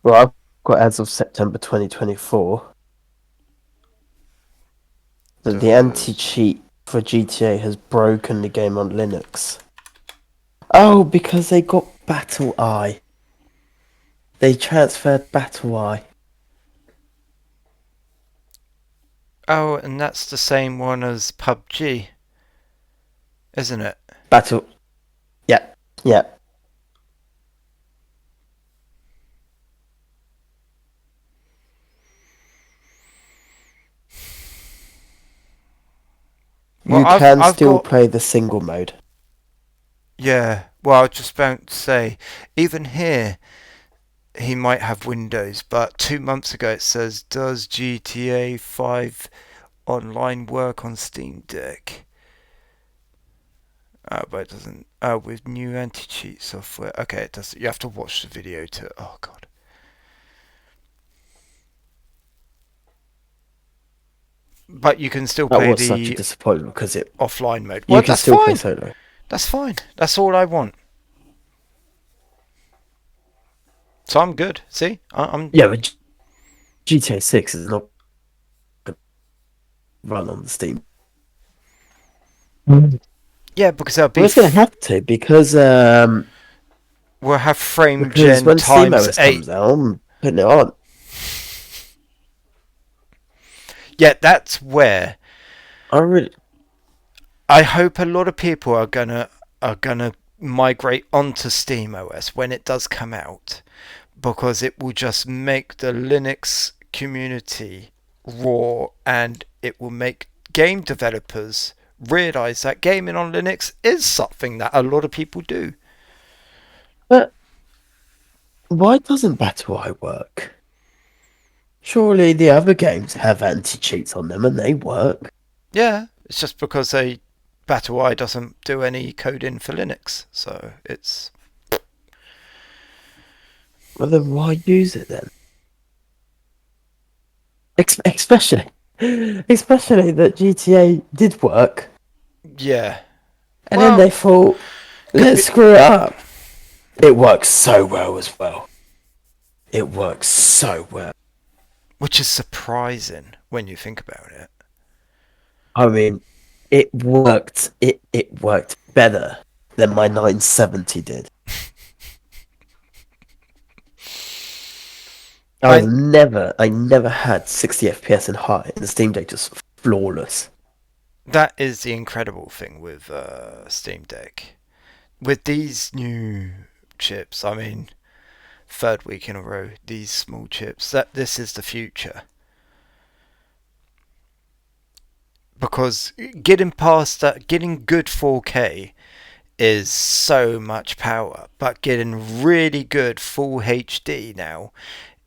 Well, I've got as of September 2024 that the anti-cheat for GTA has broken the game on Linux. Oh, because they got Battle Eye. They transferred Battle Eye. Oh, and that's the same one as PUBG, isn't it? Battle. Yeah, yeah. Well, You can I've still got... play the single mode. Yeah, well, I was just about to say, even here, he might have Windows, but 2 months ago it says, does GTA 5 online work on Steam Deck? Oh, but it doesn't. Oh, with new anti-cheat software. Okay, it does. You have to watch the video to... Oh, God. But you can still That play was such a the disappointment because offline mode. you Well, can that's still play fine. solo. That's fine. That's all I want. So I'm good. See? I'm... Yeah, but GTA 6 is not going to run on the Steam. Yeah, because that'll be... Well, it's going to have to because we'll have frame because gen when times SteamOS 8. comes out, I'm putting it on. Yeah, that's where... I really... I hope a lot of people are gonna migrate onto SteamOS when it does come out, because it will just make the Linux community raw, and it will make game developers realize that gaming on Linux is something that a lot of people do. But why doesn't Battle.io work? Surely the other games have anti-cheats on them and they work. Yeah, it's just because Battle.io doesn't do any coding for Linux, so it's... Well, then why use it then? Especially that GTA did work, Yeah. and Well, then they thought, let's screw it up. It works so well as well. It works so well. Which is surprising when you think about it. I mean, it worked. It worked better than my 970 did. I never had 60 FPS and high, and the Steam Deck just flawless. That is the incredible thing with Steam Deck. With these new chips, I mean, third week in a row, these small chips, that this is the future. Because getting past that, getting good 4K is so much power, but getting really good full HD now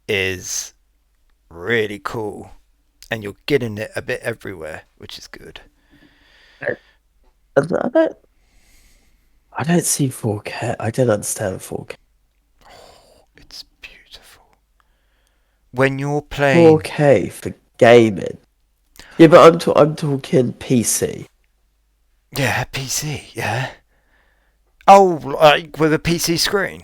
is really cool, and you're getting it a bit everywhere, which is good. I don't see 4K. I don't understand 4K. Oh, it's beautiful. When you're playing 4K for gaming. Yeah, but I'm talking PC. yeah, PC, yeah. Oh, like with a PC screen.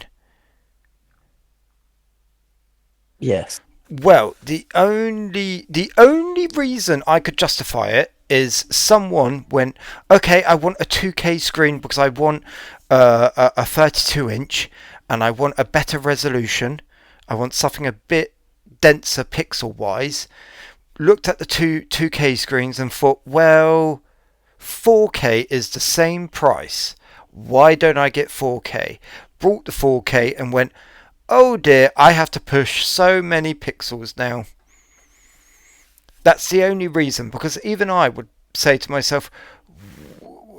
Yes. Well, the only reason I could justify it is someone went, okay, I want a 2K screen because I want a 32-inch, and I want a better resolution. I want something a bit denser pixel-wise. Looked at the 2K screens and thought, well, 4K is the same price. Why don't I get 4K? Brought the 4K and went, oh dear, I have to push so many pixels now. That's the only reason, because even I would say to myself,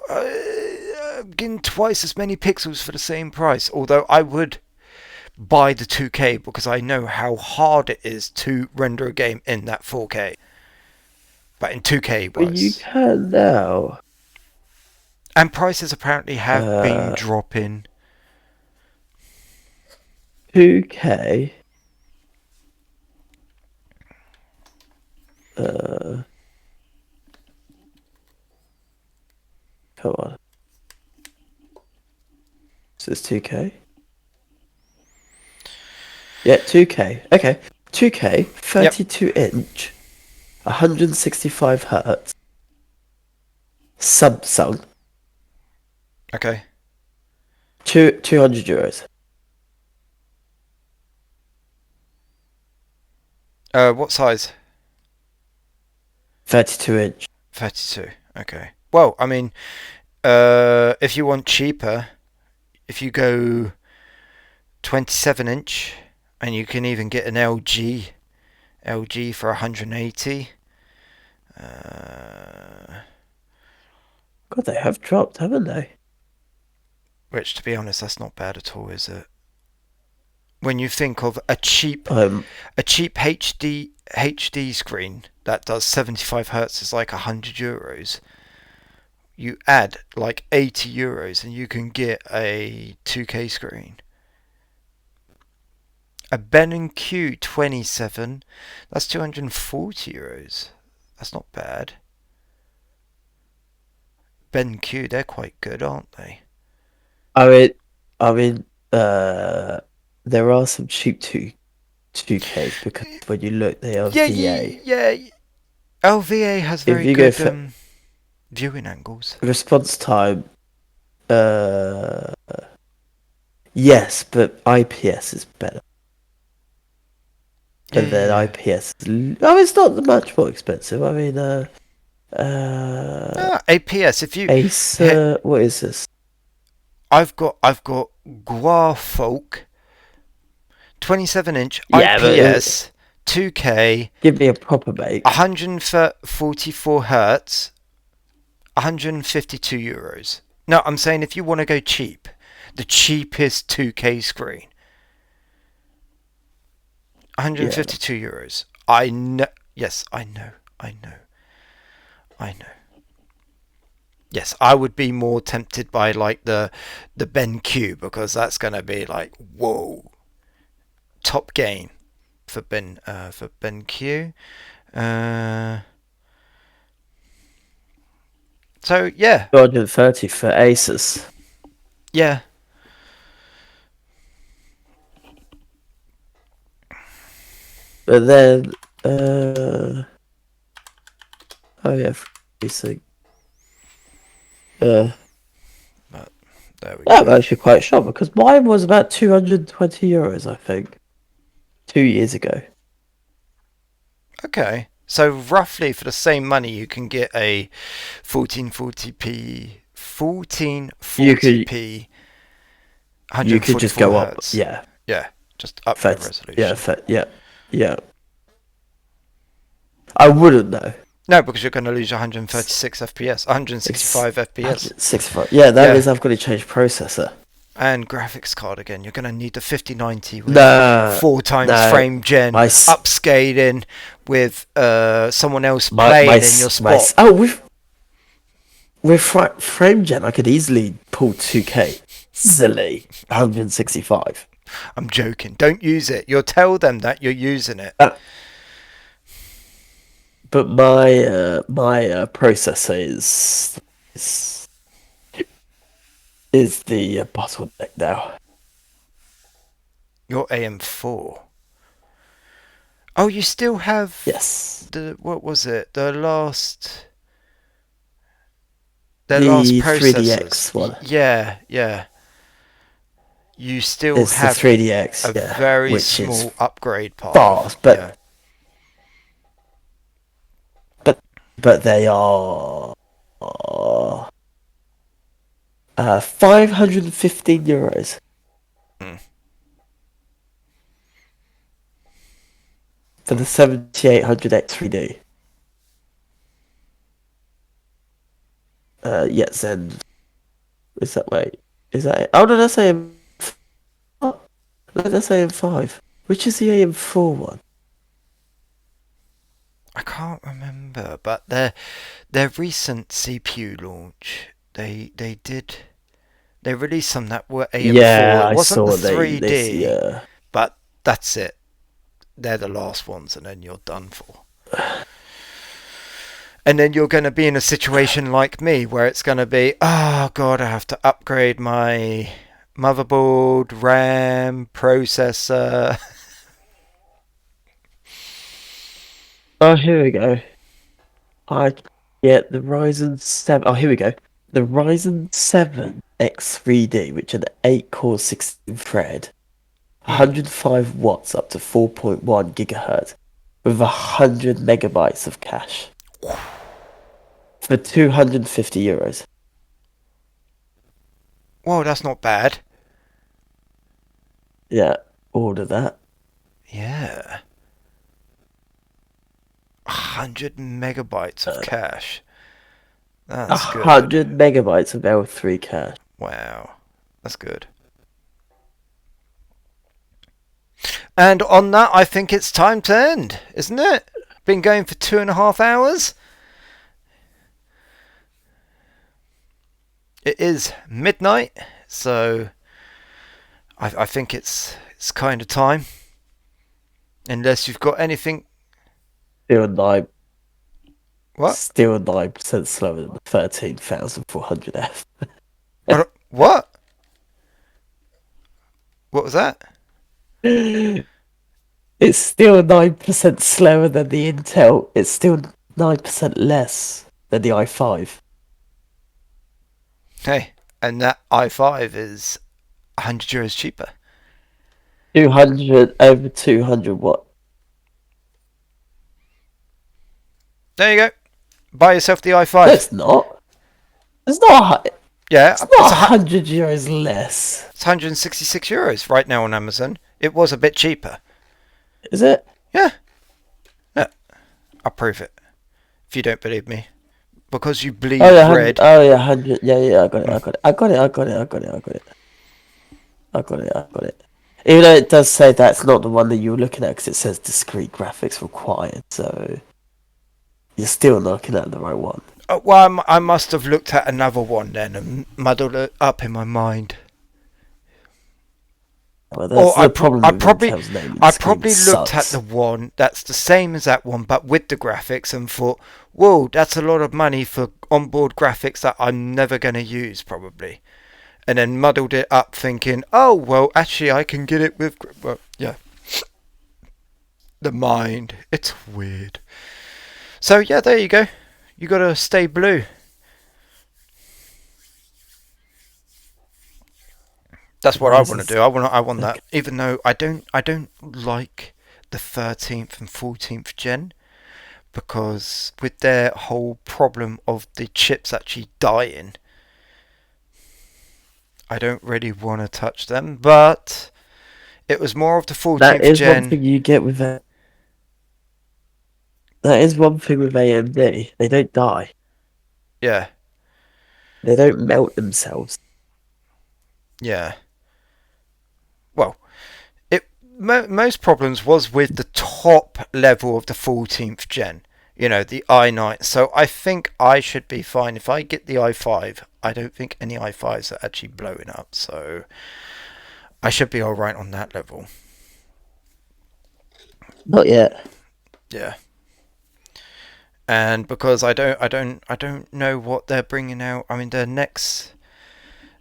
I'm getting twice as many pixels for the same price. Although I would buy the 2K because I know how hard it is to render a game in that 4K. But in 2K it was. But you can now. And prices apparently have been dropping. 2K. Come on. So it's 2K? Yeah, 2K. Okay. 2K, 32-inch, 165 hertz, Samsung, Okay. 200 euros. What size? 32-inch. 32. Okay. Well, I mean, if you want cheaper, if you go 27-inch, and you can even get an LG for 180. God, they have dropped, haven't they? Which, to be honest, that's not bad at all, is it? When you think of a cheap HD screen that does 75 hertz is like 100 euros. You add like 80 euros and you can get a 2K screen. A Ben&Q 27, that's 240 euros. That's not bad. Ben&Q, they're quite good, aren't they? I mean, there are some cheap 2Ks because when you look, they are VA. Yeah. LVA has very good viewing angles. Response time. Yes, but IPS is better. And then IPS. I mean, it's not much more expensive. I mean, APS. If you Acer. What is this? I've got Guafolk 27-inch Yeah, IPS 2K. Give me a proper make. 144 hertz. 152 euros. No, I'm saying if you want to go cheap, the cheapest 2K screen. 152 euros. I know. Yes, I know. Yes, I would be more tempted by like the BenQ, because that's going to be like, whoa, top gain for BenQ. So yeah, 230 for Asus. yeah. But then, oh yeah, FreeSync. But there we I'm go. actually quite shocked because mine was about 220 euros, I think, 2 years ago. Okay, so roughly for the same money, you can get a 1440p, 144 You could just go hertz. up, Yeah, just upgrade resolution. Yeah. I wouldn't though. No, because you're going to lose 136 FPS, 165 FPS. 65. Yeah, that means I've got to change processor. And graphics card again. You're going to need the 5090 with 4x frame gen, upscaling with someone else playing in your spot. With frame gen, I could easily pull 2K. Easily. 165. I'm joking. Don't use it. You'll tell them that you're using it. But my processor is the bottleneck now. Your AM4. Oh, you still have what was it? The last processors. 3DX one. Yeah. You still have the 3DX, a very small upgrade path. Fast, but they are 515 euros. For the 7800X 3D. Yes, and is that it? Oh no, that's AM. No, that's AM5. Which is the AM4 one? I can't remember, but their recent CPU launch, they released some that were AM4. Yeah, it wasn't I the 3D, yeah. But that's it. They're the last ones, and then you're done for. And then you're going to be in a situation like me, where it's going to be, oh god, I have to upgrade my motherboard, RAM, processor. Oh, here we go. I get the Ryzen 7. Oh, here we go. The Ryzen 7 X3D, which is an 8-core 16-thread, 105 watts up to 4.1 gigahertz, with 100 megabytes of cache. For 250 euros. Whoa, that's not bad. Yeah, order that. Yeah. 100 megabytes of cache. That's good. 100 megabytes of L3 cache. Wow. That's good. And on that, I think it's time to end, isn't it? Been going for 2.5 hours. It is midnight, so I think it's kind of time. Unless you've got anything. Still 9. What? Still 9% slower than the 13,400F. What? What was that? It's still 9% slower than the Intel. It's still 9% less than the i5. Hey, and that i5 is 100 euros cheaper. 200 over 200 watt. There you go. Buy yourself the No, i5. it's not. It's not. Yeah, It's not €100 less. It's €166 right now on Amazon. It was a bit cheaper. Is it? Yeah. No, I'll prove it. If you don't believe me. Because you bleed red. 100. Yeah, I got it. Even though it does say that's not the one that you were looking at, because it says discrete graphics required, so you're still looking at the right one. Well, I must have looked at another one then and muddled it up in my mind. Well, that's the problem with Intel's naming I scheme probably looked at sucks. the one that's the same as that one, but with the graphics, and thought, whoa, that's a lot of money for onboard graphics that I'm never going to use, probably. And then muddled it up thinking, oh, well, actually, I can get it with... Well, yeah. The mind. It's weird. So, yeah, there you go. You got to stay blue. That's what I want to do. I want that. Even though I don't like the 13th and 14th gen, because with their whole problem of the chips actually dying, I don't really want to touch them. But it was more of the 14th gen. That is one thing you get with it. That is one thing with AMD. They don't die. Yeah. They don't melt themselves. Yeah. Well, most problems was with the top level of the 14th gen. You know, the i9. So I think I should be fine. If I get the i5, I don't think any i5s are actually blowing up. So I should be alright on that level. Not yet. Yeah. And because I don't know what they're bringing out. I mean, their next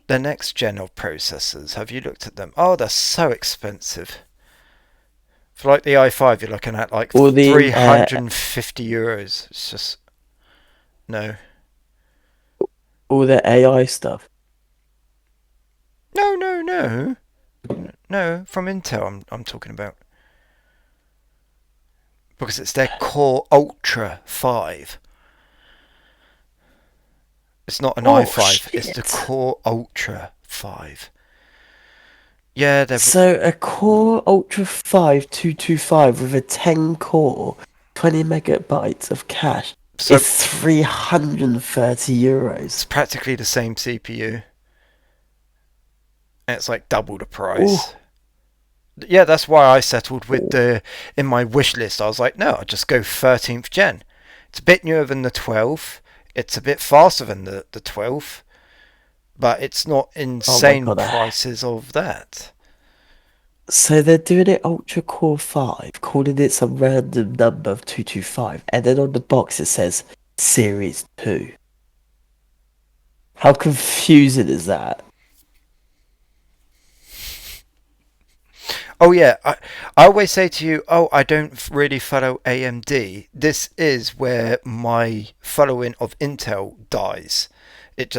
gen of processors. Have you looked at them? Oh, they're so expensive. For like the i5, you're looking at like €350. It's just no. All the AI stuff. No. From Intel, I'm talking about. Because it's their Core Ultra 5. It's not an i5. Shit. It's the Core Ultra 5. Yeah, so a Core Ultra 5 225 with a 10 core, 20 megabytes of cache is €330. It's practically the same CPU. And it's like double the price. Ooh. Yeah, that's why I settled with in my wish list. I was like, no, I'll just go 13th gen. It's a bit newer than the 12th. It's a bit faster than the 12th. But it's not insane prices of that. So they're doing it Ultra Core 5, calling it some random number of 225, and then on the box it says Series 2. How confusing is that? Oh yeah, I always say to you, oh, I don't really follow AMD. This is where my following of Intel dies. It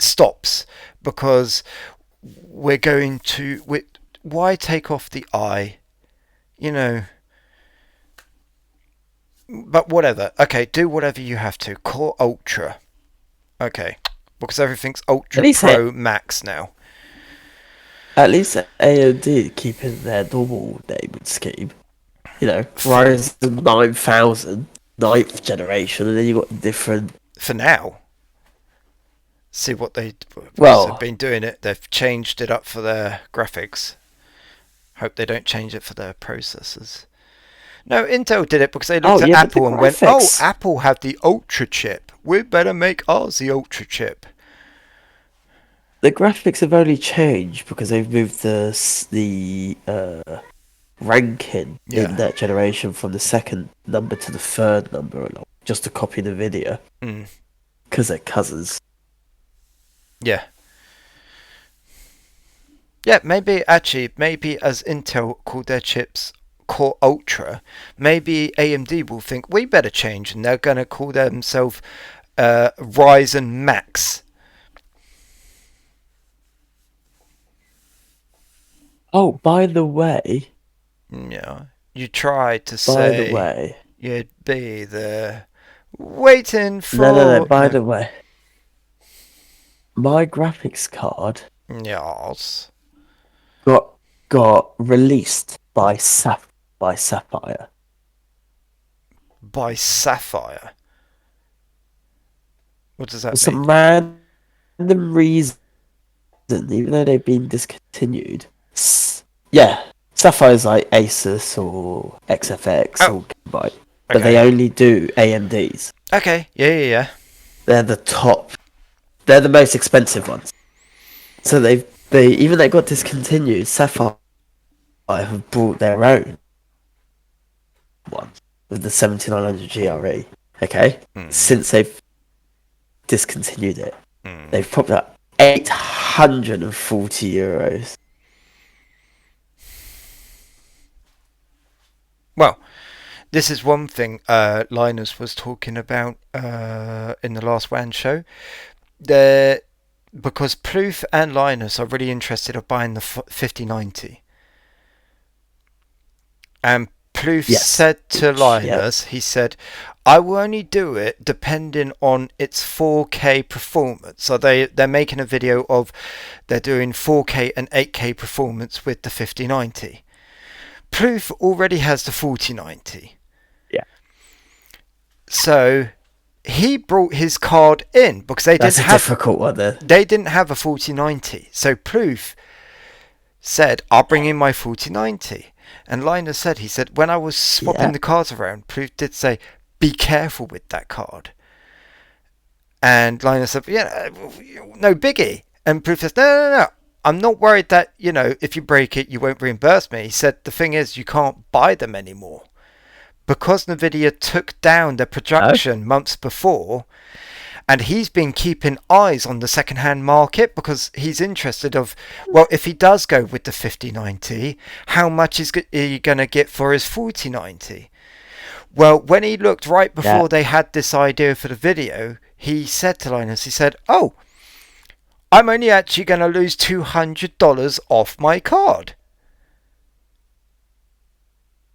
stops, because we're going to... why take off the I? You know. But whatever. Okay, do whatever you have to. Core Ultra. Okay. Because everything's Ultra Pro Max now. At least AMD keeping their normal naming scheme. You know, Ryzen 9000, 9th generation, and then you got different... For now. See what they've been doing it. They've changed it up for their graphics. Hope they don't change it for their processors. No, Intel did it because they looked at Apple and went, oh, Apple have the Ultra chip. We better make ours the Ultra chip. The graphics have only changed because they've moved the ranking in that generation from the second number to the third number, just to copy the video. Because they're cousins. Yeah. Yeah, maybe as Intel called their chips Core Ultra, maybe AMD will think we better change, and they're going to call themselves Ryzen Max. Oh, by the way... Yeah, you tried to say you'd be the Waiting for... No. By the way, my graphics card Yes. got released by Sapphire. By Sapphire. What does that For mean? some random reason, even though they've been discontinued. Yeah, Sapphire's like Asus or XFX or Gigabyte, but they only do AMDs. Okay, yeah. They're the top. They're the most expensive ones. So they even though they got discontinued, Sapphire have brought their own one with the 7900 GRE. Okay, since they've discontinued it, they've popped up €840. Well, this is one thing Linus was talking about in the last WAN show. Because Plouffe and Linus are really interested in buying the 5090. And Plouffe said to Linus, he said, I will only do it depending on its 4K performance. So they're making a video of they're doing 4K and 8K performance with the 5090. Plouffe already has the 4090. Yeah. So he brought his card in because they didn't have difficult one there. They didn't have a 4090. So Plouffe said, I'll bring in my 4090. And Linus said, he said, when I was swapping the cards around, Plouffe did say, be careful with that card. And Linus said, yeah, no biggie. And Plouffe says, no. I'm not worried that, if you break it, you won't reimburse me. He said, the thing is, you can't buy them anymore. Because NVIDIA took down their production months before, and he's been keeping eyes on the second-hand market because he's interested if he does go with the 5090, how much is he going to get for his 4090? Well, when he looked right before they had this idea for the video, he said to Linus, he said, oh, I'm only actually going to lose $200 off my card.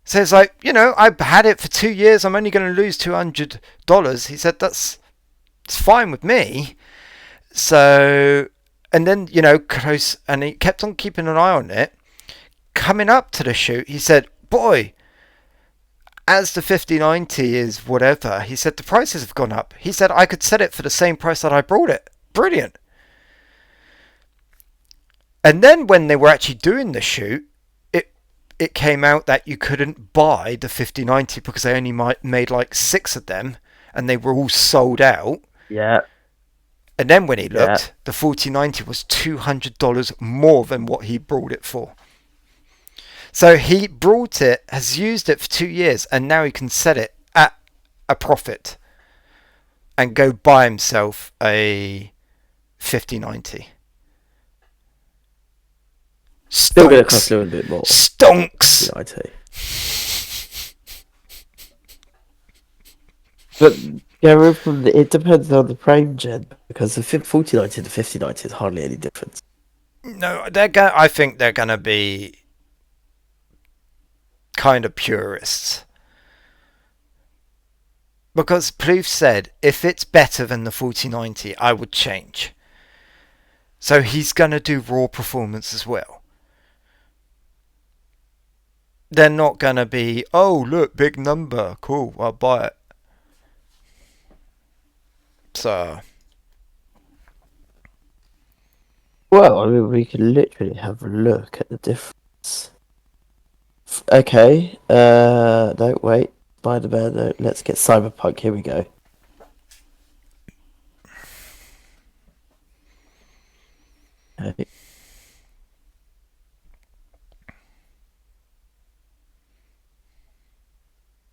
So it's like, I've had it for 2 years. I'm only going to lose $200. He said, it's fine with me. So, and then, close, and he kept on keeping an eye on it. Coming up to the shoot, he said, boy, as the 5090 is whatever, he said, the prices have gone up. He said, I could sell it for the same price that I bought it. Brilliant. And then when they were actually doing the shoot, it came out that you couldn't buy the 5090 because they only made like 6 of them and they were all sold out. Yeah. And then when he looked, the 4090 was $200 more than what he brought it for. So he brought it, has used it for 2 years, and now he can sell it at a profit and go buy himself a 5090. Still going to cost a little bit more. Stonks! But it depends on the frame gen, because the 4090 to 5090 is hardly any difference. No, I think they're going to be kind of purists. Because Plouffe said, if it's better than the 4090, I would change. So he's going to do raw performance as well. They're not going to be, oh, look, big number. Cool, I'll buy it. So. Well, I mean, we can literally have a look at the difference. Okay, no, wait. Spider-Man, no, let's get Cyberpunk. Here we go. Okay.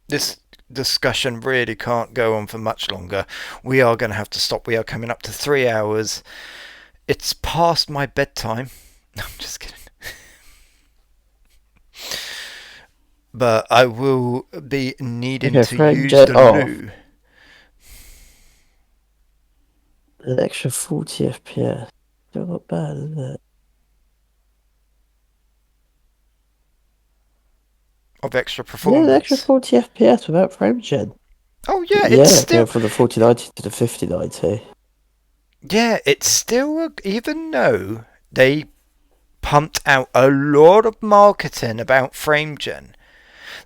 This discussion really can't go on for much longer. We are going to have to stop. We are coming up to 3 hours. It's past my bedtime. I'm just kidding. But I will be needing to use the loo. An extra 40 FPS. Still not bad, isn't it? Of extra performance. Yeah, an extra 40 FPS without frame gen. Oh yeah, it's Yeah, still going from the 4090 to the 5090. yeah, it's still even though they pumped out a lot of marketing about FrameGen.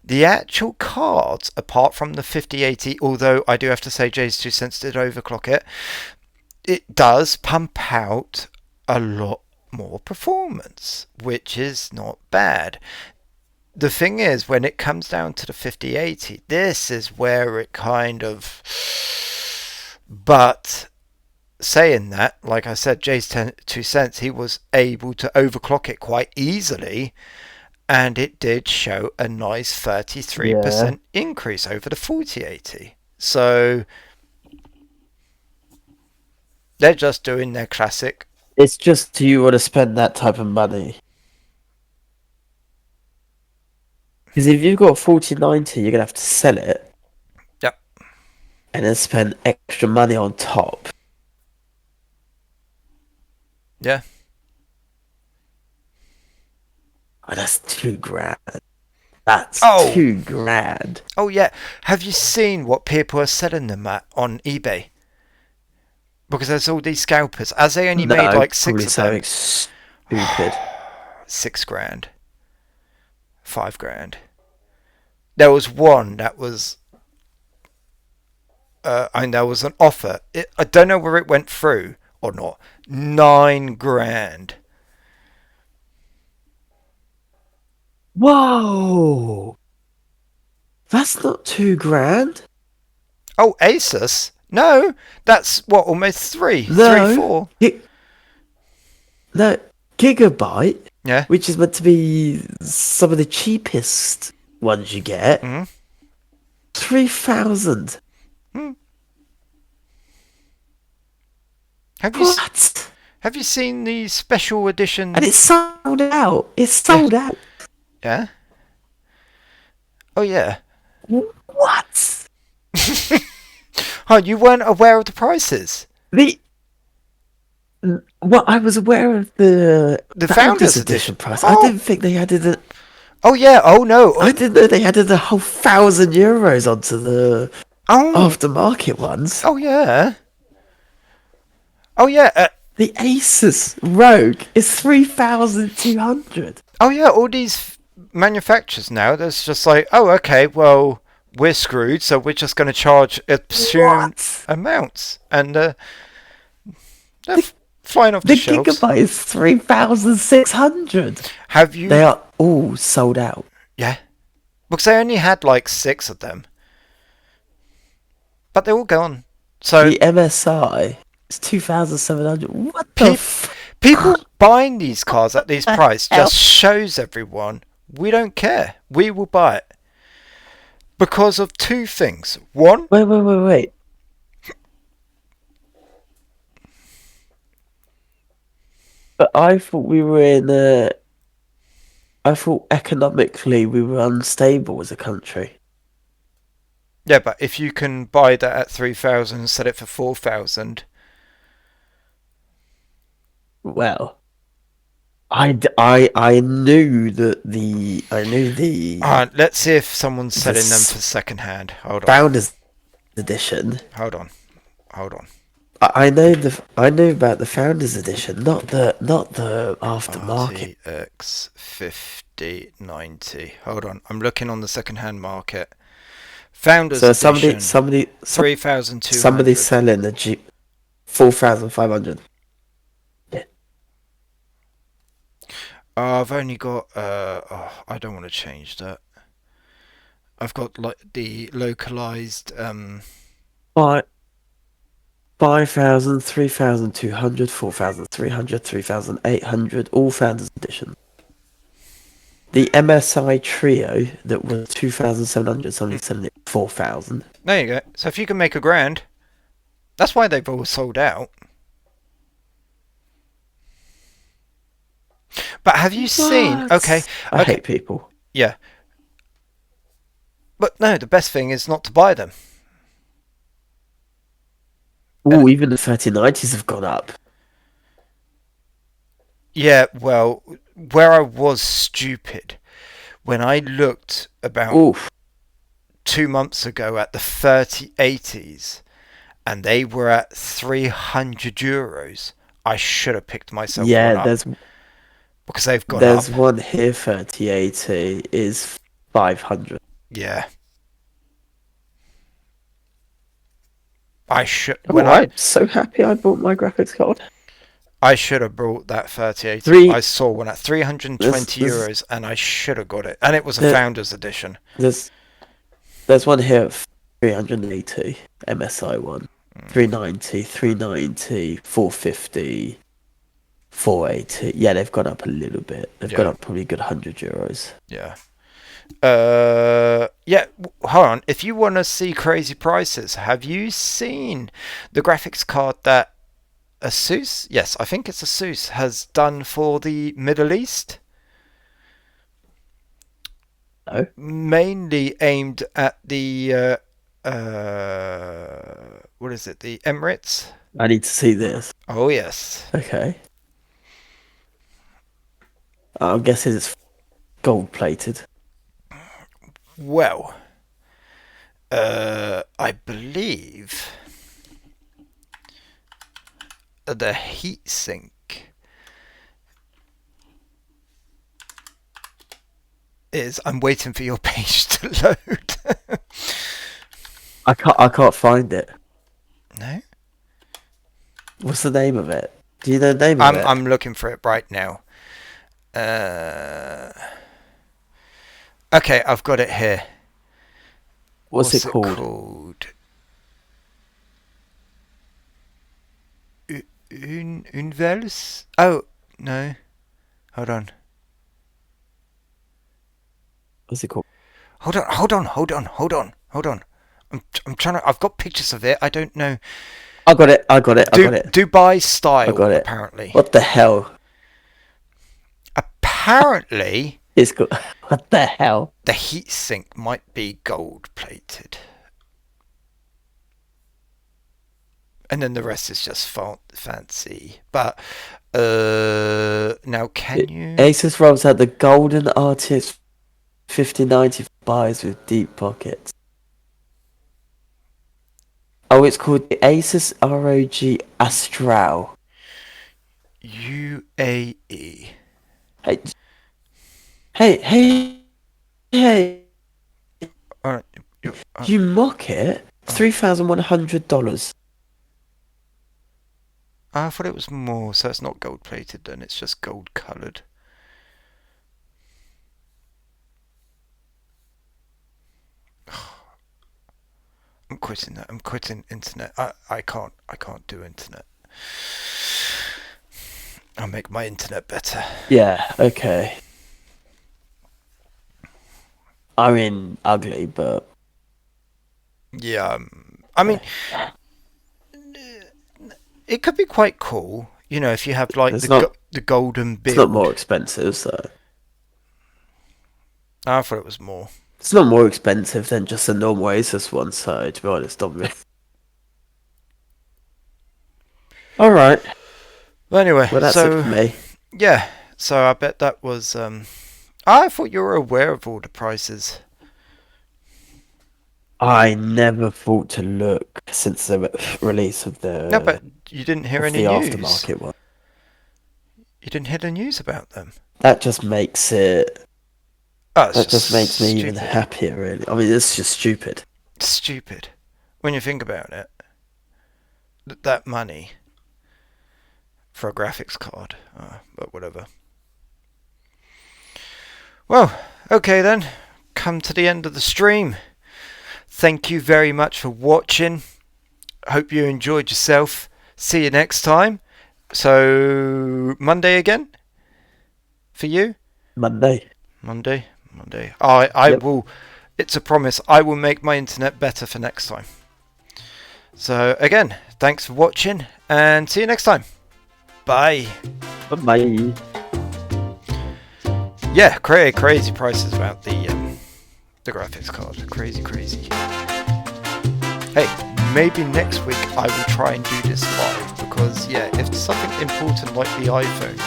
The actual cards, apart from the 5080, although I do have to say Jay's 2 cents did overclock it, it does pump out a lot more performance, which is not bad. The thing is, when it comes down to the 5080, this is where it kind of... But saying that, like I said, Jay's 2 cents, he was able to overclock it quite easily, and it did show a nice 33% increase over the 4080. So they're just doing their classic. It's just, do you want to spend that type of money? Because if you've got a 4090, you're going to have to sell it. Yep. And then spend extra money on top. Yeah. Oh, that's $2,000. That's Oh. $2,000. Oh yeah. Have you seen what people are selling them at on eBay? Because there's all these scalpers. As they only made like 6 of them. Stupid. $6,000. $5,000. There was one that was... and there was an offer. I don't know whether it went through or not. $9,000. Whoa! That's not $2,000. Oh, Asus? No, that's what, almost 3, No. 4. No, Gigabyte, Yeah. which is meant to be some of the cheapest ones you get, 3,000. What? Have you seen the special edition? And it's sold out. It's sold out. Yeah. Oh yeah. What? Oh, you weren't aware of the prices? Well, I was aware of the Founders Edition price. Oh. I didn't think they added it. Oh yeah. Oh no. I didn't know they added the whole €1,000 onto the aftermarket ones. Oh yeah. Oh yeah. The Asus Rogue is 3,200. Oh yeah. All these manufacturers now, there's just like, oh okay, well we're screwed, so we're just going to charge assumed amounts, and they're flying off the shelves. The Gigabyte is 3,600. Have you? They are all sold out. Yeah, because they only had like 6 of them, but they're all gone. So the MSI is 2,700. What the? People buying these cars at these prices just shows everyone we don't care. We will buy it because of 2 things. One. Wait. But I thought we were in a... I thought economically we were unstable as a country. Yeah, but if you can buy that at 3,000 and sell it for 4,000... Well, I knew that the... let's see if someone's selling them for second hand. Hold on. Founders Edition. Hold on. I know about the Founders Edition, not the aftermarket. RTX 5090. Hold on, I'm looking on the second-hand market. Founders Edition. Somebody 3,200. Somebody's selling the Jeep 4,500. Yeah. I've only got. I don't want to change that. I've got like the localized. 5,000, 3,200, 4,300, 3,800, all Founders Edition. The MSI Trio that was 2,700, somebody's selling it 4,000. There you go. So if you can make $1,000, that's why they've all sold out. But have you seen? Okay. I hate people. Yeah. But no, the best thing is not to buy them. Oh, even the 3090s have gone up. Yeah, well, where I was stupid, when I looked about 2 months ago at the 3080s, and they were at €300. I should have picked myself one up because they've gone up. There's one here, 3080 is 500. Yeah. I'm so happy I bought my graphics card. I should have bought that 3080. I saw one at €320 and I should have got it. And it was a Founders Edition. There's one here at 380, MSI one. 390, 390, 450, 480. Yeah, they've gone up a little bit. They've gone up probably a good €100. Yeah. Hold on. If you want to see crazy prices, have you seen the graphics card that Asus, yes, I think it's Asus, has done for the Middle East? No. Mainly aimed at the what is it? The Emirates? I need to see this. Oh yes. Okay. I'm guessing it's gold plated. Well, I believe the heatsink is. I'm waiting for your page to load. I can't find it. No. What's the name of it? Do you know the name of it? I'm looking for it right now. Okay, I've got it here. What's it called? Unvels? Oh, no. Hold on. What's it called? Hold on. I'm trying to. I've got pictures of it. I don't know. I got it. Dubai style. I got it. Apparently. What the hell? Apparently. It's good. What the hell? The heatsink might be gold plated. And then the rest is just fancy. But now can you? Asus rolls out the golden RTX 5090 for buyers with deep pockets. Oh, it's called the Asus ROG Astral. UAE. Hey. Alright. You mock it? $3,100. I thought it was more, so it's not gold plated then, it's just gold coloured. I'm quitting that. I'm quitting internet. I can't do internet. I'll make my internet better. Yeah, okay. I mean, ugly, but... Yeah, I mean... It could be quite cool, you know, if you have like the golden build. It's not more expensive, so... I thought it was more. It's not more expensive than just a normal Asus one, so to be honest, don't really. Alright. Well, anyway, well, that's it for me. Yeah, so I bet that was... I thought you were aware of all the prices. I never thought to look since the release of the... No, but you didn't hear any news. The aftermarket one. You didn't hear the news about them. That just makes it... that just makes me even happier, really. I mean, it's just stupid. Stupid. When you think about it. That money for a graphics card. But whatever. Well, okay then. Come to the end of the stream. Thank you very much for watching. Hope you enjoyed yourself. See you next time. So, Monday again? For you? Monday. I will. It's a promise. I will make my internet better for next time. So, again, thanks for watching and see you next time. Bye. Bye-bye. Yeah, crazy prices about the graphics card. Crazy. Hey, maybe next week I will try and do this live because, yeah, if something important like the iPhone